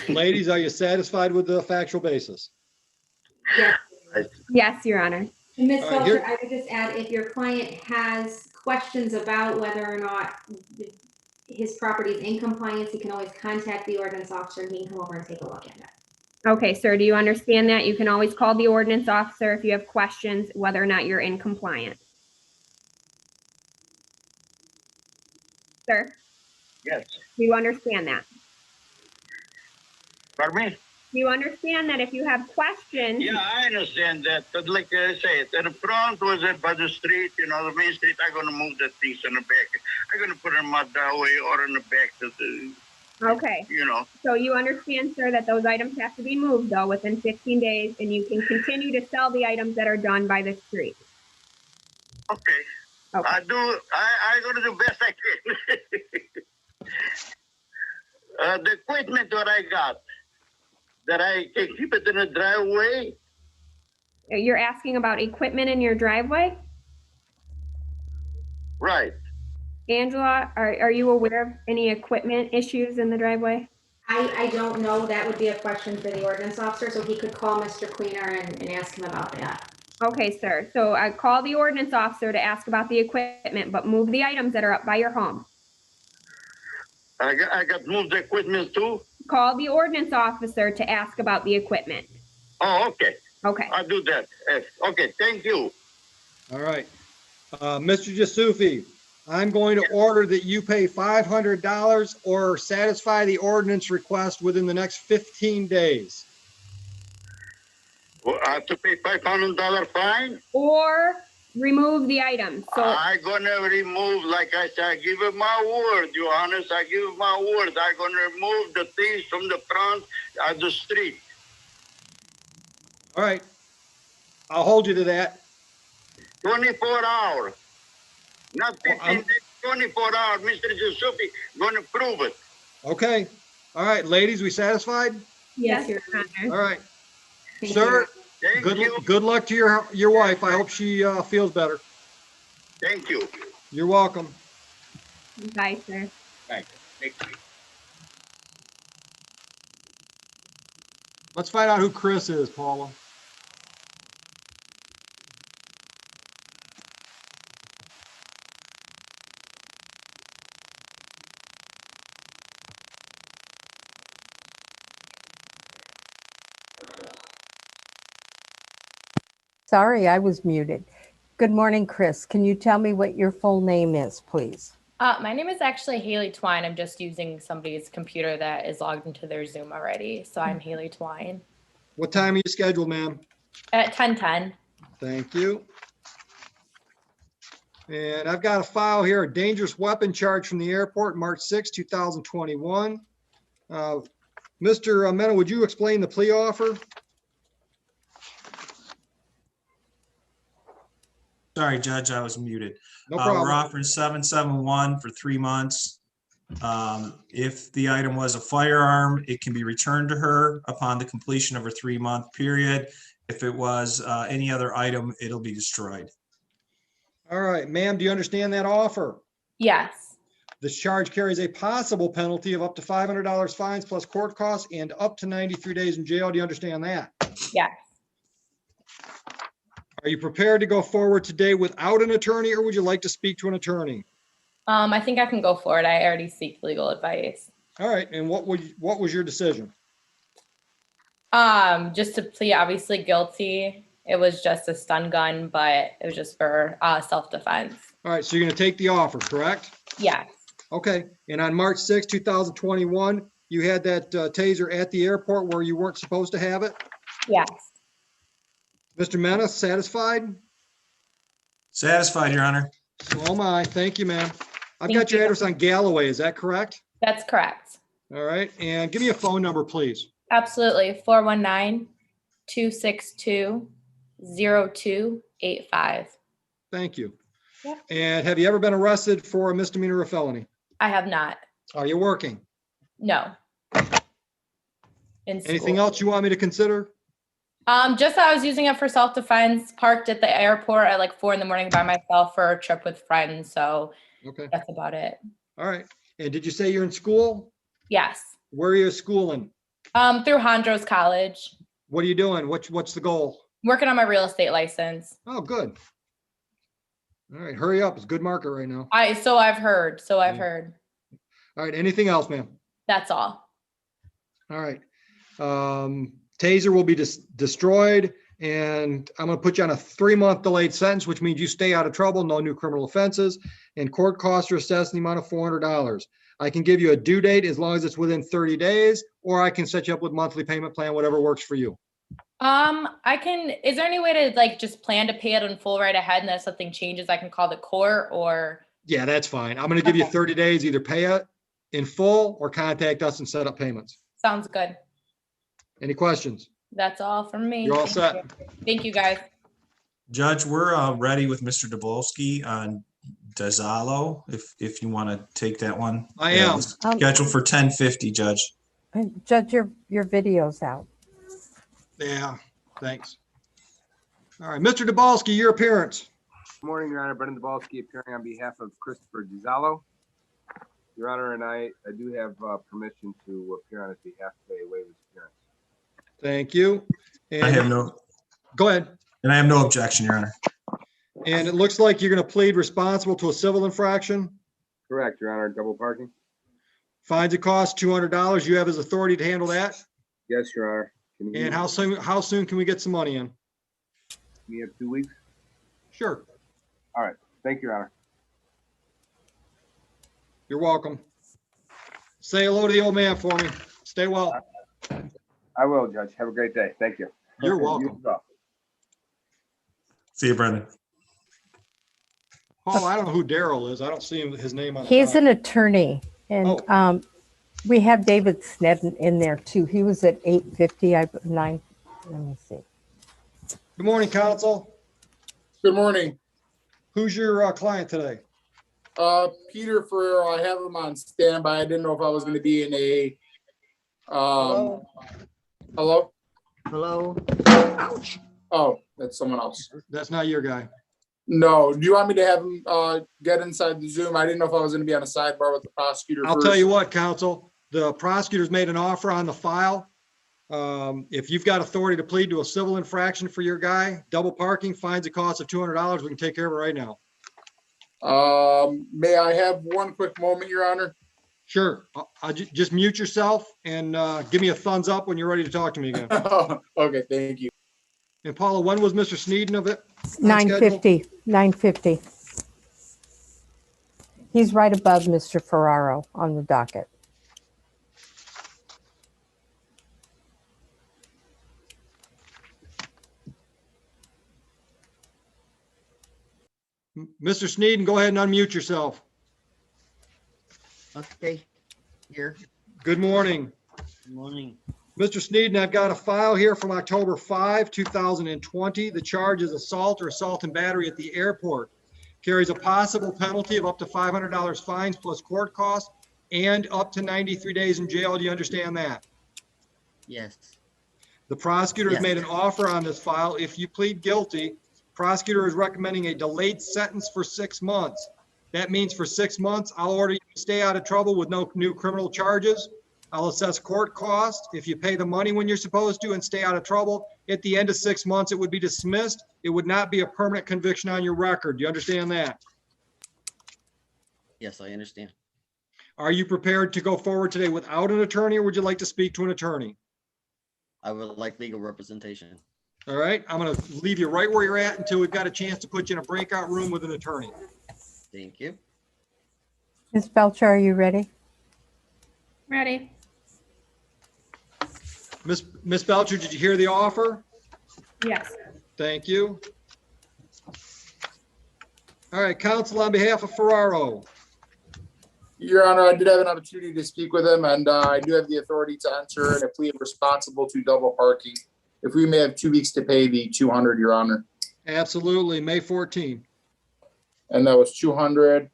Ladies, are you satisfied with the factual basis? Yes. Yes, Your Honor. And Ms. All right, Belcher, here- I would just add, if your client has questions about whether or not his property is in compliance, he can always contact the ordinance officer and he can come over and take a look at it. Okay, sir, do you understand that? You can always call the ordinance officer if you have questions whether or not you're in compliance. Sir, Yes. do you understand that? Pardon me? Do you understand that if you have questions? Yeah, I understand that. But like I say, the front was it by the street, the main street, I'm gonna move the things in the back. I'm gonna put them out that way or in the back to the, Okay. So you understand, sir, that those items have to be moved though within 15 days and you can continue to sell the items that are done by the street. Okay. I'm gonna do best I can. The equipment that I got, that I can keep it in the driveway. You're asking about equipment in your driveway? Right. Angela, are you aware of any equipment issues in the driveway? I don't know. That would be a question for the ordinance officer, so he could call Mr. Queener and ask him about that. Okay, sir. So I call the ordinance officer to ask about the equipment, but move the items that are up by your home. I got moved the equipment too. Call the ordinance officer to ask about the equipment. Oh, okay. Okay. I'll do that. Okay, thank you. All right. Mr. Jasufi, I'm going to order that you pay $500 or satisfy the ordinance request within the next 15 days. Well, I have to pay $500 fine? Or remove the items. So I'm gonna remove, like I said, I give it my word, Your Honor. I give it my word. I'm gonna remove the things from the front of the street. All right. I'll hold you to that. 24 hours. Not 15 days, 24 hours. Mr. Giuseppe gonna prove it. Okay. All right, ladies, we satisfied? yes, Your Honor. All right. Thank Sir, Thank you. good luck to your wife. I hope she feels better. Thank you. You're welcome. Bye, sir. Thank you. Let's find out who Chris is, Paula. Sorry, I was muted. Good morning, Chris. Can you tell me what your full name is, please? My name is actually Haley Twine. I'm just using somebody's computer that is logged into their Zoom already. So I'm Haley Twine. What time are you scheduled, ma'am? At 10:10. Thank you. And I've got a file here, a dangerous weapon charge from the airport, March 6, 2021. Mr. Mena, would you explain the plea offer? Sorry, Judge, I was muted. No problem. We're offering 771 for 3 months. If the item was a firearm, it can be returned to her upon the completion of her 3-month period. If it was any other item, it'll be destroyed. All right, ma'am, do you understand that offer? Yes. This charge carries a possible penalty of up to $500 fines plus court costs and up to 93 days in jail. Do you understand that? Yes. Are you prepared to go forward today without an attorney, or would you like to speak to an attorney? I think I can go for it. I already seek legal advice. All right, and what was your decision? Just to plead obviously guilty. It was just a stun gun, but it was just for self-defense. All right, so you're going to take the offer, correct? Yes. Okay, and on March 6, 2021, you had that taser at the airport where you weren't supposed to have it? Yes. Mr. Mena, satisfied? Satisfied, Your Honor. So am I. Thank you, ma'am. I've Thank got your you. address on Galloway. Is that correct? That's correct. All right, and give me a phone number, please. Absolutely. 419-262-0285. Thank you. Yep. And have you ever been arrested for a misdemeanor or felony? I have not. Are you working? No. In Anything school. else you want me to consider? Just that I was using it for self-defense, parked at the airport at like 4 a.m. by myself for a trip with friends. So Okay. that's about it. All right. And did you say you're in school? Yes. Where are you schooling? Through Hondros College. What are you doing? What's the goal? Working on my real estate license. Oh, good. All right, hurry up. It's a good market right now. So I've heard. Heard. All right, anything else, ma'am? That's all. All right. Taser will be destroyed, and I'm going to put you on a 3-month delayed sentence, which means you stay out of trouble, no new criminal offenses, and court costs are assessed in the amount of $400. I can give you a due date as long as it's within 30 days, or I can set you up with monthly payment plan, whatever works for you. Is there any way to like just plan to pay it in full right ahead, and then if something changes, I can call the court or? Yeah, that's fine. I'm going to give you 30 days, either pay it in full or contact us and set up payments. Sounds good. Any questions? That's all from me. You're all set. Thank you, guys. Judge, we're ready with Mr. Dabolsky on Dezalo, if you want to take that one. I am. Scheduled for 10:50, Judge. Judge, your video's out. Yeah, thanks. All right, Mr. Dabolsky, your appearance. Good morning, Your Honor. Brendan Dabalski appearing on behalf of Christopher Dizalo. Your Honor, and I do have permission to appear on his behalf today, waive his appearance. Thank you. And I have no. Go ahead. And I have no objection, Your Honor. And it looks like you're going to plead responsible to a civil infraction. Correct, Your Honor. Double parking? Fines and costs $200. You have his authority to handle that. Yes, Your Honor. And how soon can we get some money in? We have 2 weeks? Sure. All right. Thank you, Your Honor. You're welcome. Say hello to the old man for me. Stay well. I will, Judge. Have a great day. Thank you. You're welcome. See you, Brendan. Oh, I don't know who Daryl is. I don't see his name on. He's an attorney, and we have David Snedden in there too. He was at 8:50. 9. Let me see. Good morning, counsel. Good morning. Who's your client today? Peter Ferrero. I have him on standby. I didn't know if I was going to be in a. Hello. Hello. Ouch. Oh, that's someone else. That's not your guy. No. Do you want me to have him get inside the Zoom? I didn't know if I was going to be on a sidebar with the prosecutor. I'll first. tell you what, counsel. The prosecutor's made an offer on the file. If you've got authority to plead to a civil infraction for your guy, double parking, fines a cost of $200. We can take care of it right now. May I have one quick moment, Your Honor? Sure. I'll just mute yourself and give me a thumbs up when you're ready to talk to me again. Okay, thank you. And Paula, when was Mr. Sneeden of it? 9:50. 9:50. He's right above Mr. Ferraro on the docket. Mr. Sneeden, go ahead and unmute yourself. Okay. Here. Good morning. Good morning. Mr. Sneeden, I've got a file here from October 5, 2020. The charge is assault or assault and battery at the airport. Carries a possible penalty of up to $500 fines plus court costs and up to 93 days in jail. Do you understand that? Yes. The prosecutor has made an offer on this file. If you plead guilty, prosecutor is recommending a delayed sentence for 6 months. That means for 6 months, I'll order you to stay out of trouble with no new criminal charges. I'll assess court costs. If you pay the money when you're supposed to and stay out of trouble, at the end of 6 months, it would be dismissed. It would not be a permanent conviction on your record. Do you understand that? Yes, I understand. Are you prepared to go forward today without an attorney, or would you like to speak to an attorney? I would like legal representation. All right, I'm going to leave you right where you're at until we've got a chance to put you in a breakout room with an attorney. Thank you. Ms. Belcher, are you ready? Ready. Miss Belcher, did you hear the offer? Yes. Thank you. All right, counsel, on behalf of Ferraro. Your Honor, I did have an opportunity to speak with him, and I do have the authority to enter and a plea of responsible to double parking. If we may have 2 weeks to pay the 200, Your Honor. Absolutely, May 14. And that was 200.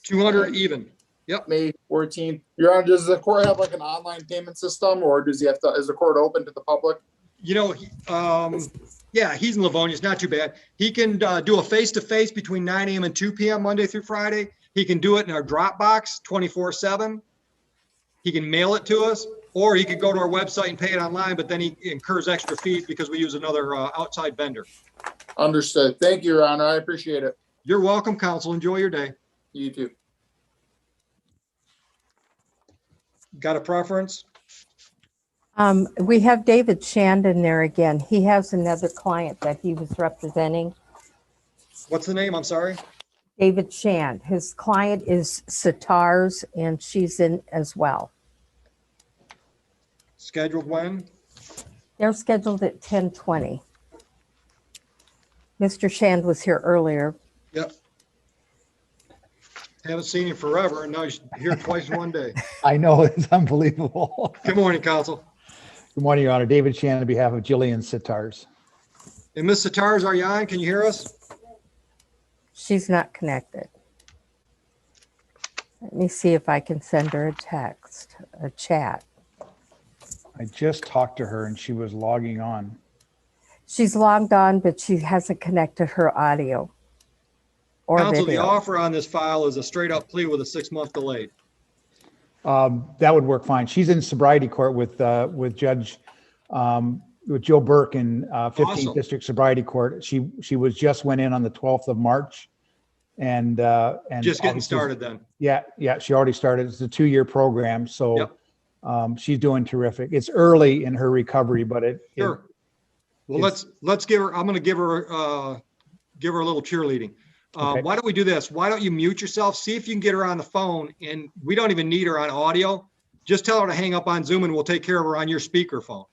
200 even. Yep. May 14th. Your Honor, does the court have like an online payment system, or does he have to? Is the court open to the public? You know, yeah, he's in Livonia. It's not too bad. He can do a face-to-face between 9 a.m. and 2 p.m. Monday through Friday. He can do it in our Dropbox 24/7. He can mail it to us, or he could go to our website and pay it online, but then he incurs extra fees because we use another outside vendor. Understood. Thank you, Your Honor. I appreciate it. You're welcome, counsel. Enjoy your day. You too. Got a preference? We have David Shandon there again. He has another client that he was representing. What's the name? I'm sorry. David Shand. His client is Sitars, and she's in as well. Scheduled when? They're scheduled at 10:20. Mr. Shand was here earlier. Yep. Haven't seen him forever, and now he's here twice in one day. I know, it's unbelievable. Good morning, counsel. Good morning, Your Honor. David Shannon on behalf of Jillian Sitars. And Ms. Sitars, are you on? Can you hear us? She's not connected. Let me see if I can send her a text, a chat. I just talked to her and she was logging on. She's logged on, but she hasn't connected her audio or Counsel, the video. offer on this file is a straight-up plea with a 6-month delay. That would work fine. She's in sobriety court with Judge, with Joe Burke in 15th Awesome. District Sobriety Court. She was just went in on the 12th of March. And Just getting obviously- started then. Yeah, she already started. It's a 2-year program. So Yep. she's doing terrific. It's early in her recovery, but Sure. Well, let's give her, I'm going to give her a little cheerleading. Okay. Why don't we do this? Why don't you mute yourself? See if you can get her on the phone, and we don't even need her on audio. Just tell her to hang up on Zoom and we'll take care of her on your speaker phone.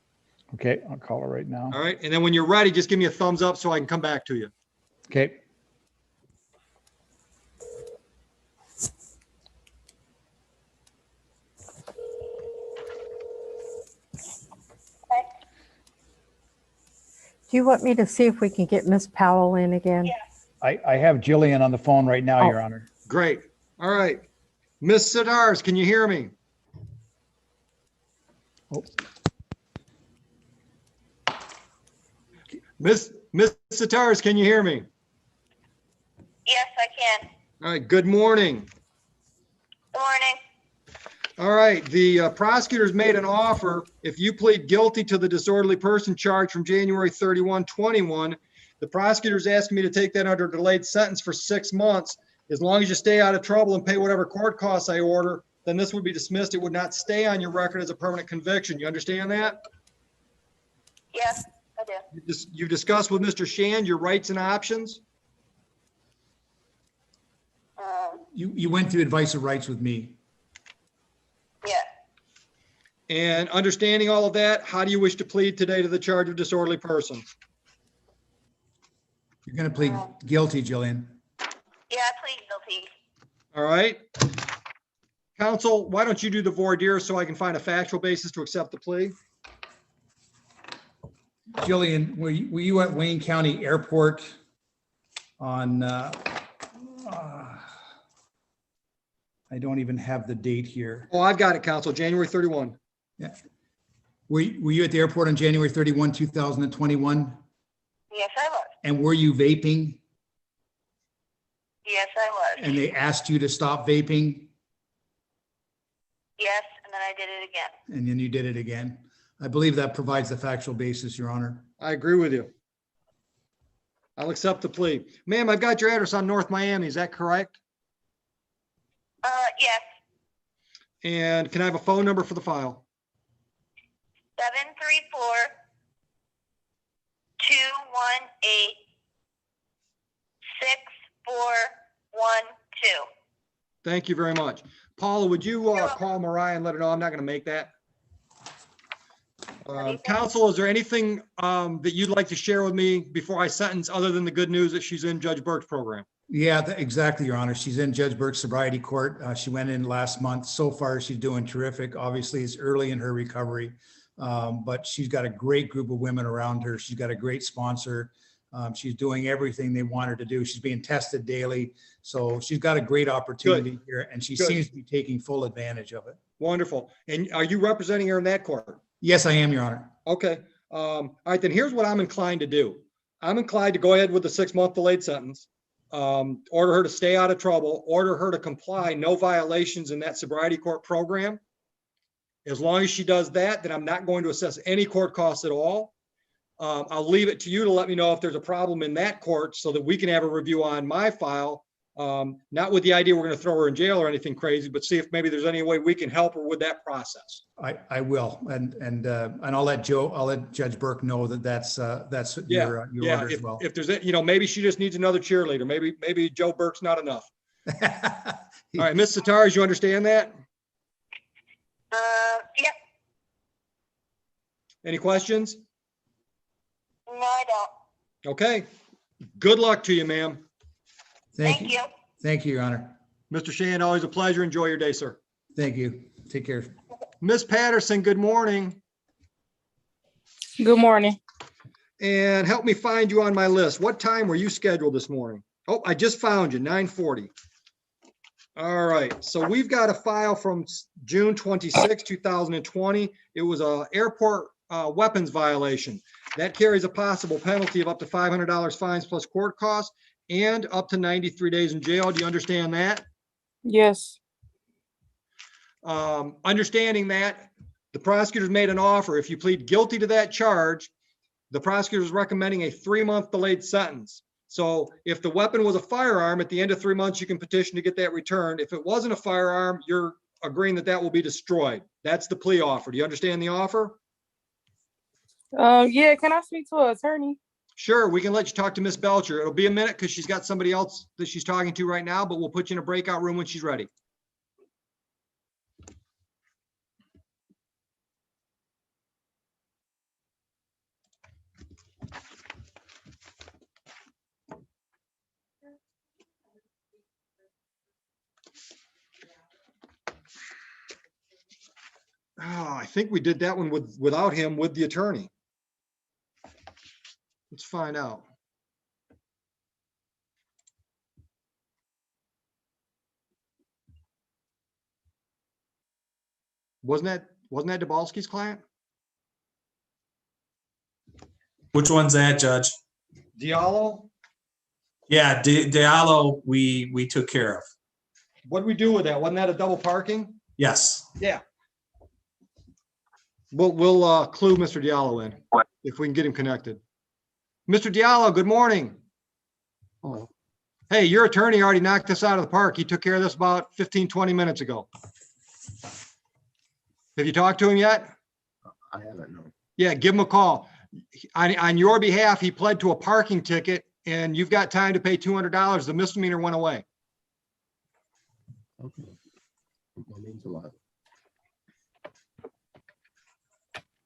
Okay, I'll call her right now. All right. And then when you're ready, just give me a thumbs up so I can come back to you. Okay. Do you want me to see if we can get Miss Powell in again? I have Jillian on the phone right now, Oh. Your Honor. Great. All right. Miss Sitars, can you hear me? Oh. Miss Sitars, can you hear me? Yes, I can. All right. Good morning. Good morning. All right, the prosecutors made an offer. If you plead guilty to the disorderly person charge from January 31, 21, the prosecutor's asking me to take that under delayed sentence for 6 months. As long as you stay out of trouble and pay whatever court costs I order, then this would be dismissed. It would not stay on your record as a permanent conviction. You understand that? Yes, I do. You've discussed with Mr. Shand your rights and options? You went through advice of rights with me. Yeah. And understanding all of that, how do you wish to plead today to the charge of disorderly person? You're going to plead guilty, Jillian. Yeah, I plead guilty. All right. Counsel, why don't you do the voir dire so I can find a factual basis to accept the plea? Jillian, were you at Wayne County Airport on, I don't even have the date here. Oh, I've got it, counsel, January 31. Yeah. Were you at the airport on January 31, 2021? Yes, I was. And were you vaping? Yes, I was. And they asked you to stop vaping? Yes, and then I did it again. And then you did it again. I believe that provides the factual basis, Your Honor. I agree with you. I'll accept the plea. Ma'am, I've got your address on North Miami. Is that correct? Yes, And can I have a phone number for the file? 734-218-6412. Thank you very much. Paula, would you call Mariah and let her know I'm not going to make that? Counsel, is there anything that you'd like to share with me before I sentence other than the good news that she's in Judge Burke's program? Yeah, exactly, Your Honor. She's in Judge Burke's sobriety court. She went in last month. So far, she's doing terrific. Obviously, it's early in her recovery, but she's got a great group of women around her. She's got a great sponsor. She's doing everything they want her to do. She's being tested daily. So she's got a great opportunity here, and she seems to be taking full advantage of it. Wonderful. And are you representing her in that court? Yes, I am, Your Honor. Okay. All right, then here's what I'm inclined to do. I'm inclined to go ahead with the 6-month delayed sentence. Order her to stay out of trouble, order her to comply, no violations in that sobriety court program. As long as she does that, then I'm not going to assess any court costs at all. I'll leave it to you to let me know if there's a problem in that court so that we can have a review on my file. Not with the idea we're going to throw her in jail or anything crazy, but see if maybe there's any way we can help her with that process. I will, and I'll let Judge Burke know that that's your order as well. If there's, maybe she just needs another cheerleader. Maybe Joe Burke's not enough. All right, Ms. Satars, you understand that? Yep. Any questions? No, I don't. Okay. Good luck to you, ma'am. Thank you. Thank you, Your Honor. Mr. Shand, always a pleasure. Enjoy your day, sir. Thank you. Take care. Ms. Patterson, good morning. Good morning. And help me find you on my list. What time were you scheduled this morning? Oh, I just found you, 9:40. All right. So we've got a file from June 26, 2020. It was a airport weapons violation. That carries a possible penalty of up to $500 fines plus court costs and up to 93 days in jail. Do you understand that? Yes. Understanding that, the prosecutor's made an offer. If you plead guilty to that charge, the prosecutor is recommending a 3-month delayed sentence. So if the weapon was a firearm, at the end of 3 months, you can petition to get that returned. If it wasn't a firearm, you're agreeing that that will be destroyed. That's the plea offer. Do you understand the offer? Yeah, can I speak to an attorney? Sure, we can let you talk to Miss Belcher. It'll be a minute because she's got somebody else that she's talking to right now, but we'll put you in a breakout room when she's ready. Oh, I think we did that one without him with the attorney. Let's find out. Wasn't that Dabalski's client? Which one's that, Judge? Diallo? Yeah, Diallo, we took care of. What did we do with that? Wasn't that a double parking? Yes. Yeah. We'll clue Mr. Diallo in if we can get him connected. Mr. Diallo, good morning. Hello. Hey, your attorney already knocked this out of the park. He took care of this about 15, 20 minutes ago. Have you talked to him yet? I haven't, no. Yeah, give him a call. On your behalf, he pled to a parking ticket and you've got time to pay $200. The misdemeanor went away. Okay. That means a lot.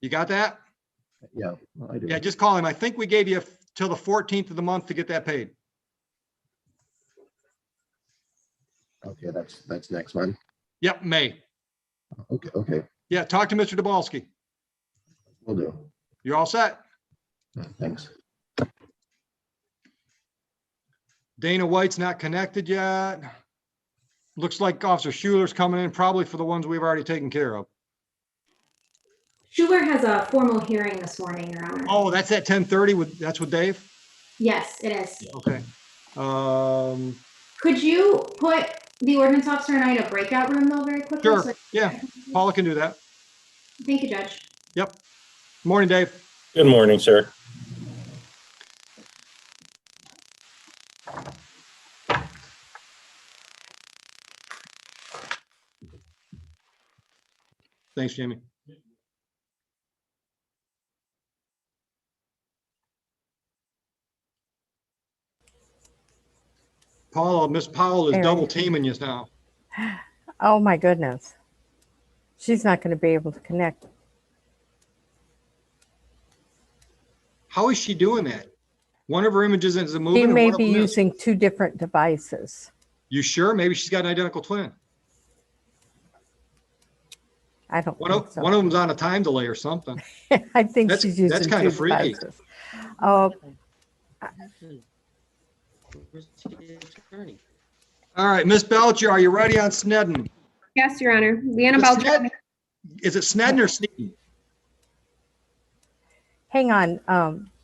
You got that? Yeah, I do. Yeah, just call him. I think we gave you till the 14th of the month to get that paid. Okay, that's next month. Yep, May. Okay. Yeah, talk to Mr. Dabalski. Will do. You're all set. Thanks. Dana White's not connected yet. Looks like Officer Schuler's coming in, probably for the ones we've already taken care of. Schuler has a formal hearing this morning, Your Honor. Oh, that's at 10:30 that's with Dave? Yes, it is. Okay. Could you put the ordinance officer and I in a breakout room though very quickly? Sure, yeah, Paula can do that. Thank you, Judge. Yep. Morning, Dave. Good morning, sir. Thanks, Jamie. Paula, Miss Powell is Aaron. double teaming you now. Oh my goodness. She's not going to be able to connect. How is she doing that? One of her images is She moving and may one of be them is. using two different devices. You sure? Maybe she's got an identical twin. I don't One think of so. them's on a time delay or something. I think That's- she's using that's kind two of freaky. devices. Oh, All right, Miss Belcher, are you ready on Snedden? Yes, Your Honor. Leanna Is it Belcher. Is it Snedden or Sneeden? hang on,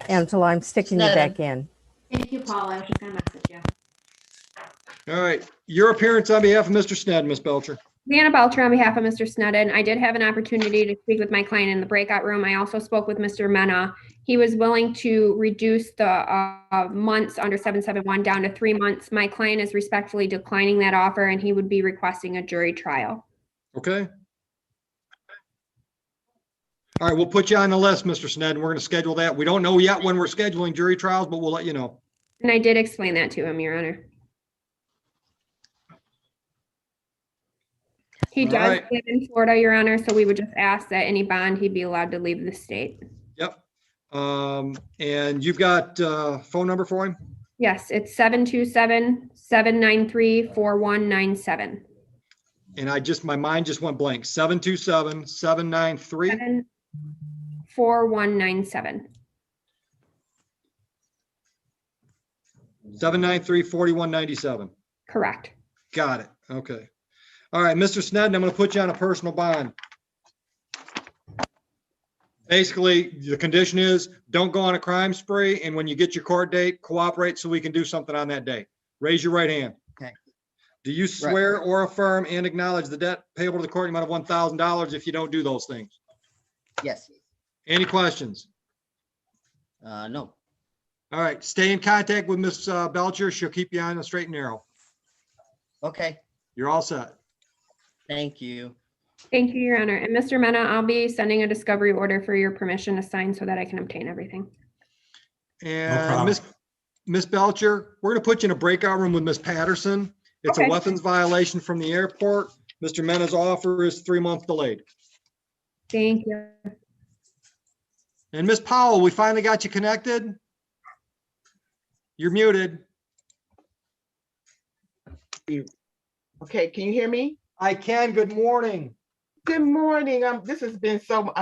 Angela, I'm sticking you back in. Thank you, Paula. I was just gonna message you. All right, your appearance on behalf of Mr. Snedden, Miss Belcher. Leanna Belcher on behalf of Mr. Snedden. I did have an opportunity to speak with my client in the breakout room. I also spoke with Mr. Mena. He was willing to reduce the months under 771 down to 3 months. My client is respectfully declining that offer, and he would be requesting a jury trial. Okay. All right, we'll put you on the list, Mr. Snedden. We're going to schedule that. We don't know yet when we're scheduling jury trials, but we'll let you know. And I did explain that to him, Your Honor. He All does right. live in Florida, Your Honor, so we would just ask that any bond, he'd be allowed to leave the state. Yep. And you've got phone number for him? Yes, it's 727-793-4197. And my mind just went blank. 727-793. 4197. 793-4197. Correct. Got it. Okay. All right, Mr. Snedden, I'm going to put you on a personal bond. Basically, the condition is don't go on a crime spree. And when you get your court date, cooperate so we can do something on that day. Raise your right hand. Okay. Do you swear or affirm and acknowledge the debt payable to the court in the amount of $1,000 if you don't do those things? Yes. Any questions? No. All right. Stay in contact with Miss Belcher. She'll keep you on the straight and narrow. Okay. You're all set. Thank you. Thank you, Your Honor. And Mr. Mena, I'll be sending a discovery order for your permission to sign so that I can obtain everything. And problem. Miss Belcher, we're going to put you in a breakout room with Miss Patterson. It's Okay. a weapons violation from the airport. Mr. Mena's offer is 3 months delayed. Thank you. And Miss Powell, we finally got you connected. You're muted. Okay, can you hear me? I can. Good morning. Good morning. This has been so,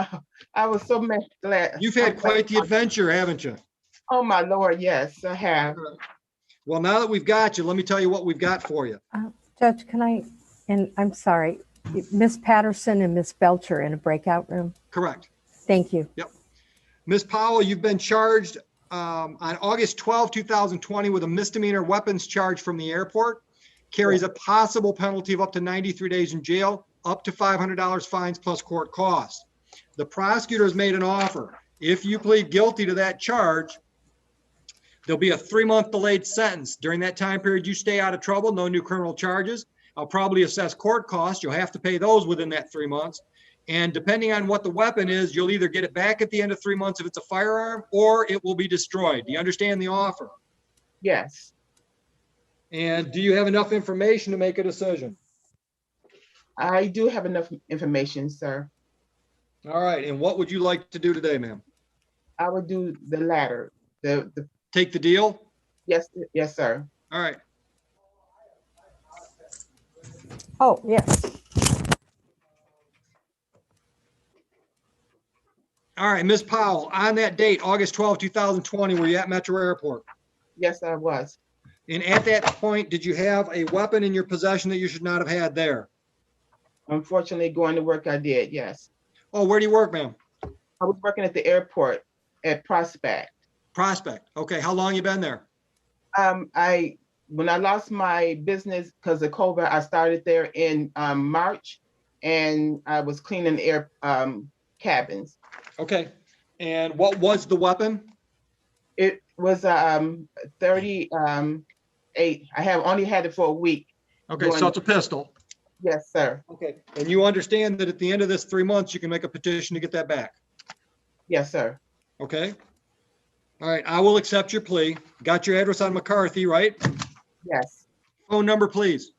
I was so glad. You've had quite the adventure, haven't you? Oh, my Lord, yes, I have. Well, now that we've got you, let me tell you what we've got for you. Judge, can I, and I'm sorry, Miss Patterson and Miss Belcher in a breakout room? Correct. Thank you. Yep. Miss Powell, you've been charged on August 12, 2020 with a misdemeanor weapons charge from the airport. Carries a possible penalty of up to 93 days in jail, up to $500 fines plus court costs. The prosecutor has made an offer. If you plead guilty to that charge, there'll be a 3-month delayed sentence. During that time period, you stay out of trouble, no new criminal charges. I'll probably assess court costs. You'll have to pay those within that 3 months. And depending on what the weapon is, you'll either get it back at the end of 3 months if it's a firearm, or it will be destroyed. Do you understand the offer? Yes. And do you have enough information to make a decision? I do have enough information, sir. All right. And what would you like to do today, ma'am? I would do the latter. The Take the deal? Yes, yes, sir. All right. Oh, yes. All right, Ms. Powell, on that date, August 12, 2020, were you at Metro Airport? Yes, I was. And at that point, did you have a weapon in your possession that you should not have had there? Unfortunately, going to work, I did, yes. Oh, where do you work, ma'am? I was working at the airport at Prospect. Prospect. Okay, how long you been there? When I lost my business because of COVID, I started there in March, and I was cleaning air cabins. Okay. And what was the weapon? It was 38. I have only had it for a week. Okay, so it's a pistol. Yes, sir. Okay. And you understand that at the end of this 3 months, you can make a petition to get that back? Yes, sir. Okay. All right, I will accept your plea. Got your address on McCarthy, right? Yes. Phone number, please.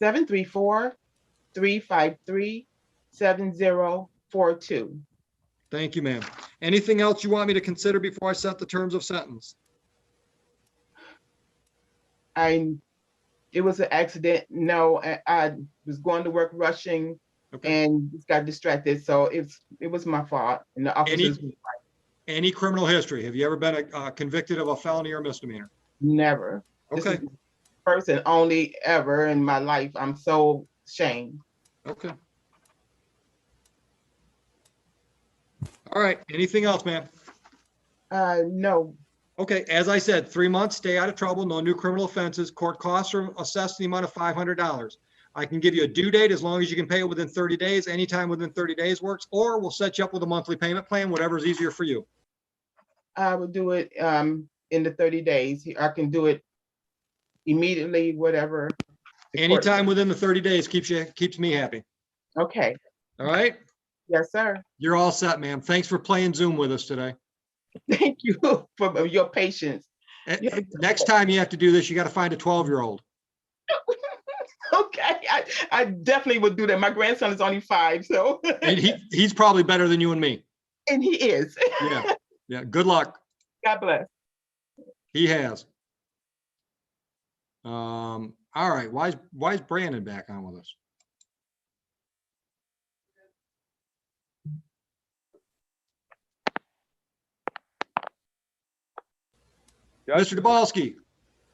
734-353-7042. Thank you, ma'am. Anything else you want me to consider before I set the terms of sentence? it was an accident. No, I was going to work rushing and just got distracted. So it was my fault. And the officers. Any criminal history? Have you ever been convicted of a felony or misdemeanor? Never. Okay. This is the first and only ever in my life. I'm so ashamed. Okay. All right. Anything else, ma'am? No. Okay. As I said, 3 months, stay out of trouble, no new criminal offenses. Court costs are assessed in the amount of $500. I can give you a due date as long as you can pay it within 30 days. Anytime within 30 days works, or we'll set you up with a monthly payment plan, whatever's easier for you. I will do it in the 30 days. I can do it immediately, whatever. Anytime within the 30 days keeps me happy. Okay. All right. Yes, sir. You're all set, ma'am. Thanks for playing Zoom with us today. Thank you for your patience. Next time you have to do this, you got to find a 12-year-old. Okay, I definitely would do that. My grandson is only 5, so. And he's probably better than you and me. And he is. Yeah. Yeah. Good luck. God bless. He has. All right. Why is Brandon back on with us? Mr. Dabalski.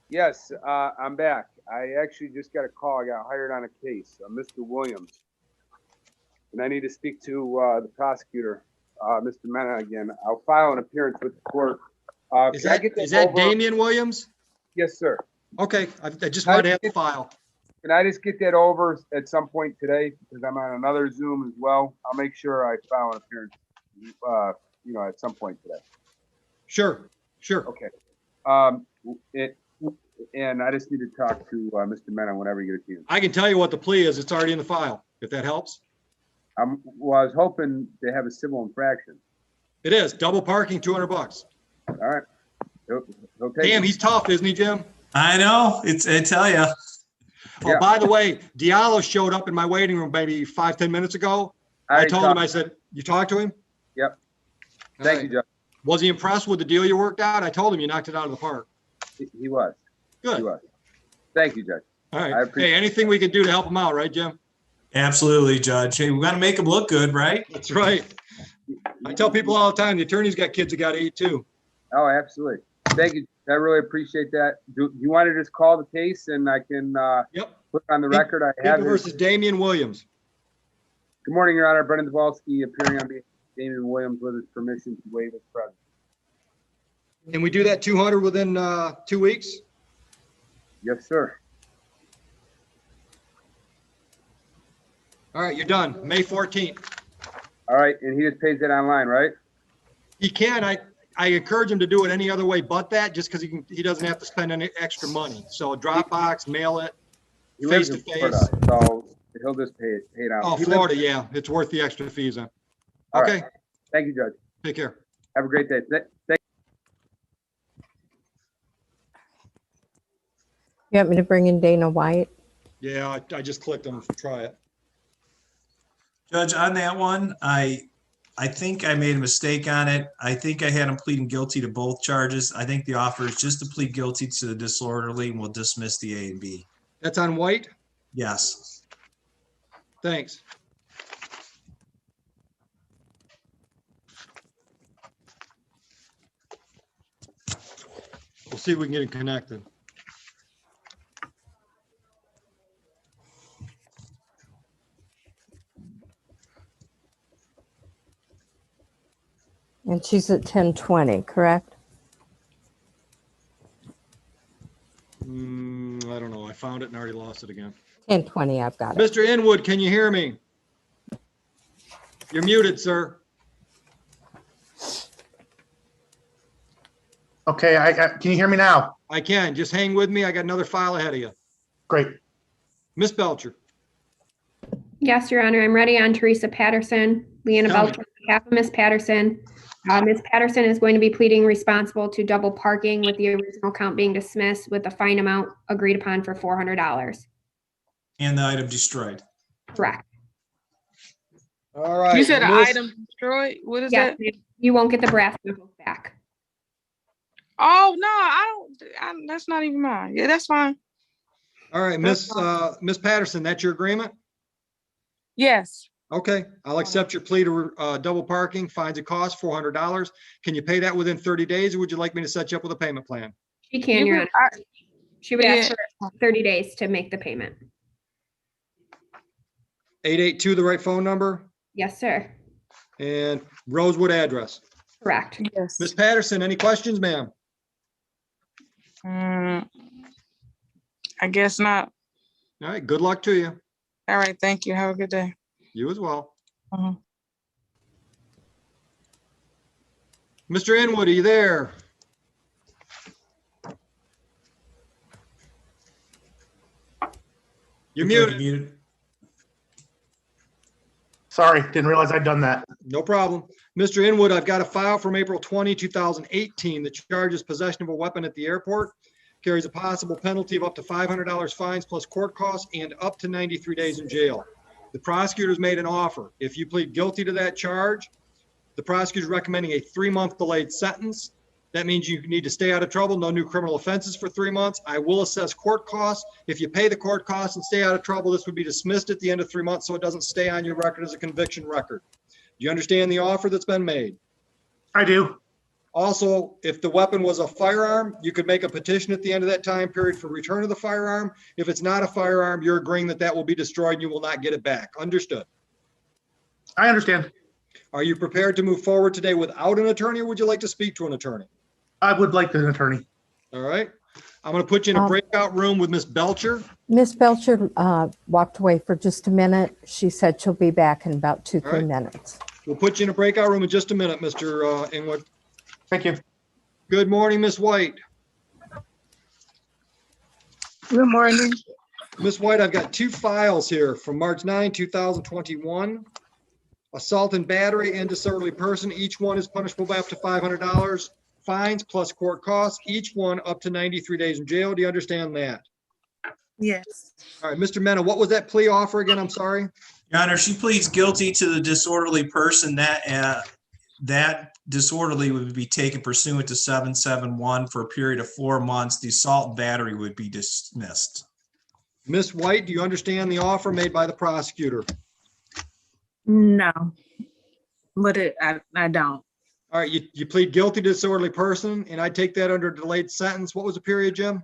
Yes, I'm back. I actually just got a call. I got hired on a case, Mr. Williams. And I need to speak to the prosecutor, Mr. Mena again. I'll file an appearance with the court. Is that Damian Williams? Yes, sir. Okay, I just wanted to have the file. Can I just get that over at some point today? Because I'm on another Zoom as well. I'll make sure I file an appearance, at some point today. Sure. Okay. And I just need to talk to Mr. Mena whenever you get a chance. I can tell you what the plea is. It's already in the file, if that helps. Well, I was hoping to have a civil infraction. It is. Double parking, $200. All right. Damn, he's tough, isn't he, Jim? I know. I tell you. Oh, by the way, Diallo showed up in my waiting room maybe 5-10 minutes ago. I told him, I said, you talked to him? Yep. Thank you, Judge. Was he impressed with the deal you worked out? I told him you knocked it out of the park. He was. Good. He was. Thank you, Judge. All right. Hey, anything we could do to help him out, right, Jim? Absolutely, Judge. Hey, we got to make them look good, right? That's right. I tell people all the time, the attorney's got kids that got to eat too. Oh, absolutely. Thank you. I really appreciate that. Do you want to just call the case and I can put on the record? I have versus Damian Williams. Good morning, Your Honor. Brendan Dvorsky appearing on behalf of Damian Williams with his permission to waive his presence. Can we do that 200 within 2 weeks? Yes, sir. All right, you're done. May 14th. All right, and he just pays that online, right? He can. I encourage him to do it any other way but that, just because he doesn't have to spend any extra money. So Dropbox, mail it, face to face. So he'll just pay it out. Oh, Florida, yeah, it's worth the extra fees. Huh? All Okay. right. Thank you, Judge. Take care. Have a great day. You want me to bring in Dana White? Yeah, I just clicked on try it. Judge, on that one, I think I made a mistake on it. I think I had him pleading guilty to both charges. I think the offer is just to plead guilty to the disorderly, and we'll dismiss the A and B. That's on White? Yes. Thanks. We'll see if we can get it connected. And she's at 10:20, correct? I don't know. I found it and already lost it again. 10:20, I've got it. Mr. Inwood, can you hear me? You're muted, sir. Okay, can you hear me now? I can. Just hang with me. I got another file ahead of you. Great. Miss Belcher. Yes, Your Honor, I'm ready on Teresa Patterson. Leanna Tell me. Belcher, on behalf of Ms. Patterson. Ms. Patterson is going to be pleading responsible to double parking, with the original count being dismissed with the fine amount agreed upon for $400. And the item destroyed. Correct. All right. You said an Miss- item destroyed? What is Yes, that? you won't get the brass knuckles back. Oh, no, that's not even mine. Yeah, that's fine. All right, That's Miss Patterson, that's your agreement? Yes. Okay, I'll accept your plea to double parking, fines and costs, $400. Can you pay that within 30 days, or would you like me to set you up with a payment plan? She can, You Your can- Honor. She would ask Yeah. for 30 days to make the payment. 882, the right phone number? Yes, sir. And Rosewood address. Correct. Yes. Miss Patterson, any questions, ma'am? I guess not. All right, good luck to you. All right. Thank you. Have a good day. You as well. Uh-huh. Mr. Inwood, are you there? You're muted. Sorry, didn't realize I'd done that. No problem. Mr. Inwood, I've got a file from April 20, 2018 that charges possession of a weapon at the airport, carries a possible penalty of up to $500 fines plus court costs and up to 93 days in jail. The prosecutor's made an offer. If you plead guilty to that charge, the prosecutor's recommending a 3-month delayed sentence. That means you need to stay out of trouble, no new criminal offenses for 3 months. I will assess court costs. If you pay the court costs and stay out of trouble, this would be dismissed at the end of 3 months so it doesn't stay on your record as a conviction record. Do you understand the offer that's been made? I do. Also, if the weapon was a firearm, you could make a petition at the end of that time period for return of the firearm. If it's not a firearm, you're agreeing that that will be destroyed and you will not get it back. Understood? I understand. Are you prepared to move forward today without an attorney, or would you like to speak to an attorney? I would like an attorney. All right. I'm going to put you in a breakout room with Miss Belcher. Miss Belcher walked away for just a minute. She said she'll be back in about 2-3 All right. minutes. We'll put you in a breakout room in just a minute, Mr. Inwood. Thank you. Good morning, Miss White. Good morning. Miss White, I've got 2 files here from March 9, 2021. Assault and battery and disorderly person. Each one is punishable by up to $500 fines plus court costs. Each one up to 93 days in jail. Do you understand that? Yes. All right, Mr. Mena, what was that plea offer again? I'm sorry. Your Honor, she pleads guilty to the disorderly person. That disorderly would be taken pursuant to 771 for a period of 4 months. The assault and battery would be dismissed. Miss White, do you understand the offer made by the prosecutor? No, but I don't. All right, you plead guilty to disorderly person, and I take that under delayed sentence. What was the period, Jim?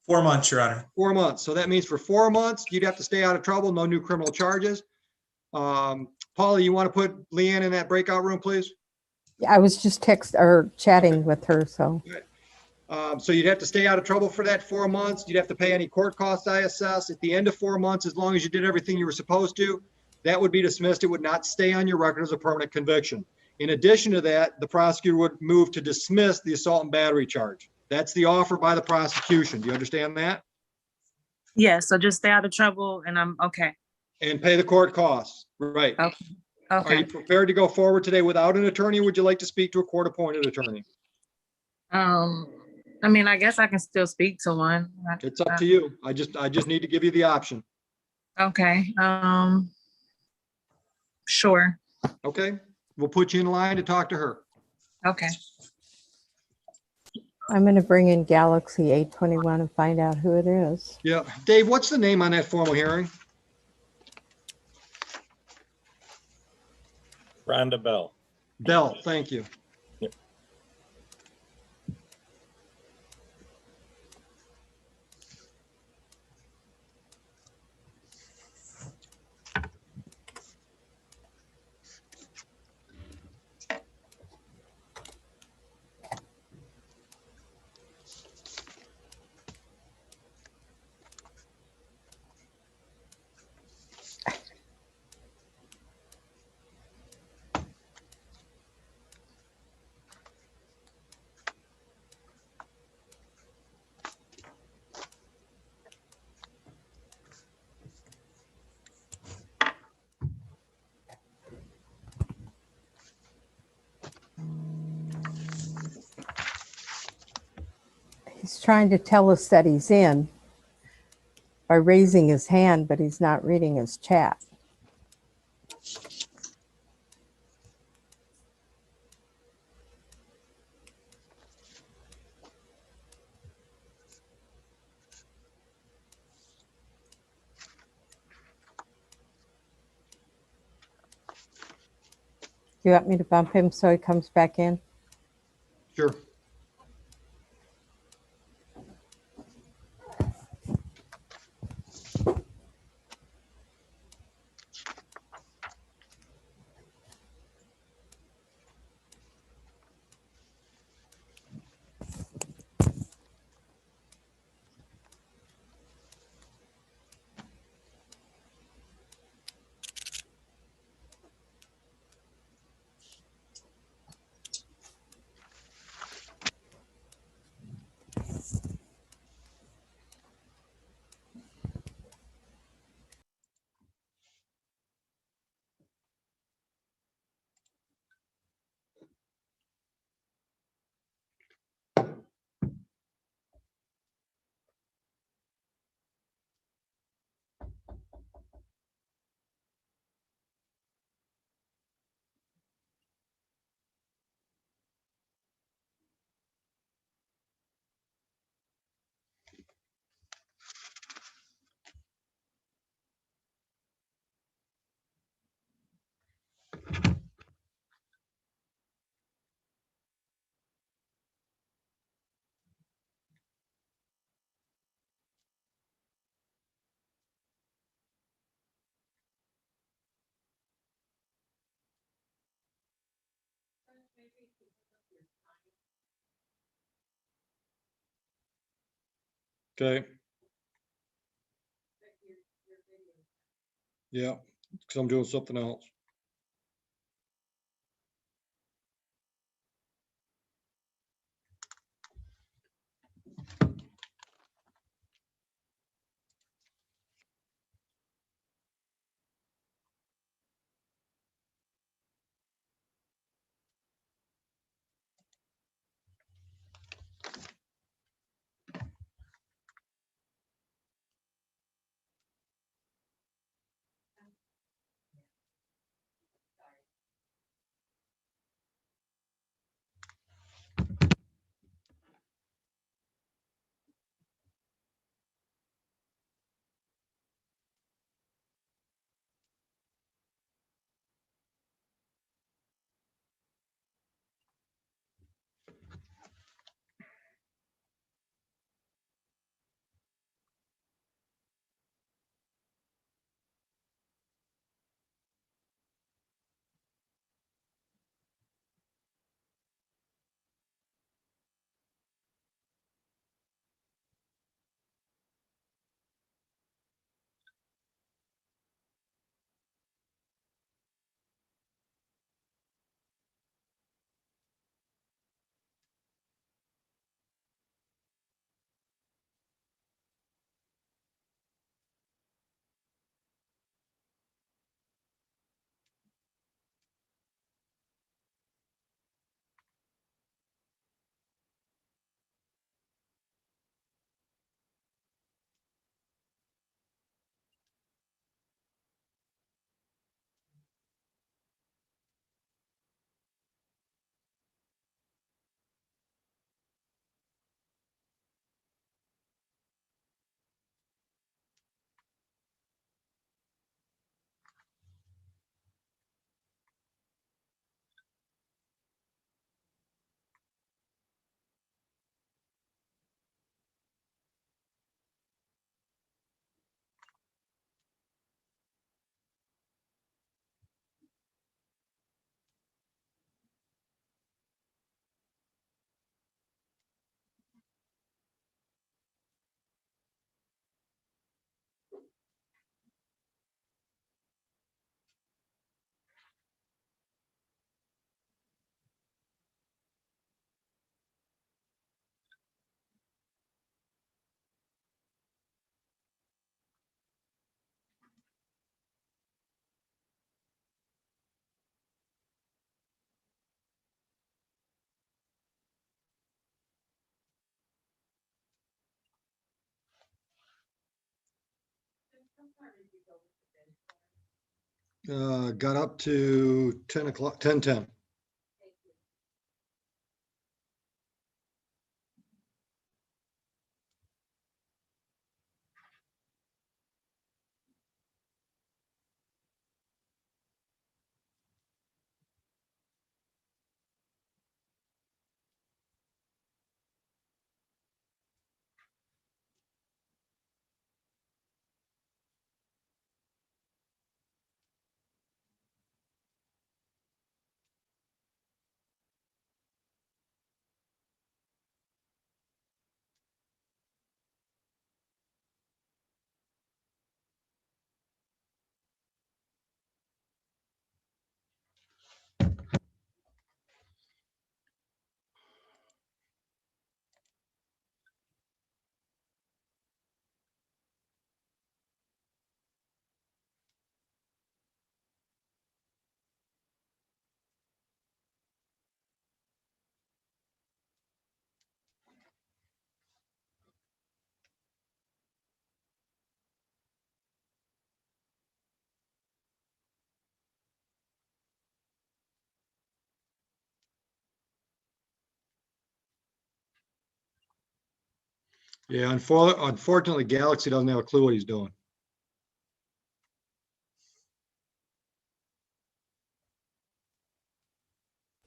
4 months, Your Honor. 4 months. So that means for 4 months, you'd have to stay out of trouble, no new criminal charges. Paula, you want to put Leanne in that breakout room, please? I was just chatting with her, so. So you'd have to stay out of trouble for that 4 months. You'd have to pay any court costs I assess. At the end of 4 months, as long as you did everything you were supposed to, that would be dismissed. It would not stay on your record as a permanent conviction. In addition to that, the prosecutor would move to dismiss the assault and battery charge. That's the offer by the prosecution. Do you understand that? Yeah, so just stay out of trouble and I'm okay. And pay the court costs. Right. Okay. Are you prepared to go forward today without an attorney? Or would you like to speak to a court-appointed attorney? I mean, I guess I can still speak to one. It's up to you. I just need to give you the option. Okay. Sure. Okay. We'll put you in line to talk to her. Okay. I'm going to bring in Galaxy 821 and find out who it is. Yeah. Dave, what's the name on that formal hearing? Rhonda Bell. Bell, thank you. Yep. He's trying to tell us that he's in by raising his hand, but he's not reading his chat. Do you want me to bump him so he comes back in? Sure. Okay. Yeah, because I'm doing something else. Got up to 10 o'clock, 10:10. Yeah, unfortunately, Galaxy doesn't have a clue what he's doing.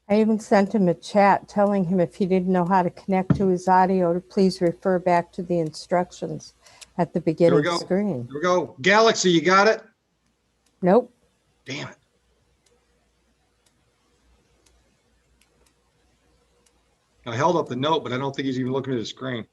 I even sent him a chat telling him if he didn't know how to connect to his audio to please refer back to the instructions at the Here we beginning go. screen. Here we go. Galaxy, you got it? Nope. Damn it. I held up the note, but I don't think he's even looking at his screen.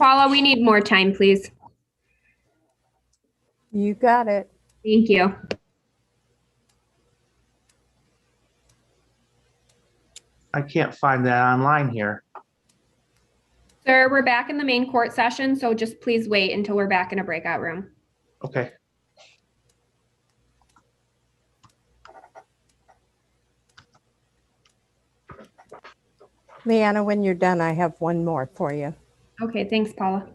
Paula, we need more time, please. You got it. Thank you. I can't find that online here. Sir, we're back in the main court session, so just please wait until we're back in a breakout room. Okay. Leanna, when you're done, I have one more for you. Okay, thanks, Paula.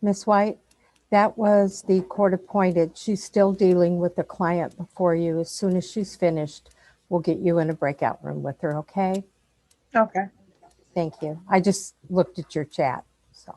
Miss White, that was the court appointed. She's still dealing with the client before you. As soon as she's finished, we'll get you in a breakout room with her, okay? Okay. Thank you. I just looked at your chat, so.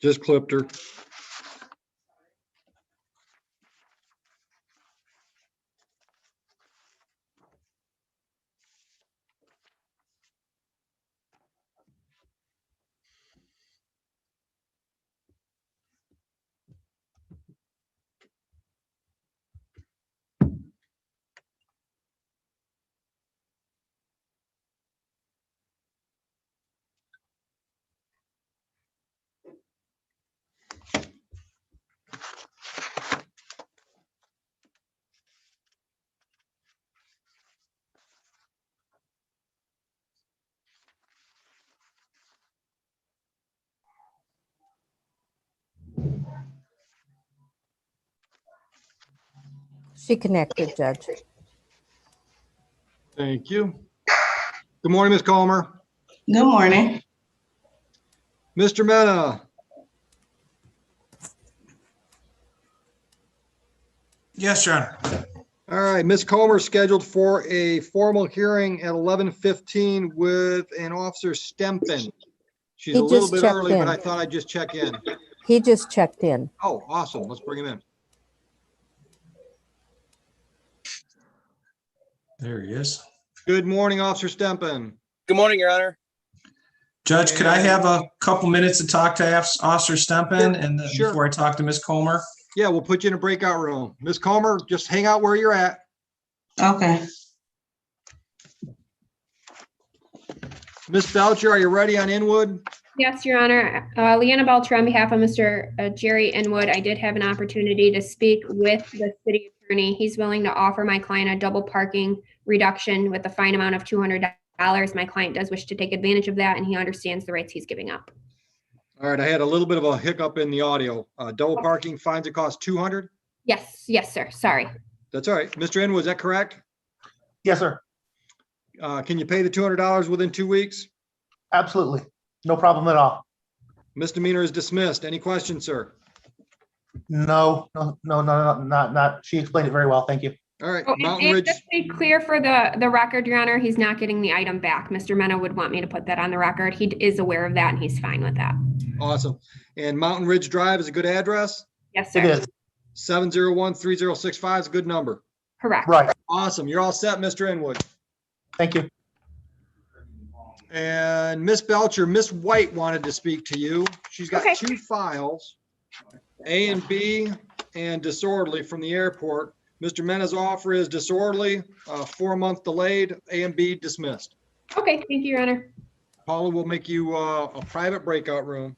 Just clipped her. She connected, Judge. Thank you. Good morning, Ms. Comer. Good morning. Mr. Mena, Yes, John. all right, Ms. Comer scheduled for a formal hearing at 11:15 with an Officer Stempen. She's He a little just bit checked early, but in. I thought I'd just check in. He just checked in. Oh, awesome. Let's bring him in. There he is. Good morning, Officer Stempen. Good morning, Your Honor. Judge, could I have a couple minutes to talk to Officer Stempen and Sure. before I talk to Ms. Comer? Yeah, we'll put you in a breakout room. Ms. Comer, just hang out where you're at. Okay. Ms. Belcher, are you ready on Inwood? Yes, Your Honor. Leanna Belcher on behalf of Mr. Jerry Inwood. I did have an opportunity to speak with the city attorney. He's willing to offer my client a double parking reduction with a fine amount of $200. My client does wish to take advantage of that, and he understands the rights he's giving up. All right, I had a little bit of a hiccup in the audio. Double parking fines that cost 200? Yes, yes, sir. Sorry. That's all right. Mr. Inwood, is that correct? Yes, sir. Can you pay the $200 within 2 weeks? Absolutely. No problem at all. Misdemeanor is dismissed. Any questions, sir? No, not. She explained it very well. Thank you. All right, Oh, Mountain and Ridge. just to be clear for the record, Your Honor, he's not getting the item back. Mr. Mena would want me to put that on the record. He is aware of that and he's fine with that. Awesome. And Mountain Ridge Drive is a good address? Yes, sir. It is. 701-3065 is a good number. Correct. Right. Awesome. You're all set, Mr. Inwood. Thank you. And Miss Belcher, Miss White wanted to speak to you. She's got Okay. 2 files, A and B and disorderly from the airport. Mr. Mena's offer is disorderly, 4-month delayed, A and B dismissed. Okay, thank you, Your Honor. Paula will make you a private breakout room.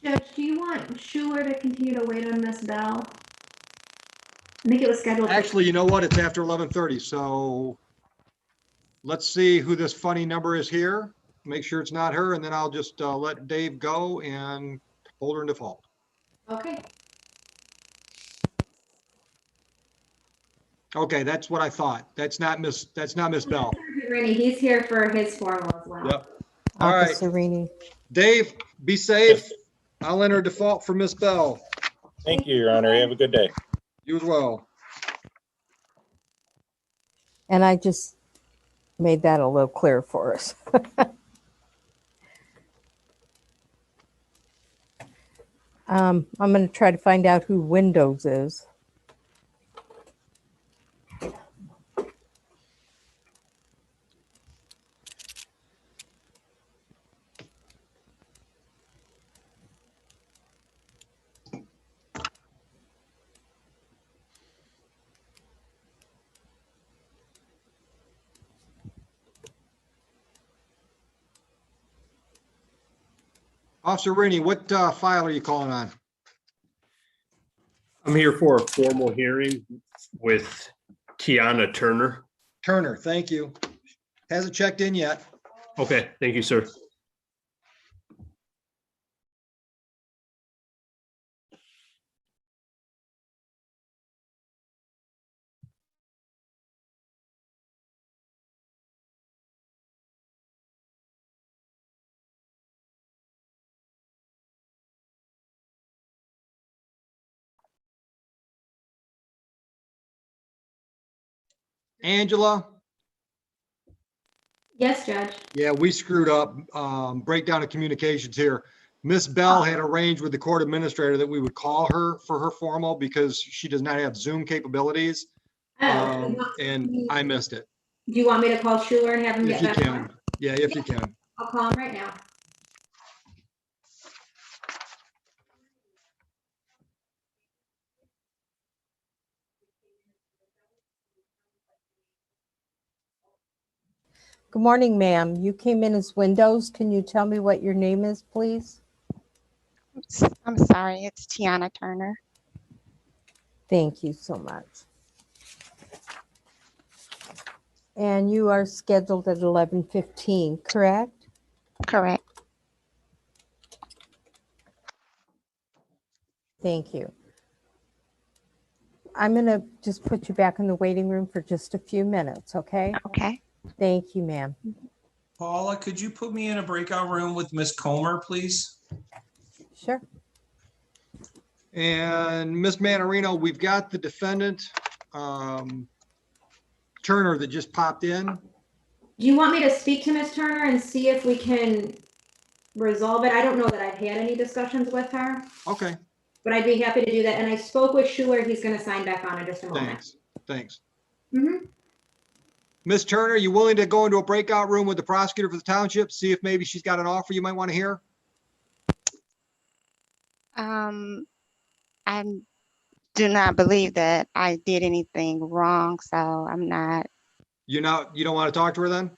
Judge, do you want Schuler to continue to wait on Miss Bell? I think it was scheduled. Actually, you know what? It's after 11:30, so let's see who this funny number is here. Make sure it's not her, and then I'll just let Dave go and hold her in default. Okay. Okay, that's what I thought. That's not Miss Bell. Rennie, he's here for his formal as well. Yep. All right, Officer Rini. Dave, be safe. I'll enter default for Miss Bell. Thank you, Your Honor. You have a good day. You as well. And I just made that a little clearer for us. I'm going to try to find out who Windows is. Officer Rainey, what file are you calling on? I'm here for a formal hearing with Kiana Turner. Turner, thank you. Hasn't checked in yet. Okay, thank you, sir. Angela? Yes, Judge. Yeah, we screwed up. Breakdown of communications here. Miss Bell had arranged with the court administrator that we would call her for her formal because she does not have Zoom capabilities. Oh, And I missed it. do you want me to call Schuler and have him If get you back on? can. Yeah, if you can. I'll call him right now. Good morning, ma'am. You came in as Windows. Can you tell me what your name is, please? I'm sorry, it's Tiana Turner. Thank you so much. And you are scheduled at 11:15, correct? Correct. Thank you. I'm going to just put you back in the waiting room for just a few minutes, okay? Okay. Thank you, ma'am. Paula, could you put me in a breakout room with Miss Comer, please? Sure. And Miss Manarino, we've got the defendant, Turner, that just popped in. Do you want me to speak to Ms. Turner and see if we can resolve it? I don't know that I've had any discussions with her, Okay, but I'd be happy to do that. And I spoke with Schuler. He's going to sign back on in just a moment. thanks. Thanks. Mhm. Miss Turner, you willing to go into a breakout room with the prosecutor for the township, see if maybe she's got an offer you might want to hear? I do not believe that I did anything wrong, so I'm not. You don't want to talk to her then?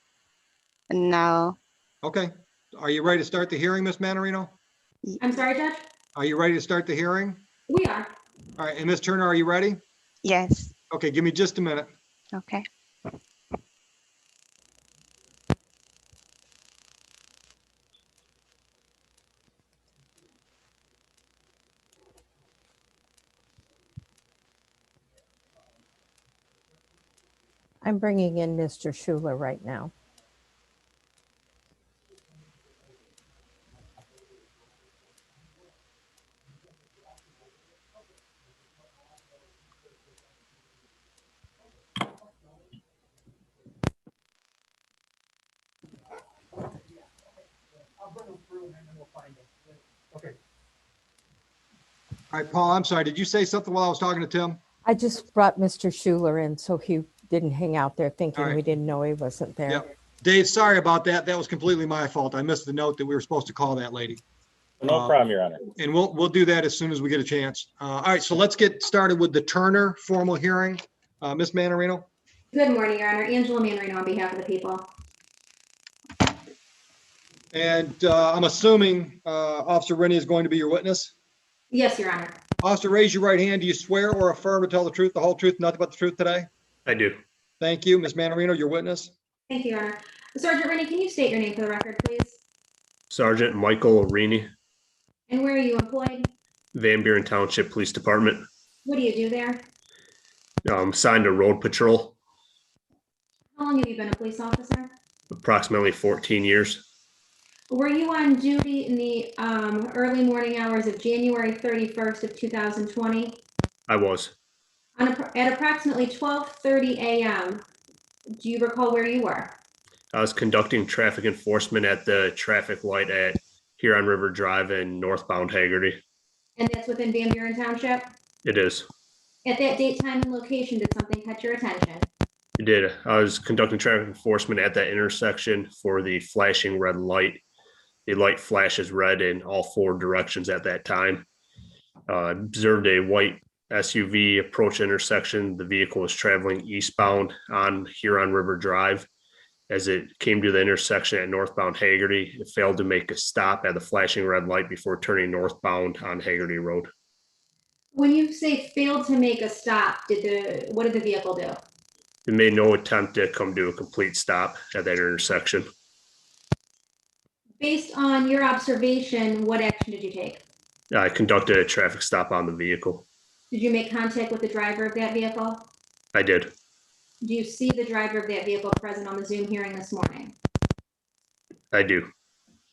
No. Okay. Are you ready to start the hearing, Miss Manarino? I'm sorry, Judge? Are you ready to start the hearing? We are. All right, and Miss Turner, are you ready? Yes. Okay, give me just a minute. Okay. I'm bringing in Mr. Schuler right now. Okay. All right, Paul, I'm sorry. Did you say something while I was talking to Tim? I just brought Mr. Schuler in so he didn't hang out there thinking All right. we didn't know he wasn't there. Yep. Dave, sorry about that. That was completely my fault. I missed the note that we were supposed to call that lady. No problem, Your Honor. And we'll do that as soon as we get a chance. All right, so let's get started with the Turner formal hearing. Miss Manarino? Good morning, Your Honor. Angela Manarino on behalf of the people. And I'm assuming Officer Rennie is going to be your witness? Yes, Your Honor. Officer, raise your right hand. Do you swear or affirm to tell the truth, the whole truth, nothing but the truth today? I do. Thank you. Miss Manarino, your witness. Thank you, Your Honor. Sergeant Rennie, can you state your name for the record, please? Sergeant Michael Arini, And where are you employed? Van Buren Township Police Department. What do you do there? Signed to road patrol, How long have you been a police officer? approximately 14 years. Were you on duty in the early morning hours of January 31st of 2020? I was. At approximately 12:30 a.m., do you recall where you were? I was conducting traffic enforcement at the traffic light at Huron River Drive in northbound Hagerty. And that's within Van Buren Township? It is. At that date, time, and location, did something catch your attention? It did. I was conducting traffic enforcement at that intersection for the flashing red light. The light flashes red in all four directions at that time. Observed a white SUV approach intersection. The vehicle was traveling eastbound on Huron River Drive. As it came to the intersection at northbound Hagerty, it failed to make a stop at the flashing red light before turning northbound on Hagerty Road. When you say failed to make a stop, what did the vehicle do? It made no attempt to come to a complete stop at that intersection. Based on your observation, what action did you take? I conducted a traffic stop on the vehicle. Did you make contact with the driver of that vehicle? I did. Do you see the driver of that vehicle present on the Zoom hearing this morning? I do.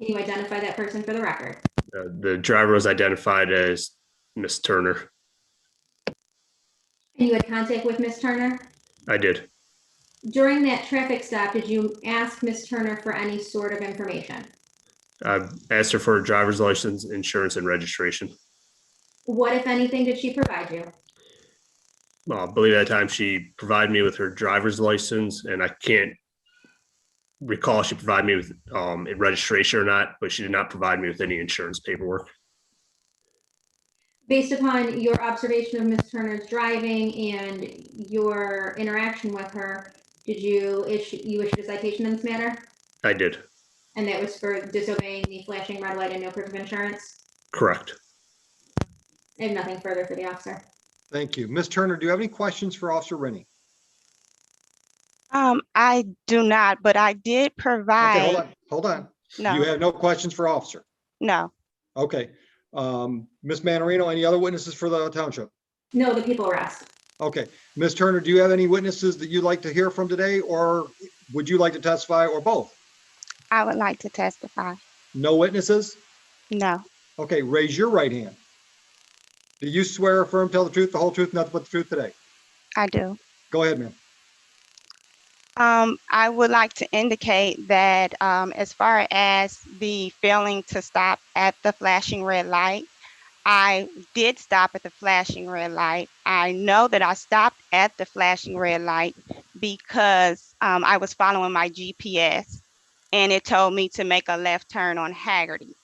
Can you identify that person for the record? The driver was identified as Miss Turner. And you had contact with Ms. Turner? I did. During that traffic stop, did you ask Ms. Turner for any sort of information? I asked her for a driver's license, insurance, and registration. What, if anything, did she provide you? I believe at that time she provided me with her driver's license, and I can't recall if she provided me with a registration or not, but she did not provide me with any insurance paperwork. Based upon your observation of Ms. Turner's driving and your interaction with her, did you issue a citation in this matter? I did. And that was for disobeying the flashing red light and no proof of insurance? Correct. I have nothing further for the officer. Thank you. Ms. Turner, do you have any questions for Officer Rennie? I do not, but I did Okay, provide. hold on. No. You have no questions for Officer? No. Okay. Ms. Manarino, any other witnesses for the township? No, the people arrest. Okay. Ms. Turner, do you have any witnesses that you'd like to hear from today, or would you like to testify, or both? I would like to testify. No witnesses? No. Okay, raise your right hand. Do you swear, affirm, tell the truth, the whole truth, nothing but the truth today? I do. Go ahead, ma'am. I would like to indicate that as far as the failing to stop at the flashing red light, I did stop at the flashing red light. I know that I stopped at the flashing red light because I was following my GPS and it told me to make a left turn on Haggerty.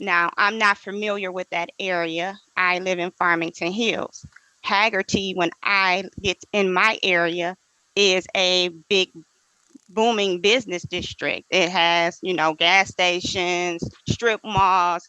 Now, I'm not familiar with that area. I live in Farmington Hills. Haggerty, when I get in my area, is a big booming business district. It has, gas stations, strip malls,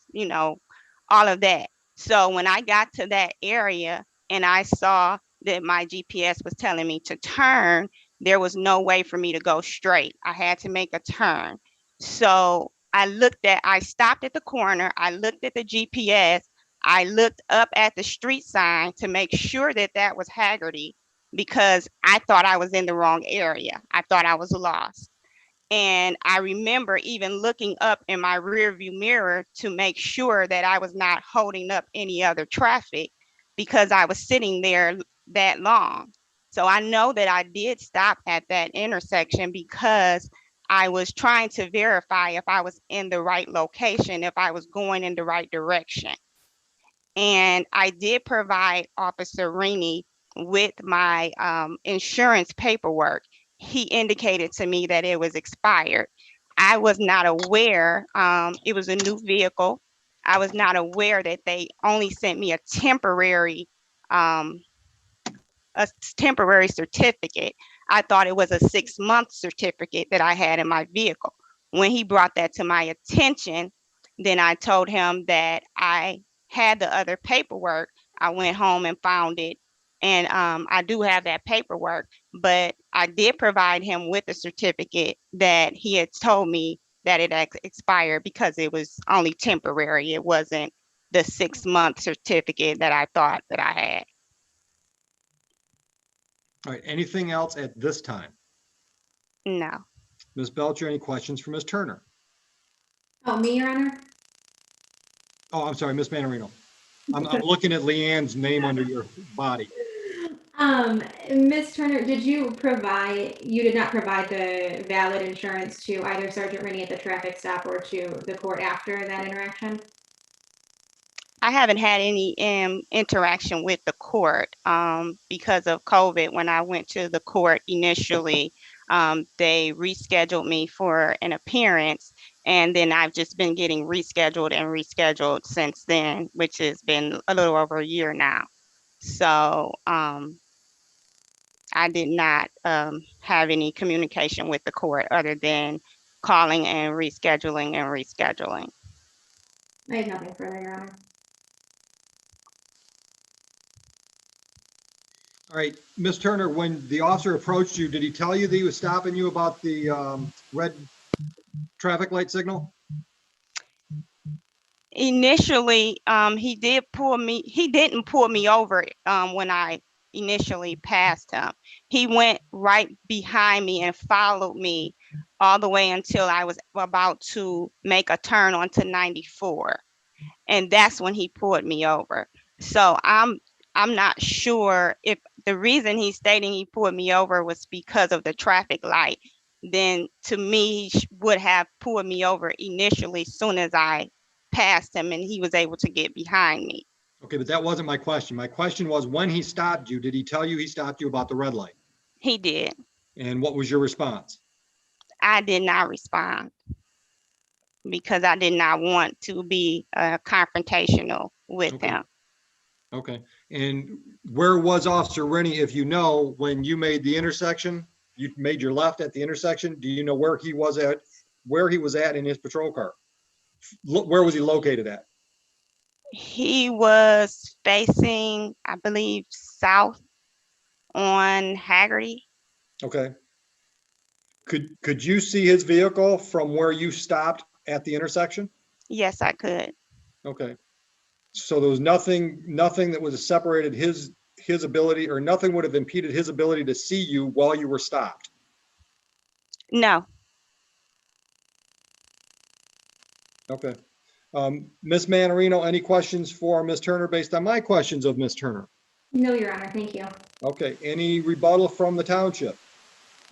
all of that. So when I got to that area and I saw that my GPS was telling me to turn, there was no way for me to go straight. I had to make a turn. So I stopped at the corner, I looked at the GPS, I looked up at the street sign to make sure that that was Haggerty because I thought I was in the wrong area. I thought I was lost. And I remember even looking up in my rearview mirror to make sure that I was not holding up any other traffic because I was sitting there that long. So I know that I did stop at that intersection because I was trying to verify if I was in the right location, if I was going in the right direction. And I did provide Officer Rainey with my insurance paperwork. He indicated to me that it was expired. I was not aware, it was a new vehicle. I was not aware that they only sent me a temporary certificate. I thought it was a 6-month certificate that I had in my vehicle. When he brought that to my attention, then I told him that I had the other paperwork. I went home and found it. And I do have that paperwork, but I did provide him with a certificate that he had told me that it expired because it was only temporary. It wasn't the 6-month certificate that I thought that I had. All right, anything else at this time? No. Ms. Belcher, any questions for Ms. Turner? Oh, me, Your Honor? Oh, I'm sorry, Ms. Manarino. I'm looking at Leanne's name under your body. Ms. Turner, you did not provide the valid insurance to either Sergeant Rennie at the traffic stop or to the court after that interaction? I haven't had any interaction with the court because of COVID. When I went to the court initially, they rescheduled me for an appearance, and then I've just been getting rescheduled and rescheduled since then, which has been a little over a year now. So I did not have any communication with the court other than calling and rescheduling and rescheduling. I have nothing further, Your Honor. All right, Ms. Turner, when the officer approached you, did he tell you that he was stopping you about the red traffic light signal? Initially, he didn't pull me over when I initially passed him. He went right behind me and followed me all the way until I was about to make a turn onto 94. And that's when he pulled me over. So I'm I'm not sure if the reason he's stating he pulled me over was because of the traffic light. Then to me, he would have pulled me over initially soon as I passed him and he was able to get behind me. Okay, but that wasn't my question. My question was, when he stopped you, did he tell you he stopped you about the red light? He did. And what was your response? I did not respond because I did not want to be confrontational with Okay. him. Okay, and where was Officer Rennie, if you know, when you made the intersection? You made your left at the intersection. Do you know where he was at, in his patrol car? Where was he located at? He was facing, I believe, south on Haggerty. Okay. Could you see his vehicle from where you stopped at the intersection? Yes, I could. Okay. So there was nothing that was separated his ability, or nothing would have impeded his ability to see you while you were stopped? No. Okay. Ms. Manarino, any questions for Ms. Turner based on my questions of Ms. Turner? No, Your Honor, thank you. Okay, any rebuttal from the township?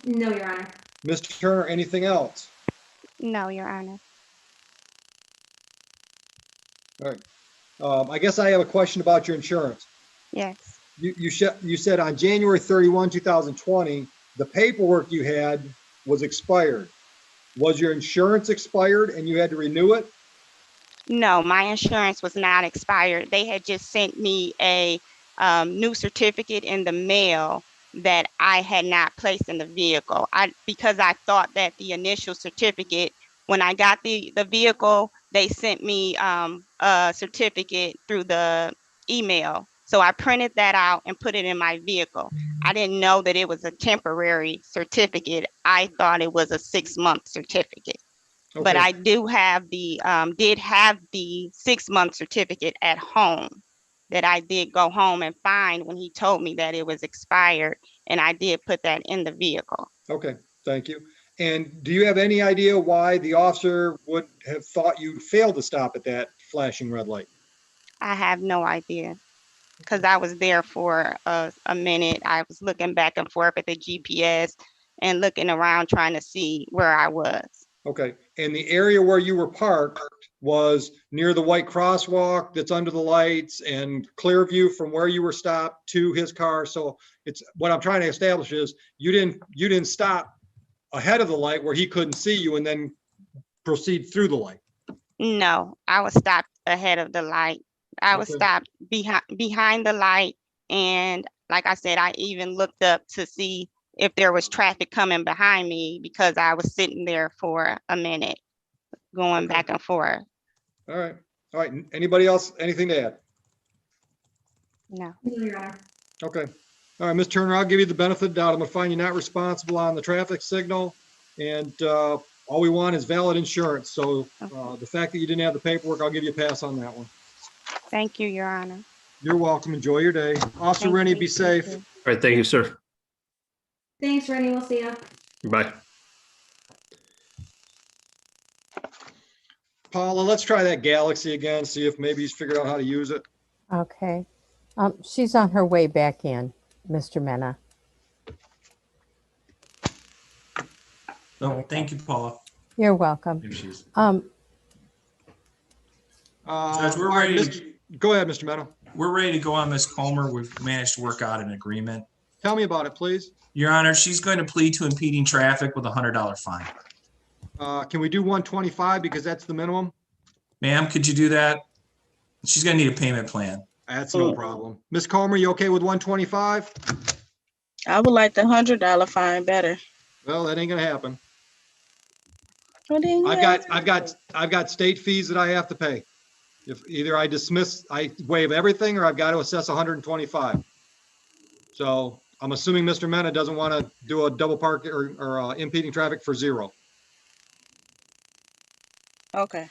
No, Your Honor. Ms. Turner, anything else? No, Your Honor. All right. I guess I have a question about your insurance. Yes. You said on January 31, 2020, the paperwork you had was expired. Was your insurance expired and you had to renew it? No, my insurance was not expired. They had just sent me a new certificate in the mail that I had not placed in the vehicle. Because I thought that the initial certificate, when I got the vehicle, they sent me a certificate through the email. So I printed that out and put it in my vehicle. I didn't know that it was a temporary certificate. I thought it was a 6-month certificate. But I did have the 6-month certificate at home that I did go home and find when he told me that it was expired, and I did put that in the vehicle. Okay, thank you. And do you have any idea why the officer would have thought you failed to stop at that flashing red light? I have no idea because I was there for a minute. I was looking back and forth at the GPS and looking around trying to see where I was. Okay, and the area where you were parked was near the white crosswalk that's under the lights and clear view from where you were stopped to his car. So it's, what I'm trying to establish is you didn't stop ahead of the light where he couldn't see you and then proceed through the light. No, I was stopped ahead of the light. I was stopped behind the light, and like I said, I even looked up to see if there was traffic coming behind me because I was sitting there for a minute, going back and forth. All right. All right. Anybody else, anything to add? No. No, Your Honor. Okay. All right, Ms. Turner, I'll give you the benefit of the doubt. I'm gonna find you not responsible on the traffic signal. And all we want is valid insurance. So the fact that you didn't have the paperwork, I'll give you a pass on that one. Thank you, Your Honor. You're welcome. Enjoy your day. Officer Thank Rennie, you. be safe. All right, thank you, sir. Thanks, Rennie. We'll see you. Bye. Paula, let's try that Galaxy again, see if maybe he's figured out how to use it. Okay. She's on her way back in, Mr. Mena. No, thank you, Paula. You're welcome. There she is. Judge, we're ready. Go ahead, Mr. Mena. We're ready to go on Ms. Comer. We've managed to work out an agreement. Tell me about it, please. Your Honor, she's going to plead to impeding traffic with a $100 fine. Can we do 125 because that's the minimum? Ma'am, could you do that? She's going to need a payment plan. That's no problem. Ms. Comer, you okay with 125? I would like the $100 fine better. Well, that ain't gonna happen. Well, then, I've got state fees that I have to pay. If either I waive everything, or I've got to assess 125. So I'm assuming Mr. Mena doesn't want to do a double park or impeding traffic for $0. Okay.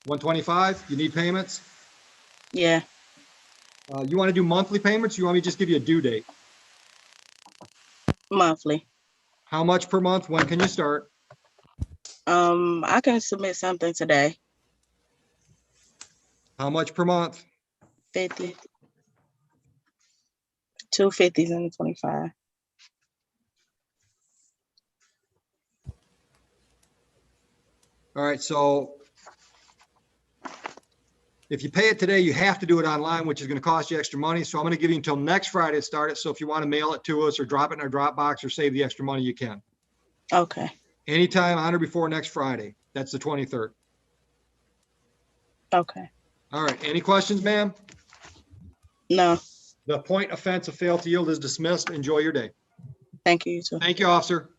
125, you need payments? Yeah. You want to do monthly payments? You want me to just give you a due date? Monthly. How much per month? When can you start? I can submit something today. How much per month? 50. Two 50s and a 25. All right, so if you pay it today, you have to do it online, which is going to cost you extra money. So I'm going to give you until next Friday to start it. So if you want to mail it to us or drop it in our Dropbox or save the extra money, you can. Okay. Anytime on or before next Friday. That's the 23rd. Okay. All right. Any questions, ma'am? No. The point offense of fail to yield is dismissed. Enjoy your day. Thank you, you too. Thank you, officer.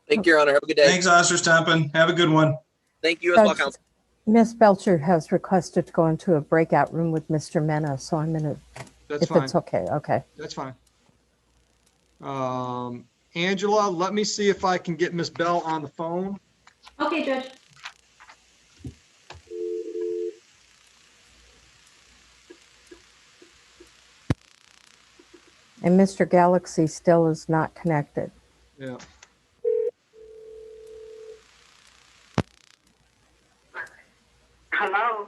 Thank you, Your Honor. Have a good day. Thanks, Officer Stempen. Have a good one. Thank you as well, Judge, Counsel. Ms. Belcher has requested to go into a breakout room with Mr. Mena, so I'm going to, That's if fine. it's okay, okay. That's fine. Angela, let me see if I can get Miss Bell on the phone. Okay, Judge. And Mr. Galaxy still is not connected. Yeah. Hello.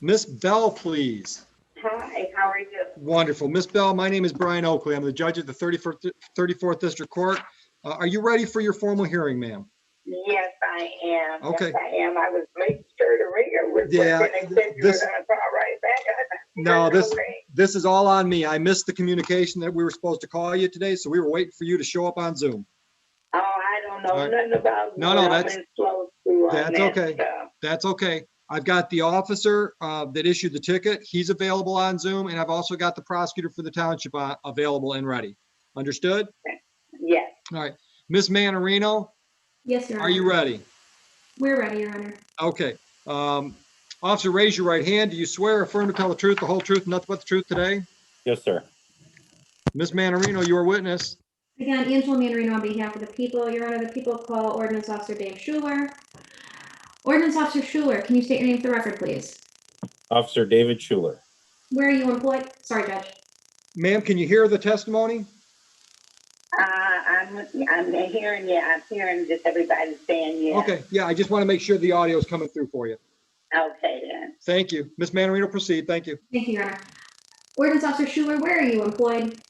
Miss Bell, please. Hi, how are you? Wonderful. Miss Bell, my name is Brian Oakley. I'm the judge at the 34th District Court. Are you ready for your formal hearing, ma'am? Yes, I am. Okay. Yes, I am. I was making sure the ringer was Yeah, working and said you were this- gonna call right back. No, Okay. this is all on me. I missed the communication that we were supposed to call you today, so we were waiting for you to show up on Zoom. Oh, I don't know All right. nothing about No, Zoom. that's- I'm in slow school on That's that okay. stuff. That's okay. I've got the officer that issued the ticket. He's available on Zoom, and I've also got the prosecutor for the township available and ready. Understood? Yes. All right. Miss Manarino, Yes, Your Honor. are you ready? We're ready, Your Honor. Okay. Officer, raise your right hand. Do you swear or affirm to tell the truth, the whole truth, and nothing but the truth today? Yes, sir. Miss Manarino, you are witness. Again, Angela Manarino on behalf of the people. Your Honor, the people call Ordinance Officer Dave Schuler. Ordinance Officer Schuler, can you state your name for the record, please? Officer David Schuler. Where are you employed? Sorry, Judge. Ma'am, can you hear the testimony? I'm hearing you. I'm hearing just everybody saying yeah. Okay. Yeah, I just want to make sure the audio is coming through for you. Okay then. Thank you. Miss Manarino, proceed. Thank you. Thank you, Your Honor. Ordinance Officer Schuler, where are you employed?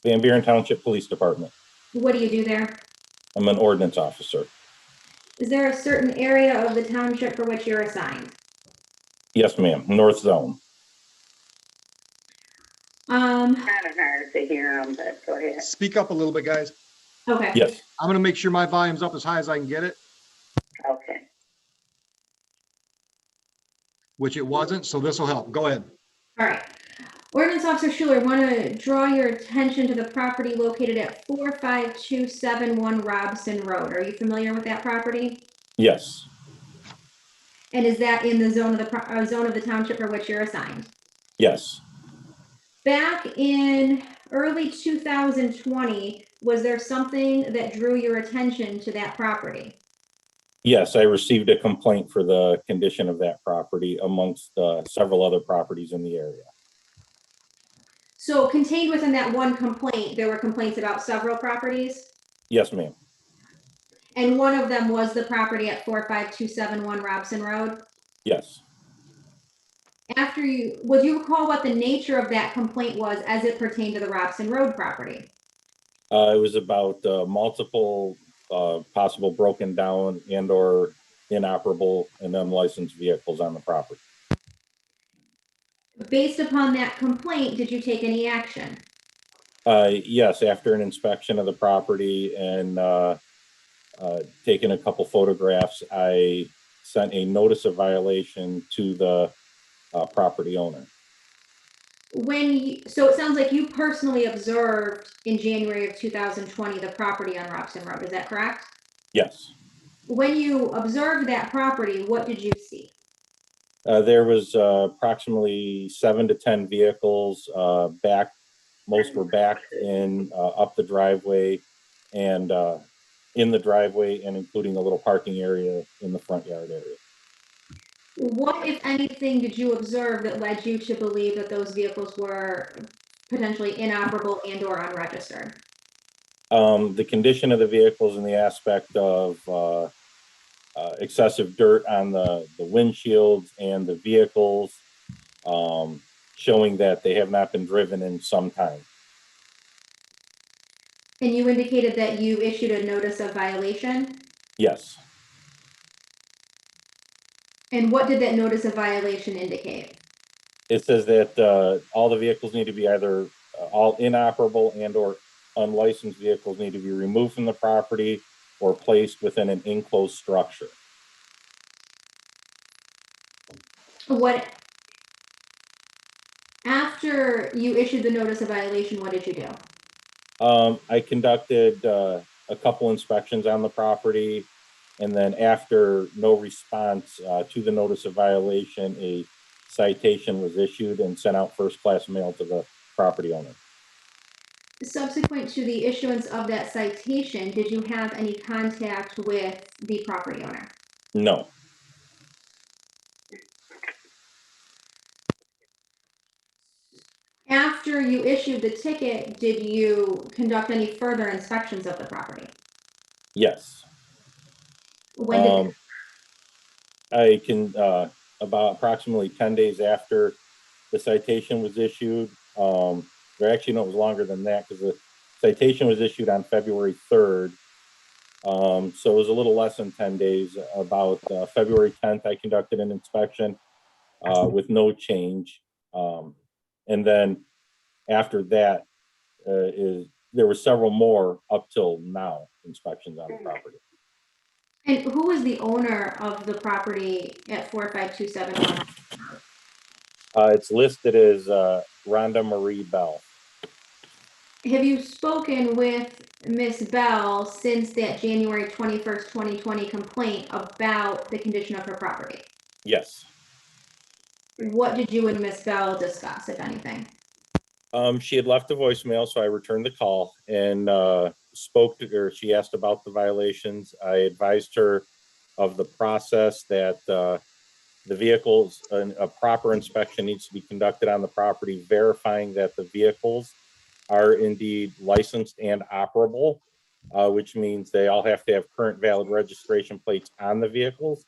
Van Buren Township Police Department. What do you do there? I'm an ordinance officer. Is there a certain area of the township for which you're assigned? Yes, ma'am. North Zone. Kind of hard to hear them, but go ahead. Speak up a little bit, guys. Okay. Yes. I'm going to make sure my volume's up as high as I can get it, Okay. which it wasn't, so this will help. Go ahead. All right. Ordinance Officer Schuler, want to draw your attention to the property located at 45271 Robson Road. Are you familiar with that property? Yes. And is that in the zone of the township for which you're assigned? Yes. Back in early 2020, was there something that drew your attention to that property? Yes, I received a complaint for the condition of that property amongst several other properties in the area. So contained within that one complaint, there were complaints about several properties? Yes, ma'am. And one of them was the property at 45271 Robson Road? Yes. Would you recall what the nature of that complaint was as it pertained to the Robson Road property? It was about multiple possible broken down and or inoperable and unlicensed vehicles on the property. Based upon that complaint, did you take any action? Yes, after an inspection of the property and taking a couple photographs, I sent a notice of violation to the property owner. So it sounds like you personally observed in January of 2020 the property on Robson Road, is that correct? Yes. When you observed that property, what did you see? There was approximately 7 to 10 vehicles back. Most were backed in up the driveway and in the driveway and including a little parking area in the front yard area. What, if anything, did you observe that led you to believe that those vehicles were potentially inoperable and or unregistered? The condition of the vehicles and the aspect of excessive dirt on the windshields and the vehicles, showing that they have not been driven in some time. And you indicated that you issued a notice of violation. Yes. And what did that notice of violation indicate? It says that all the vehicles need to be either all inoperable and or unlicensed vehicles need to be removed from the property or placed within an enclosed structure. What, after you issued the notice of violation, what did you do? I conducted a couple inspections on the property, and then after no response to the notice of violation, a citation was issued and sent out first class mail to the property owner. Subsequent to the issuance of that citation, did you have any contact with the property owner? No. After you issued the ticket, did you conduct any further inspections of the property? Yes. When did I can about approximately 10 days after the citation was issued. Or actually, no, it was longer than that because the citation was issued on February 3rd. So it was a little less than 10 days. About February 10th, I conducted an inspection with no change. And then after that, there were several more up till now inspections on the property. And who was the owner of the property at 45271? It's listed as Rhonda Marie Bell. Have you spoken with Ms. Bell since that January 21st, 2020 complaint about the condition of her property? Yes. What did you and Ms. Bell discuss, if anything? She had left a voicemail, so I returned the call and spoke to her. She asked about the violations. I advised her of the process that the vehicles, a proper inspection needs to be conducted on the property, verifying that the vehicles are indeed licensed and operable, which means they all have to have current valid registration plates on the vehicles,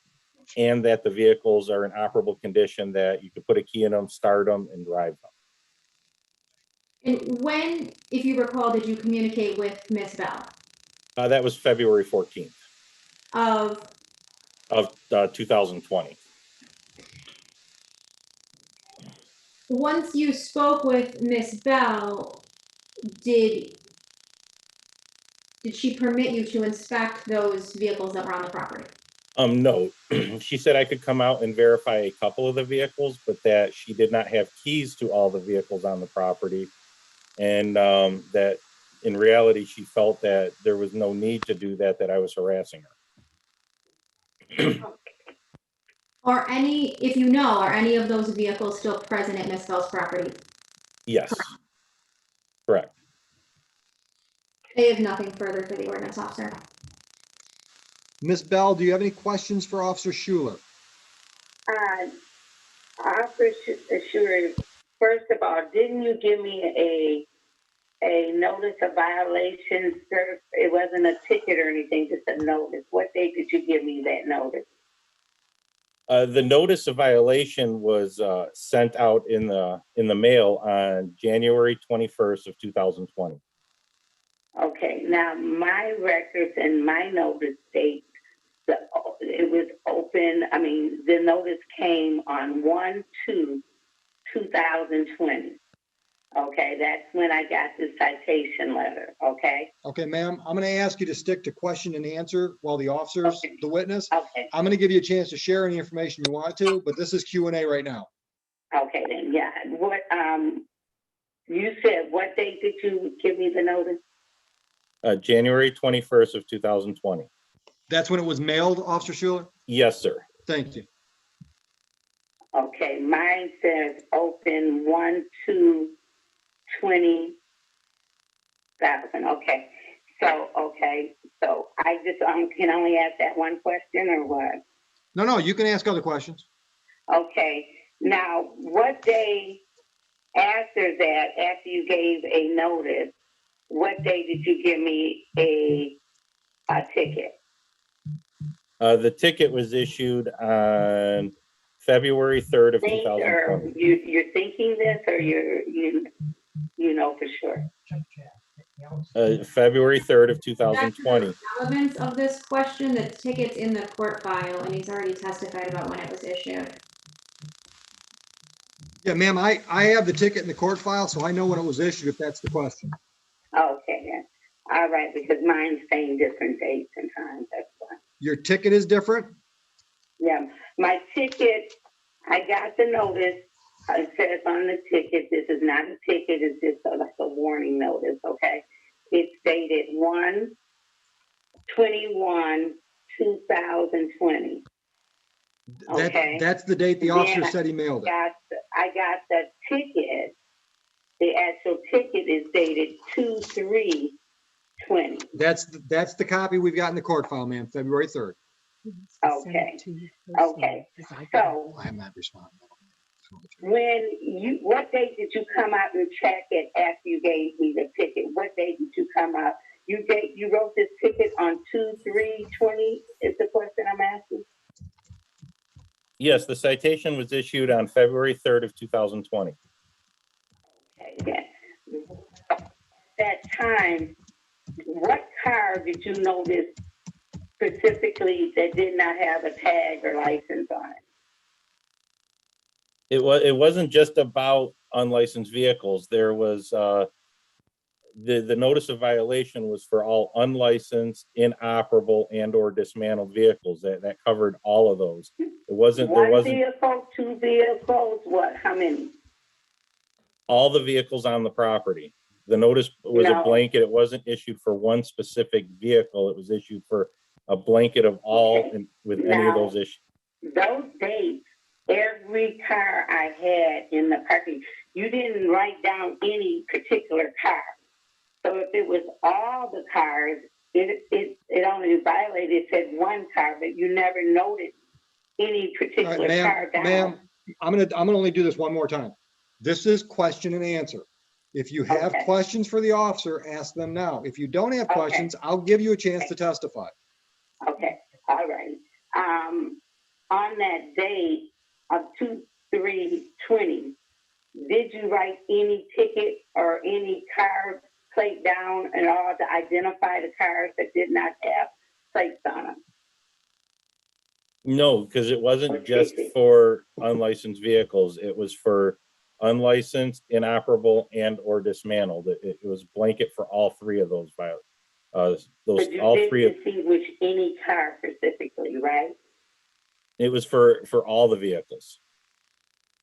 and that the vehicles are in operable condition that you could put a key in them, start them, and drive them. And when, if you recall, did you communicate with Ms. Bell? That was February 14th Of 2020. once you spoke with Ms. Bell, did she permit you to inspect those vehicles that were on the property? No, she said I could come out and verify a couple of the vehicles, but that she did not have keys to all the vehicles on the property. And that in reality, she felt that there was no need to do that, that I was harassing her. Or any, if you know, are any of those vehicles still present at Ms. Bell's property? Yes, correct. I have nothing further for the ordinance officer. Ms. Bell, do you have any questions for Officer Schuler? Officer Schuler, first of all, didn't you give me a notice of violation, sir? It wasn't a ticket or anything, just a notice. What date did you give me that notice? The notice of violation was sent out in the mail on January 21st of 2020. Okay, now my records and my notice date, it was open, I mean, the notice came on 1/2/2020. Okay, that's when I got the citation letter, okay? Okay, ma'am, I'm going to ask you to stick to question and answer while the officer's the witness. Okay. I'm going to give you a chance to share any information you want to, but this is Q&A right now. Okay, then, yeah. What, you said, what date did you give me the notice? January 21st of 2020. That's when it was mailed, Officer Schuler? Yes, sir. Thank you. Okay, mine says open 1/2/20,000. Okay, so I just can only ask that one question or what? No, you can ask other questions. Okay, now what day after that, after you gave a notice, what day did you give me a ticket? The ticket was issued on February 3rd of 2020. You're thinking this, or you know for sure? February 3rd of 2020. Relevance of this question, the ticket's in the court file and he's already testified about when it was issued. Yeah, ma'am, I have the ticket in the court file, so I know when it was issued, if that's the question. Okay, then. All right, because mine's saying different dates and times, that's why. Your ticket is different? Yeah, my ticket, I got the notice. It says on the ticket, this is not a ticket, it's just like a warning notice, okay? It's dated 1/21/2020. Okay. That's the date the officer said he mailed it. I got the ticket. The actual ticket is dated 2/3/20. That's the copy we've got in the court file, ma'am, February 3rd. Okay. Okay. So I'm not responsible. what date did you come out and check it after you gave me the ticket? What date did you come out? You wrote this ticket on 2/3/20 is the question I'm asking? Yes, the citation was issued on February 3rd of 2020. Okay, yeah. That time, what car did you notice specifically that did not have a tag or license on it? It wasn't just about unlicensed vehicles. There was the notice of violation was for all unlicensed, inoperable, and/or dismantled vehicles. That covered all of those. It wasn't One vehicle, two vehicles, what? How many? all the vehicles on the property. The notice was a No. blanket. It wasn't issued for one specific vehicle. It was issued for a blanket of all with any of those issues. Those dates, every car I had in the parking, you didn't write down any particular car. So if it was all the cars, it only violated, it said one car, but you never noted any particular car down. Ma'am, I'm gonna only do this one more time. This is question and answer. If you have questions for the officer, ask them now. If you don't have questions, I'll give you a chance to testify. Okay, all right. On that date of 2/3/20, did you write any ticket or any car plate down at all to identify the cars that did not have plates on them? No, because it wasn't just for unlicensed vehicles. It was for unlicensed, inoperable, and/or dismantled. It was blanket for all three of those But you all didn't three of distinguish any car specifically, right? it was for all the vehicles.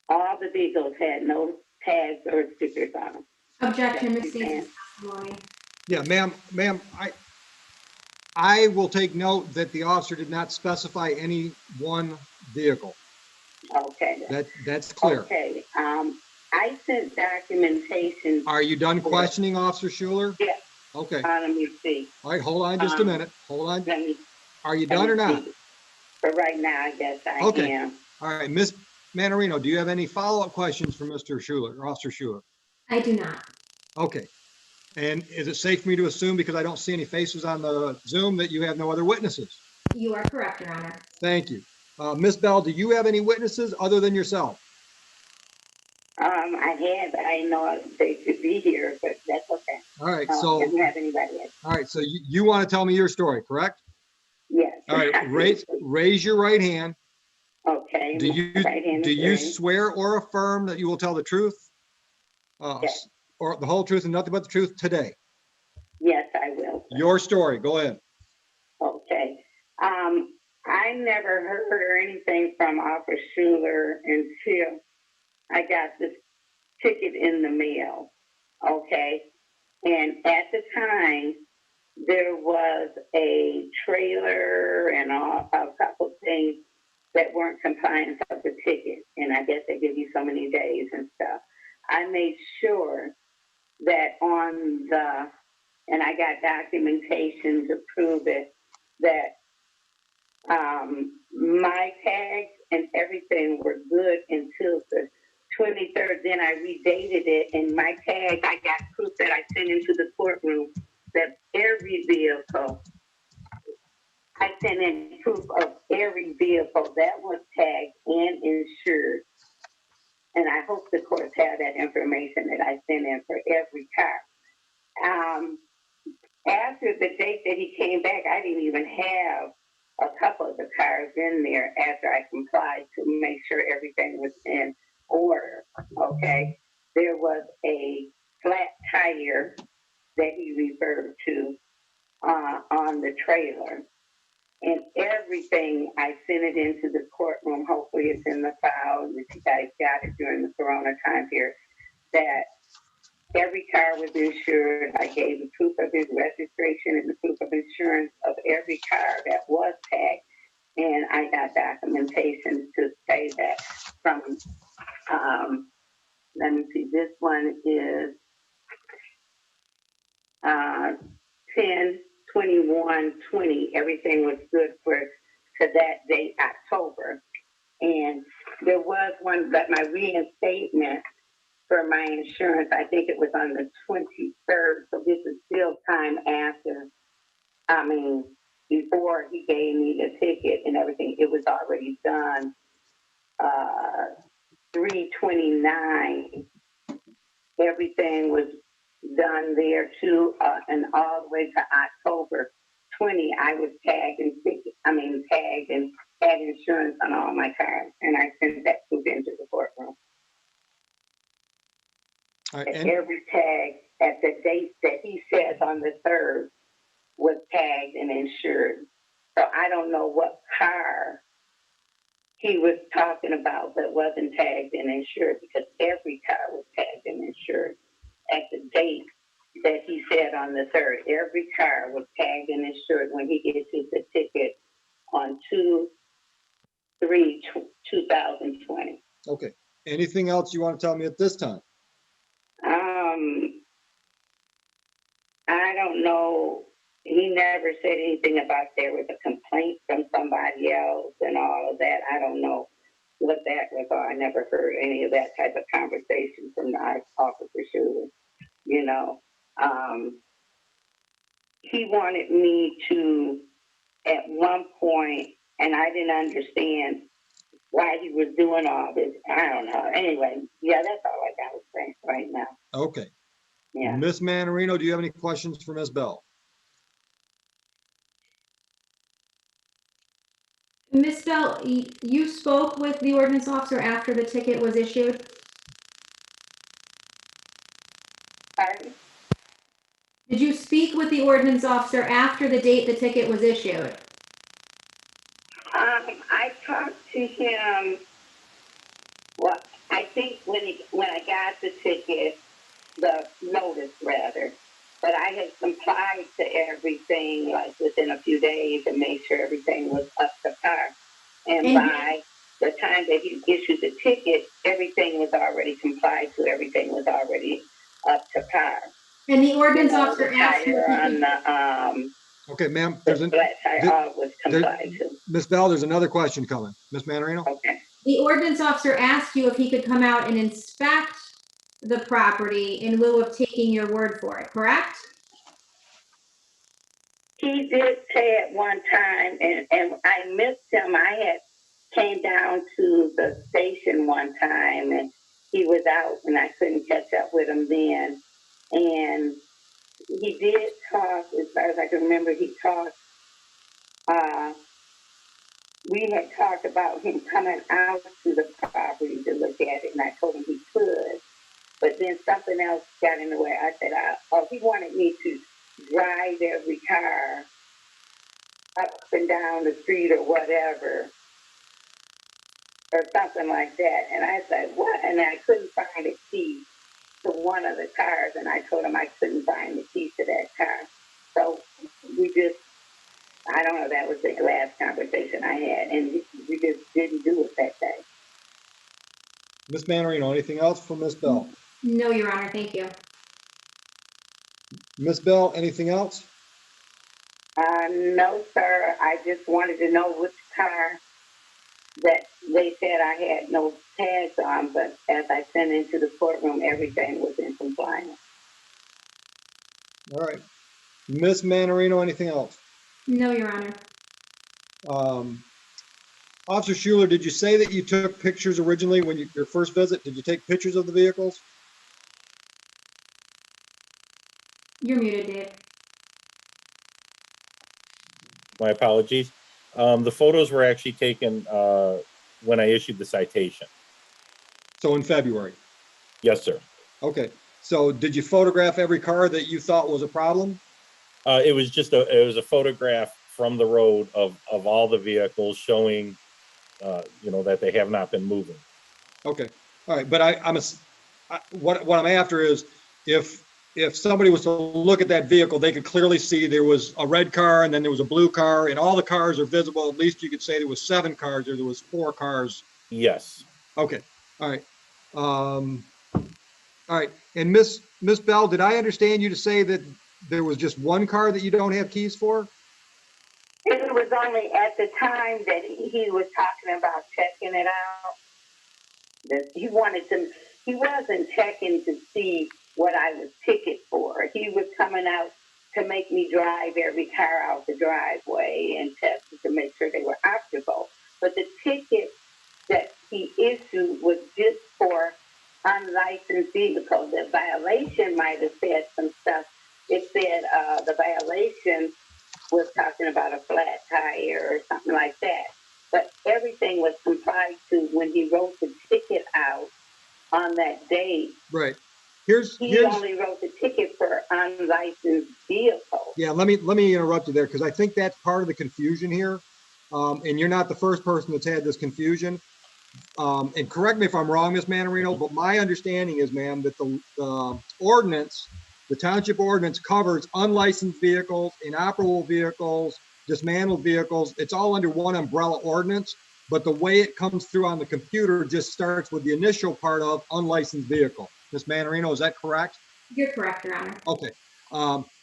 All the vehicles had no tags or stickers on them. Objection, Ms. Stevens' testimony. Yeah, ma'am, I will take note that the officer did not specify any one vehicle. Okay. That's clear. Okay, I sent documentation. Are you done questioning Officer Schuler? Yeah. Okay. Let me see. All right, hold on just a minute. Hold on. Let me, Are you done or not? for right now, I guess I Okay. am. All right, Ms. Manarino, do you have any follow-up questions for Mr. Schuler or Officer Schuler? I do not. Okay. And is it safe for me to assume, because I don't see any faces on the Zoom, that you have no other witnesses? You are correct, Your Honor. Thank you. Ms. Bell, do you have any witnesses other than yourself? I had, but I know they should be here, but that's okay. All right, I so, don't have anybody yet. all right, so you want to tell me your story, correct? Yes. All right, raise your right hand. Okay. Do you swear or affirm that you will tell the truth? Yes. Or the whole truth and nothing but the truth today? Yes, I will. Your story, go ahead. Okay. I never heard or anything from Officer Schuler until I got this ticket in the mail. Okay. And at the time, there was a trailer and a couple things that weren't compliant of the ticket. And I guess they give you so many days and stuff. I made sure that and I got documentation to prove it, that my tags and everything were good until the 23rd. Then I redated it, and my tag, I got proof that I sent into the courtroom that every vehicle, I sent in proof of every vehicle that was tagged and insured. And I hope the courts have that information that I sent in for every car. after the date that he came back, I didn't even have a couple of the cars in there after I complied to make sure everything was in order. Okay. There was a flat tire that he referred to on the trailer. And everything, I sent it into the courtroom. Hopefully it's in the file and you guys got it during the Corona time period, that every car was insured. I gave the proof of his registration and the proof of insurance of every car that was tagged. And I got documentation to say that from, let me see, this one is 10/21/20. Everything was good for to that date, October. And there was one, but my reinstatement for my insurance, I think it was on the 23rd. So this is still time after, before he gave me the ticket and everything. It was already done 3/29. Everything was done there too, and all the way to October 20, I was tagged and had insurance on all my cars, and I sent that proof into the courtroom. Every tag at the date that he says on the 3rd was tagged and insured. So I don't know what car he was talking about that wasn't tagged and insured, because every car was tagged and insured at the date that he said on the 3rd. Every car was tagged and insured when he issued the ticket on 2/3/2020. Okay. Anything else you want to tell me at this time? I don't know. He never said anything about there was a complaint from somebody else and all of that. I don't know what that was. I never heard any of that type of conversation from the officer shooter. You know, he wanted me to, at one point, and I didn't understand why he was doing all this. I don't know. Anyway, yeah, that's all I got to say right now. Okay. Yeah. Miss Manarino, do you have any questions for Miss Bell? Ms. Bell, you spoke with the ordinance officer after the ticket was issued? Pardon? Did you speak with the ordinance officer after the date the ticket was issued? I talked to him, well, I think when I got the ticket, the notice rather, but I had complied to everything like within a few days and made sure everything was up to par. And by the time that he issued the ticket, everything was already complied to, everything was already up to par. And the ordinance officer asked you if on the, Okay, ma'am. flat tire was complied to. Miss Bell, there's another question coming. Miss Manarino? Okay. The ordinance officer asked you if he could come out and inspect the property in lieu of taking your word for it, correct? He did say at one time, and I missed him. I had came down to the station one time, and he was out, and I couldn't catch up with him then. And he did talk, as far as I can remember, he talked, we had talked about him coming out to the property to look at it, and I told him he could. But then something else got in the way. I said, he wanted me to drive every car up and down the street or whatever, or something like that. And I said, what? And I couldn't find a key to one of the cars, and I told him I couldn't find the key to that car. So we just, I don't know, that was the last conversation I had, and we just didn't do it that day. Miss Manarino, anything else from Miss Bell? No, Your Honor, thank you. Miss Bell, anything else? No, sir. I just wanted to know which car that they said I had no tags on, but as I sent into the courtroom, everything was in compliance. All right. Miss Manarino, anything else? No, Your Honor. Officer Schuler, did you say that you took pictures originally when your first visit? Did you take pictures of the vehicles? You're muted, Dave. My apologies. The photos were actually taken when I issued the citation. So in February? Yes, sir. Okay, so did you photograph every car that you thought was a problem? It was just it was a photograph from the road of all the vehicles showing, you know, that they have not been moving. Okay, all right, but what I'm after is if somebody was to look at that vehicle, they could clearly see there was a red car and then there was a blue car and all the cars are visible. At least you could say there was 7 cars or there was 4 cars. Yes. Okay, all right. All right, and Miss Bell, did I understand you to say that there was just one car that you don't have keys for? It was only at the time that he was talking about checking it out. That he wasn't checking to see what I was ticket for. He was coming out to make me drive every car out the driveway and test to make sure they were operable. But the ticket that he issued was just for unlicensed vehicles. The violation might have said some stuff. It said the violation was talking about a flat tire or something like that. But everything was complied to when he wrote the ticket out on that date. Right. He only wrote the ticket for unlicensed vehicles. Yeah, let me interrupt you there because I think that's part of the confusion here. And you're not the first person that's had this confusion. And correct me if I'm wrong, Ms. Manarino, but my understanding is, ma'am, that the ordinance, the township ordinance covers unlicensed vehicles, inoperable vehicles, dismantled vehicles. It's all under one umbrella ordinance, but the way it comes through on the computer just starts with the initial part of unlicensed vehicle. Ms. Manarino, is that correct? You're correct, Your Honor. Okay.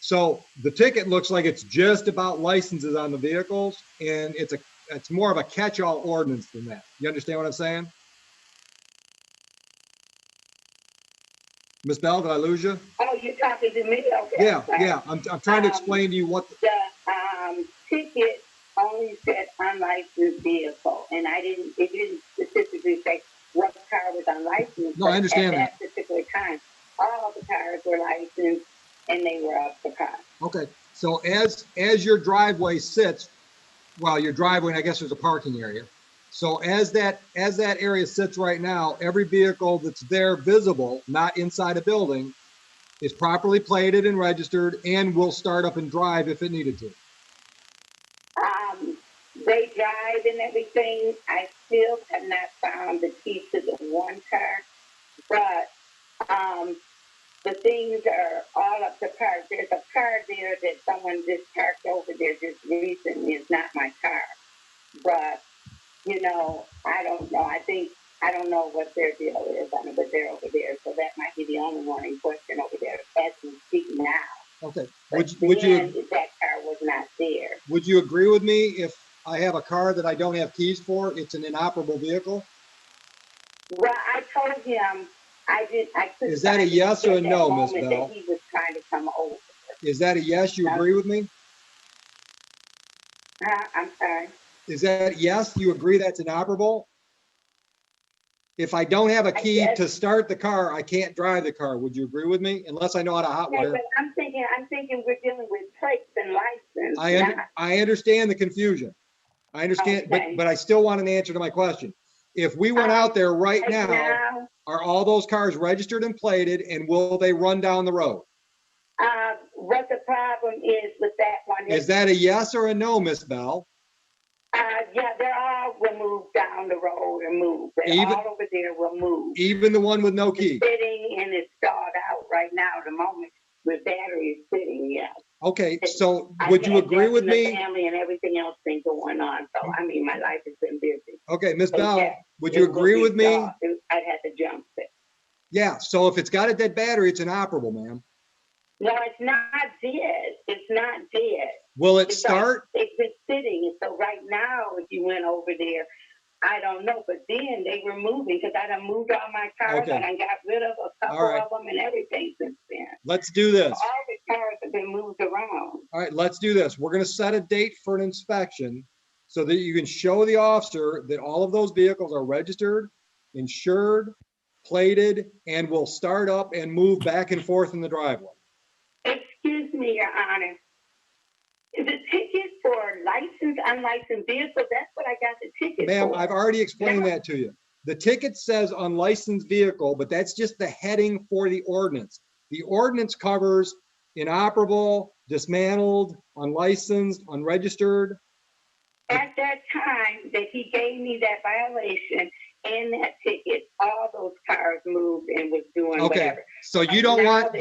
So the ticket looks like it's just about licenses on the vehicles, and it's more of a catch-all ordinance than that. You understand what I'm saying? Ms. Bell, did I lose you? Oh, you're talking to me? Okay. Yeah. I'm trying to explain to you what the ticket only said unlicensed vehicle, and it didn't specifically say what car was unlicensed. No, I understand at that particular time, all the cars were licensed and they were up to par. Okay, so as your driveway sits, well, your driveway, I guess there's a parking area. So as that area sits right now, every vehicle that's there visible, not inside a building, is properly plated and registered and will start up and drive if it needed to. They drive and everything. I still have not found the key to the one car, but the things are all up to par. There's a car there that someone just parked over there just recently. It's not my car, but you know, I don't know. I don't know what their deal is on it, but they're over there, so that might be the only one in question over there as we speak now. Okay. Would you? That car was not there. Would you agree with me if I have a car that I don't have keys for? It's an inoperable vehicle. Well, I told him I couldn't. Is that a yes or a no, Ms. That Bell? he was trying to come over. Is that a yes? You agree with me? I'm sorry. Is that yes? You agree that's inoperable? If I don't have a key to start the car, I can't drive the car. Would you agree with me? Unless I know how to hotwire. But I'm thinking we're dealing with plates and license. I understand the confusion. I understand, but I still want an answer to my question. If we went out there right now, are all those cars registered and plated, and will they run down the road? What the problem is with that one is that a yes or a no, Miss Bell? Yeah, they're all will move down the road and move. All over there will move. Even the one with no key? It's sitting and it's stalled out right now at the moment with batteries sitting, yes. Okay, so would you agree with me? Family and everything else been going on. So, I mean, my life has been busy. Okay, Miss Bell, would you agree with me? I'd have to jump it. Yeah, so if it's got a dead battery, it's inoperable, ma'am. No, it's not dead. It's not dead. Will it start? It's been sitting. So right now, if you went over there, I don't know. But then they were moving because I done moved all my cars and I got rid of a couple of them and everything since then. Let's do this. So all the cars have been moved around. All right, let's do this. We're going to set a date for an inspection so that you can show the officer that all of those vehicles are registered, insured, plated, and will start up and move back and forth in the driveway. Excuse me, Your Honor. The ticket for licensed, unlicensed vehicle, that's what I got the ticket Ma'am, for. I've already explained that to you. The ticket says unlicensed vehicle, but that's just the heading for the ordinance. The ordinance covers inoperable, dismantled, unlicensed, unregistered. At that time that he gave me that violation and that ticket, all those cars moved and was doing Okay, whatever. so you don't want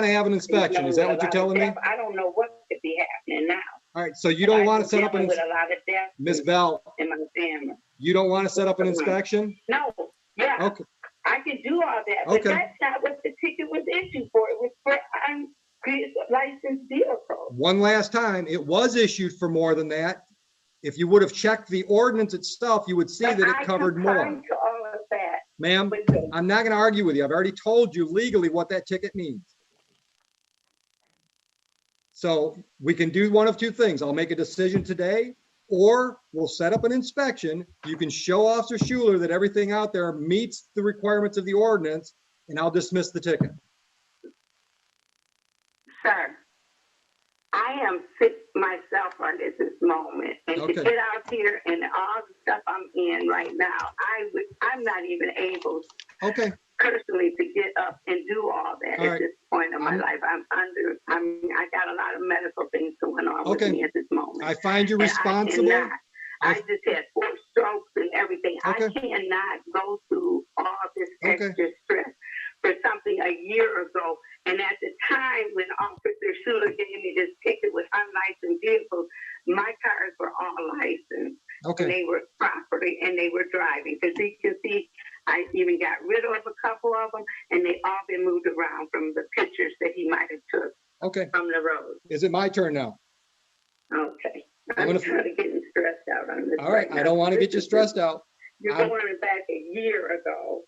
to have an inspection, is that what you're telling me? I don't know what could be happening now. All right, so you don't want to set up an, with a lot of death Ms. Bell, in my family. you don't want to set up an inspection? No, yeah, Okay, I can do all that, but Okay. that's not what the ticket was issued for. It was for unlicensed vehicle. one last time, it was issued for more than that. If you would have checked the ordinance itself, you would see that it covered more. I'm to all of that. Ma'am, I'm not going to argue with you. I've already told you legally what that ticket means. So we can do one of two things. I'll make a decision today, or we'll set up an inspection. You can show Officer Schuler that everything out there meets the requirements of the ordinance, and I'll dismiss the ticket. Sir, I am sick myself right at this moment, and Okay. to get out here and all the stuff I'm in right now, I'm not even able Okay, personally to get up and do all that All at right. this point in my life. I got a lot of medical things going on with Okay. me at this moment. I find you And responsible. I just had 4 strokes and everything. Okay. I cannot go through all this Okay. extra stress for something a year ago. And at the time when Officer Schuler gave me this ticket with unlicensed vehicles, my cars were all licensed. Okay. And they were property and they were driving. Because you can see, I even got rid of a couple of them, and they all been moved around from the pictures that he might have took Okay. from the road. Is it my turn now? Okay. I'm I'm gonna- kind of getting stressed out on this. All right, I don't want to get you stressed out. You're I'm- going back a year ago.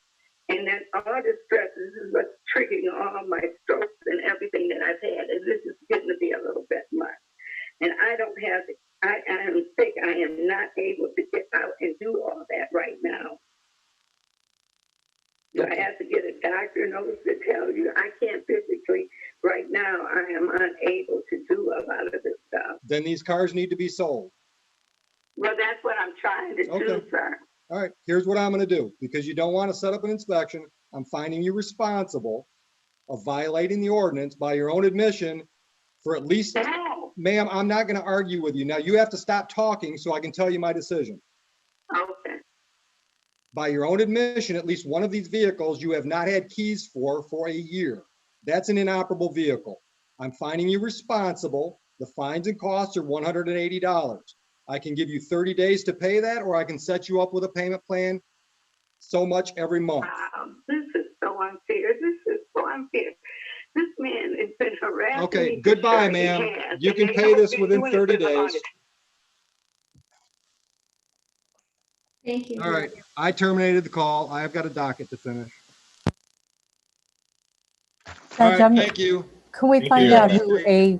And then all this stress, this is what's triggering all my strokes and everything that I've had. And this is getting to be a little bit much. And I don't have, I am sick. I am not able to get out and do all that right now. So I have to get a doctor note to tell you I can't physically, right now, I am unable to do a lot of this stuff. Then these cars need to be sold. Well, that's what I'm trying to do, Okay. sir. All right, here's what I'm going to do. Because you don't want to set up an inspection, I'm finding you responsible of violating the ordinance by your own admission for at least, ma'am, I'm not going to argue with you. Now you have to stop talking so I can tell you my decision. Okay. By your own admission, at least one of these vehicles you have not had keys for a year. That's an inoperable vehicle. I'm finding you responsible. The fines and costs are $180. I can give you 30 days to pay that, or I can set you up with a payment plan so much every month. This is so unfair. This is so unfair. This man has been harassing me. Okay, for goodbye, 30 ma'am. years, You and can they pay this been within doing 30 it for the days. longest. Thank you. All right, I terminated the call. I've got a docket to finish. All Judge, right, thank you. Can we Thank find you. out who a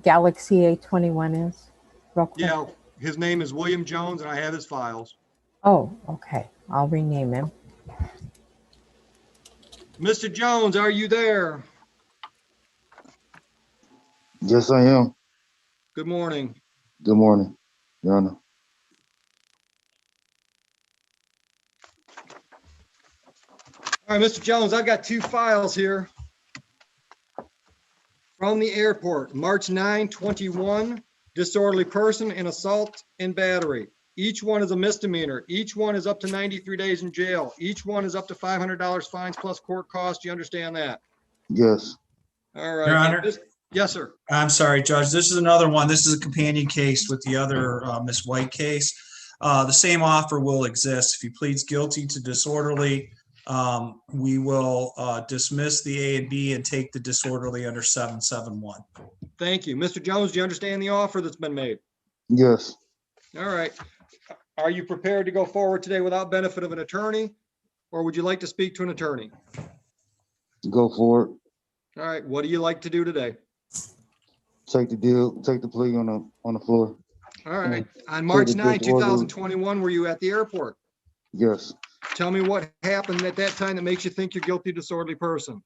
Galaxy A21 is? Real quick? Yeah, his name is William Jones, and I have his files. Oh, okay. I'll rename him. Mr. Jones, are you there? Yes, I am. Good morning. Good morning, Your Honor. All right, Mr. Jones, I've got 2 files here from the airport, March 9, 21, disorderly person and assault and battery. Each one is a misdemeanor. Each one is up to 93 days in jail. Each one is up to $500 fines plus court costs. You understand that? Yes. All right. Your Honor? Yes, sir. I'm sorry, Judge. This is another one. This is a companion case with the other Miss White case. The same offer will exist. If he pleads guilty to disorderly, we will dismiss the A and B and take the disorderly under 771. Thank you. Mr. Jones, do you understand the offer that's been made? Yes. All right. Are you prepared to go forward today without benefit of an attorney? Or would you like to speak to an attorney? Go for it. All right. What do you like to do today? Take the deal. Take the plea on the floor. All right. On Take March the 9, disorderly. 2021, were you at the airport? Yes. Tell me what happened at that time that makes you think you're guilty disorderly person.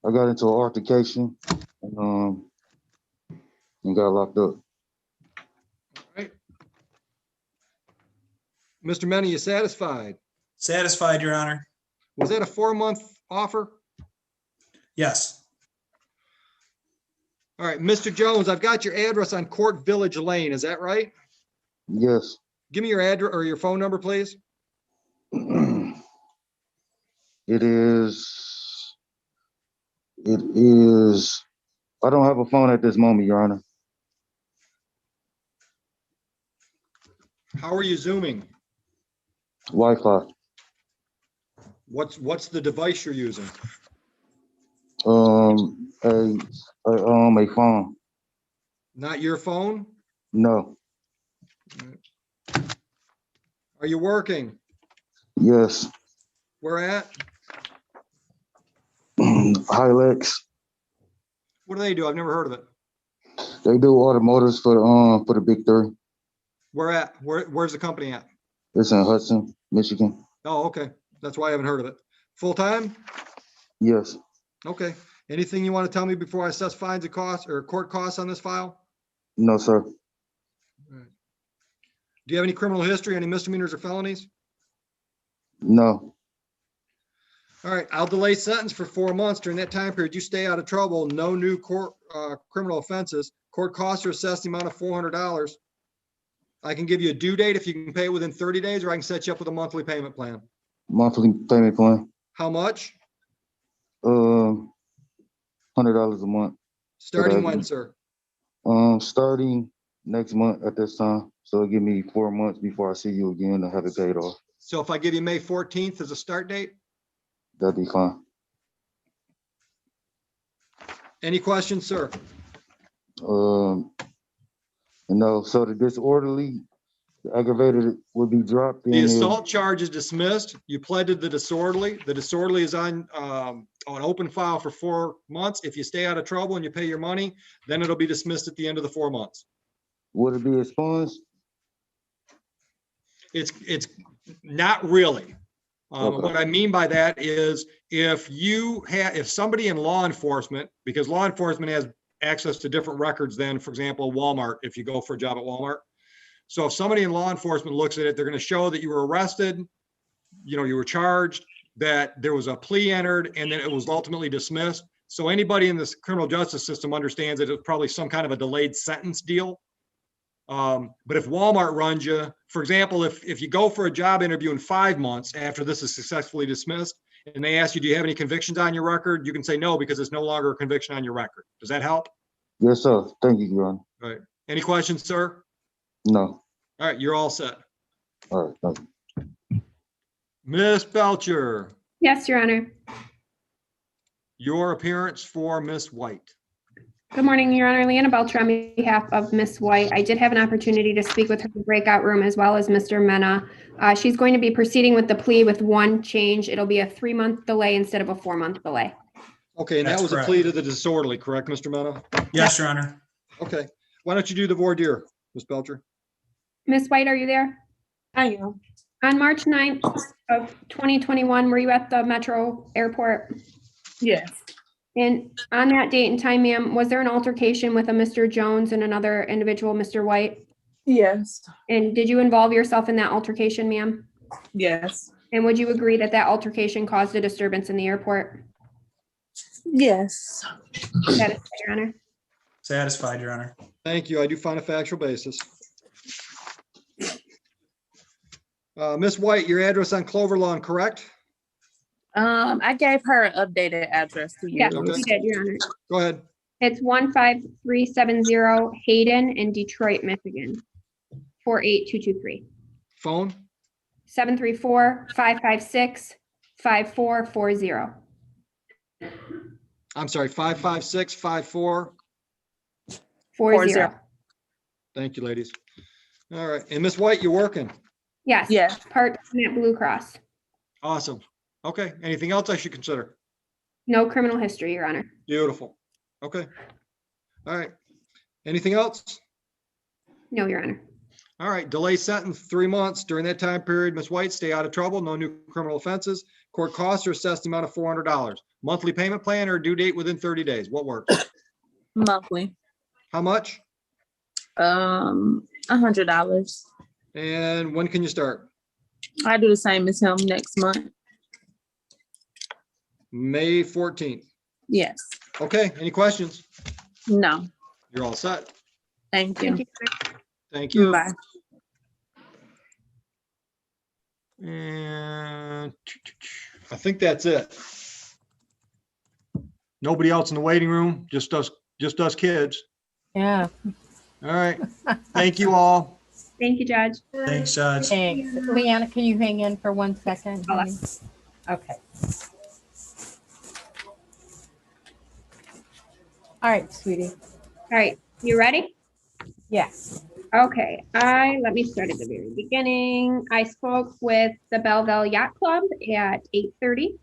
I got into an altercation, and and got locked up. Mr. Mena, you satisfied? Satisfied, Your Honor. Was that a 4-month offer? Yes. All right, Mr. Jones, I've got your address on Court Village Lane. Is that right? Yes. Give me your address or your phone number, please. It is, I don't have a phone at this moment, Your Honor. How are you Zooming? Wi-Fi. What's the device you're using? A phone. Not your phone? No. Are you working? Yes. Where at? Hilux. What do they do? I've never heard of it. They do automotives for the big three. Where at? Where's the company at? It's in Hudson, Michigan. Oh, okay. That's why I haven't heard of it. Full time? Yes. Okay. Anything you want to tell me before I assess fines and costs or court costs on this file? No, sir. Do you have any criminal history, any misdemeanors or felonies? No. All right, I'll delay sentence for 4 months. During that time period, you stay out of trouble. No new court criminal offenses. Court costs are assessed the amount of $400. I can give you a due date if you can pay it within 30 days, or I can set you up with a monthly payment plan. Monthly payment plan. How much? $100 a month. Starting when, sir? Starting next month at this time. So it'll give me 4 months before I see you again to have it paid off. So if I give you May 14th as a start date? That'd be fine. Any questions, sir? No, so the disorderly, the aggravated would be dropped. The assault charge is dismissed. You pleaded the disorderly. The disorderly is on an open file for 4 months. If you stay out of trouble and you pay your money, then it'll be dismissed at the end of the 4 months. Would it be expunged? It's not really. Okay. What I mean by that is if somebody in law enforcement, because law enforcement has access to different records than, for example, Walmart, if you go for a job at Walmart. So if somebody in law enforcement looks at it, they're going to show that you were arrested, you were charged, that there was a plea entered, and then it was ultimately dismissed. So anybody in this criminal justice system understands that it was probably some kind of a delayed sentence deal. But if Walmart runs you, for example, if you go for a job interview in 5 months after this is successfully dismissed, and they ask you, do you have any convictions on your record? You can say no, because it's no longer a conviction on your record. Does that help? Yes, sir. Thank you, Your Honor. All right. Any questions, sir? No. All right, you're all set. All right. Thank you. Miss Belcher, Yes, Your Honor. your appearance for Miss White. Good morning, Your Honor. Leanna Belcher on behalf of Miss White. I did have an opportunity to speak with her in the breakout room as well as Mr. Mena. She's going to be proceeding with the plea with one change. It'll be a 3-month delay instead of a 4-month delay. Okay, and that That's was a correct. plea to the disorderly, correct, Mr. Mena? Yes, Your Honor. Okay. Why don't you do the voir dire, Miss Belcher? Miss White, are you there? I am. On March 9th of 2021, were you at the Metro Airport? Yes. And on that date and time, ma'am, was there an altercation with a Mr. Jones and another individual, Mr. White? Yes. And did you involve yourself in that altercation, ma'am? Yes. And would you agree that that altercation caused a disturbance in the airport? Yes. Satisfied, Your Honor. Satisfied, Your Honor. Thank you. I do find a factual basis. Miss White, your address on Clover Lawn, correct? I gave her an updated address to you. Yes, Okay. you did, Your Honor. Go ahead. It's 15370 Hayden in Detroit, Michigan, 48223. Phone? 734-556-5440. I'm sorry, 556-54. 40. Thank you, ladies. All right. And Miss White, you're working. Yes. Yes. Part-time at Blue Cross. Awesome. Okay. Anything else I should consider? No criminal history, Your Honor. Beautiful. Okay. All right. Anything else? No, Your Honor. All right. Delay sentence 3 months. During that time period, Miss White, stay out of trouble. No new criminal offenses. Court costs are assessed the amount of $400. Monthly payment plan or due date within 30 days. What works? Monthly. How much? $100. And when can you start? I do the same as him next month. May 14th. Yes. Okay, any questions? No. You're all set. Thank you. Thank you. Bye. And I think that's it. Nobody else in the waiting room, just us kids. Yeah. All right. Thank you all. Thank you, Judge. Thanks, Judge. Thanks. Leanna, can you hang in for 1 second? I'll- honey? Okay. All right, sweetie. All right, you ready? Yes. Okay, let me start at the very beginning. I spoke with the Belleville Yacht Club at 8:30.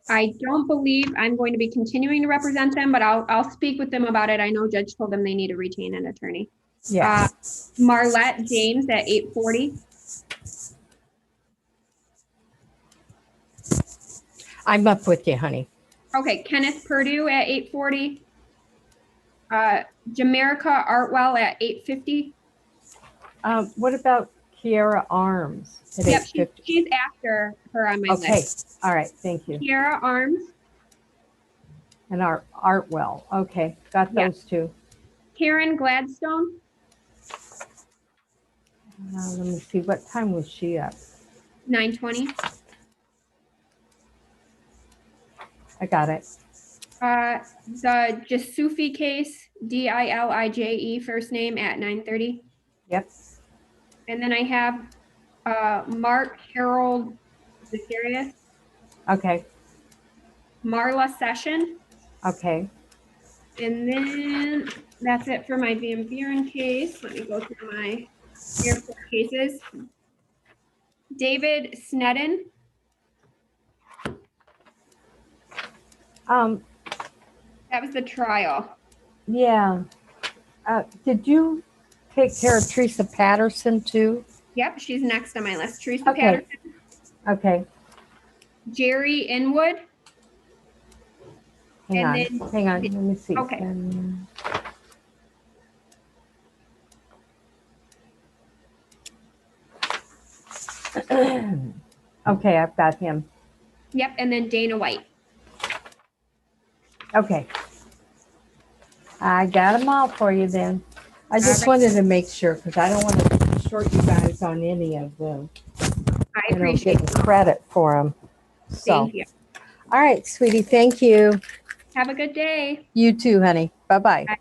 I don't believe I'm going to be continuing to represent them, but I'll speak with them about it. I know Judge told them they need to retain an attorney. Yeah. Marlette James at 8:40. I'm up with you, honey. Okay, Kenneth Purdue at 8:40. Jamerica Artwell at 8:50. What about Kiara Arms at Yep, 8:50? she's after her on my Okay. list. All right. Thank you. Kiara Arms, And our Artwell. Okay. Got Yeah. those two. Karen Gladstone, Let me see. What time was she up? 9:20. I got it. The Jasufi case, Dilije first name at 9:30. Yep. And then I have Mark Harold Zacharias, Okay. Marla Session, Okay. and then that's it for my Van Buren case. Let me go through my airport cases. David Snedden, that was the trial. Yeah. Did you take care of Teresa Patterson too? Yep, she's next on my list. Teresa Okay. Patterson, Okay. Jerry Inwood. Hang on. And then- Hang on. Let me see. Okay. Okay, I've got him. Yep, and then Dana White. Okay. I got them all for you then. I just All right. wanted to make sure because I don't want to short you guys on any of them. I You know, appreciate getting it. credit for them. So, Thank you. all right, sweetie. Thank you. Have a good day. You too, honey. Bye-bye. Bye.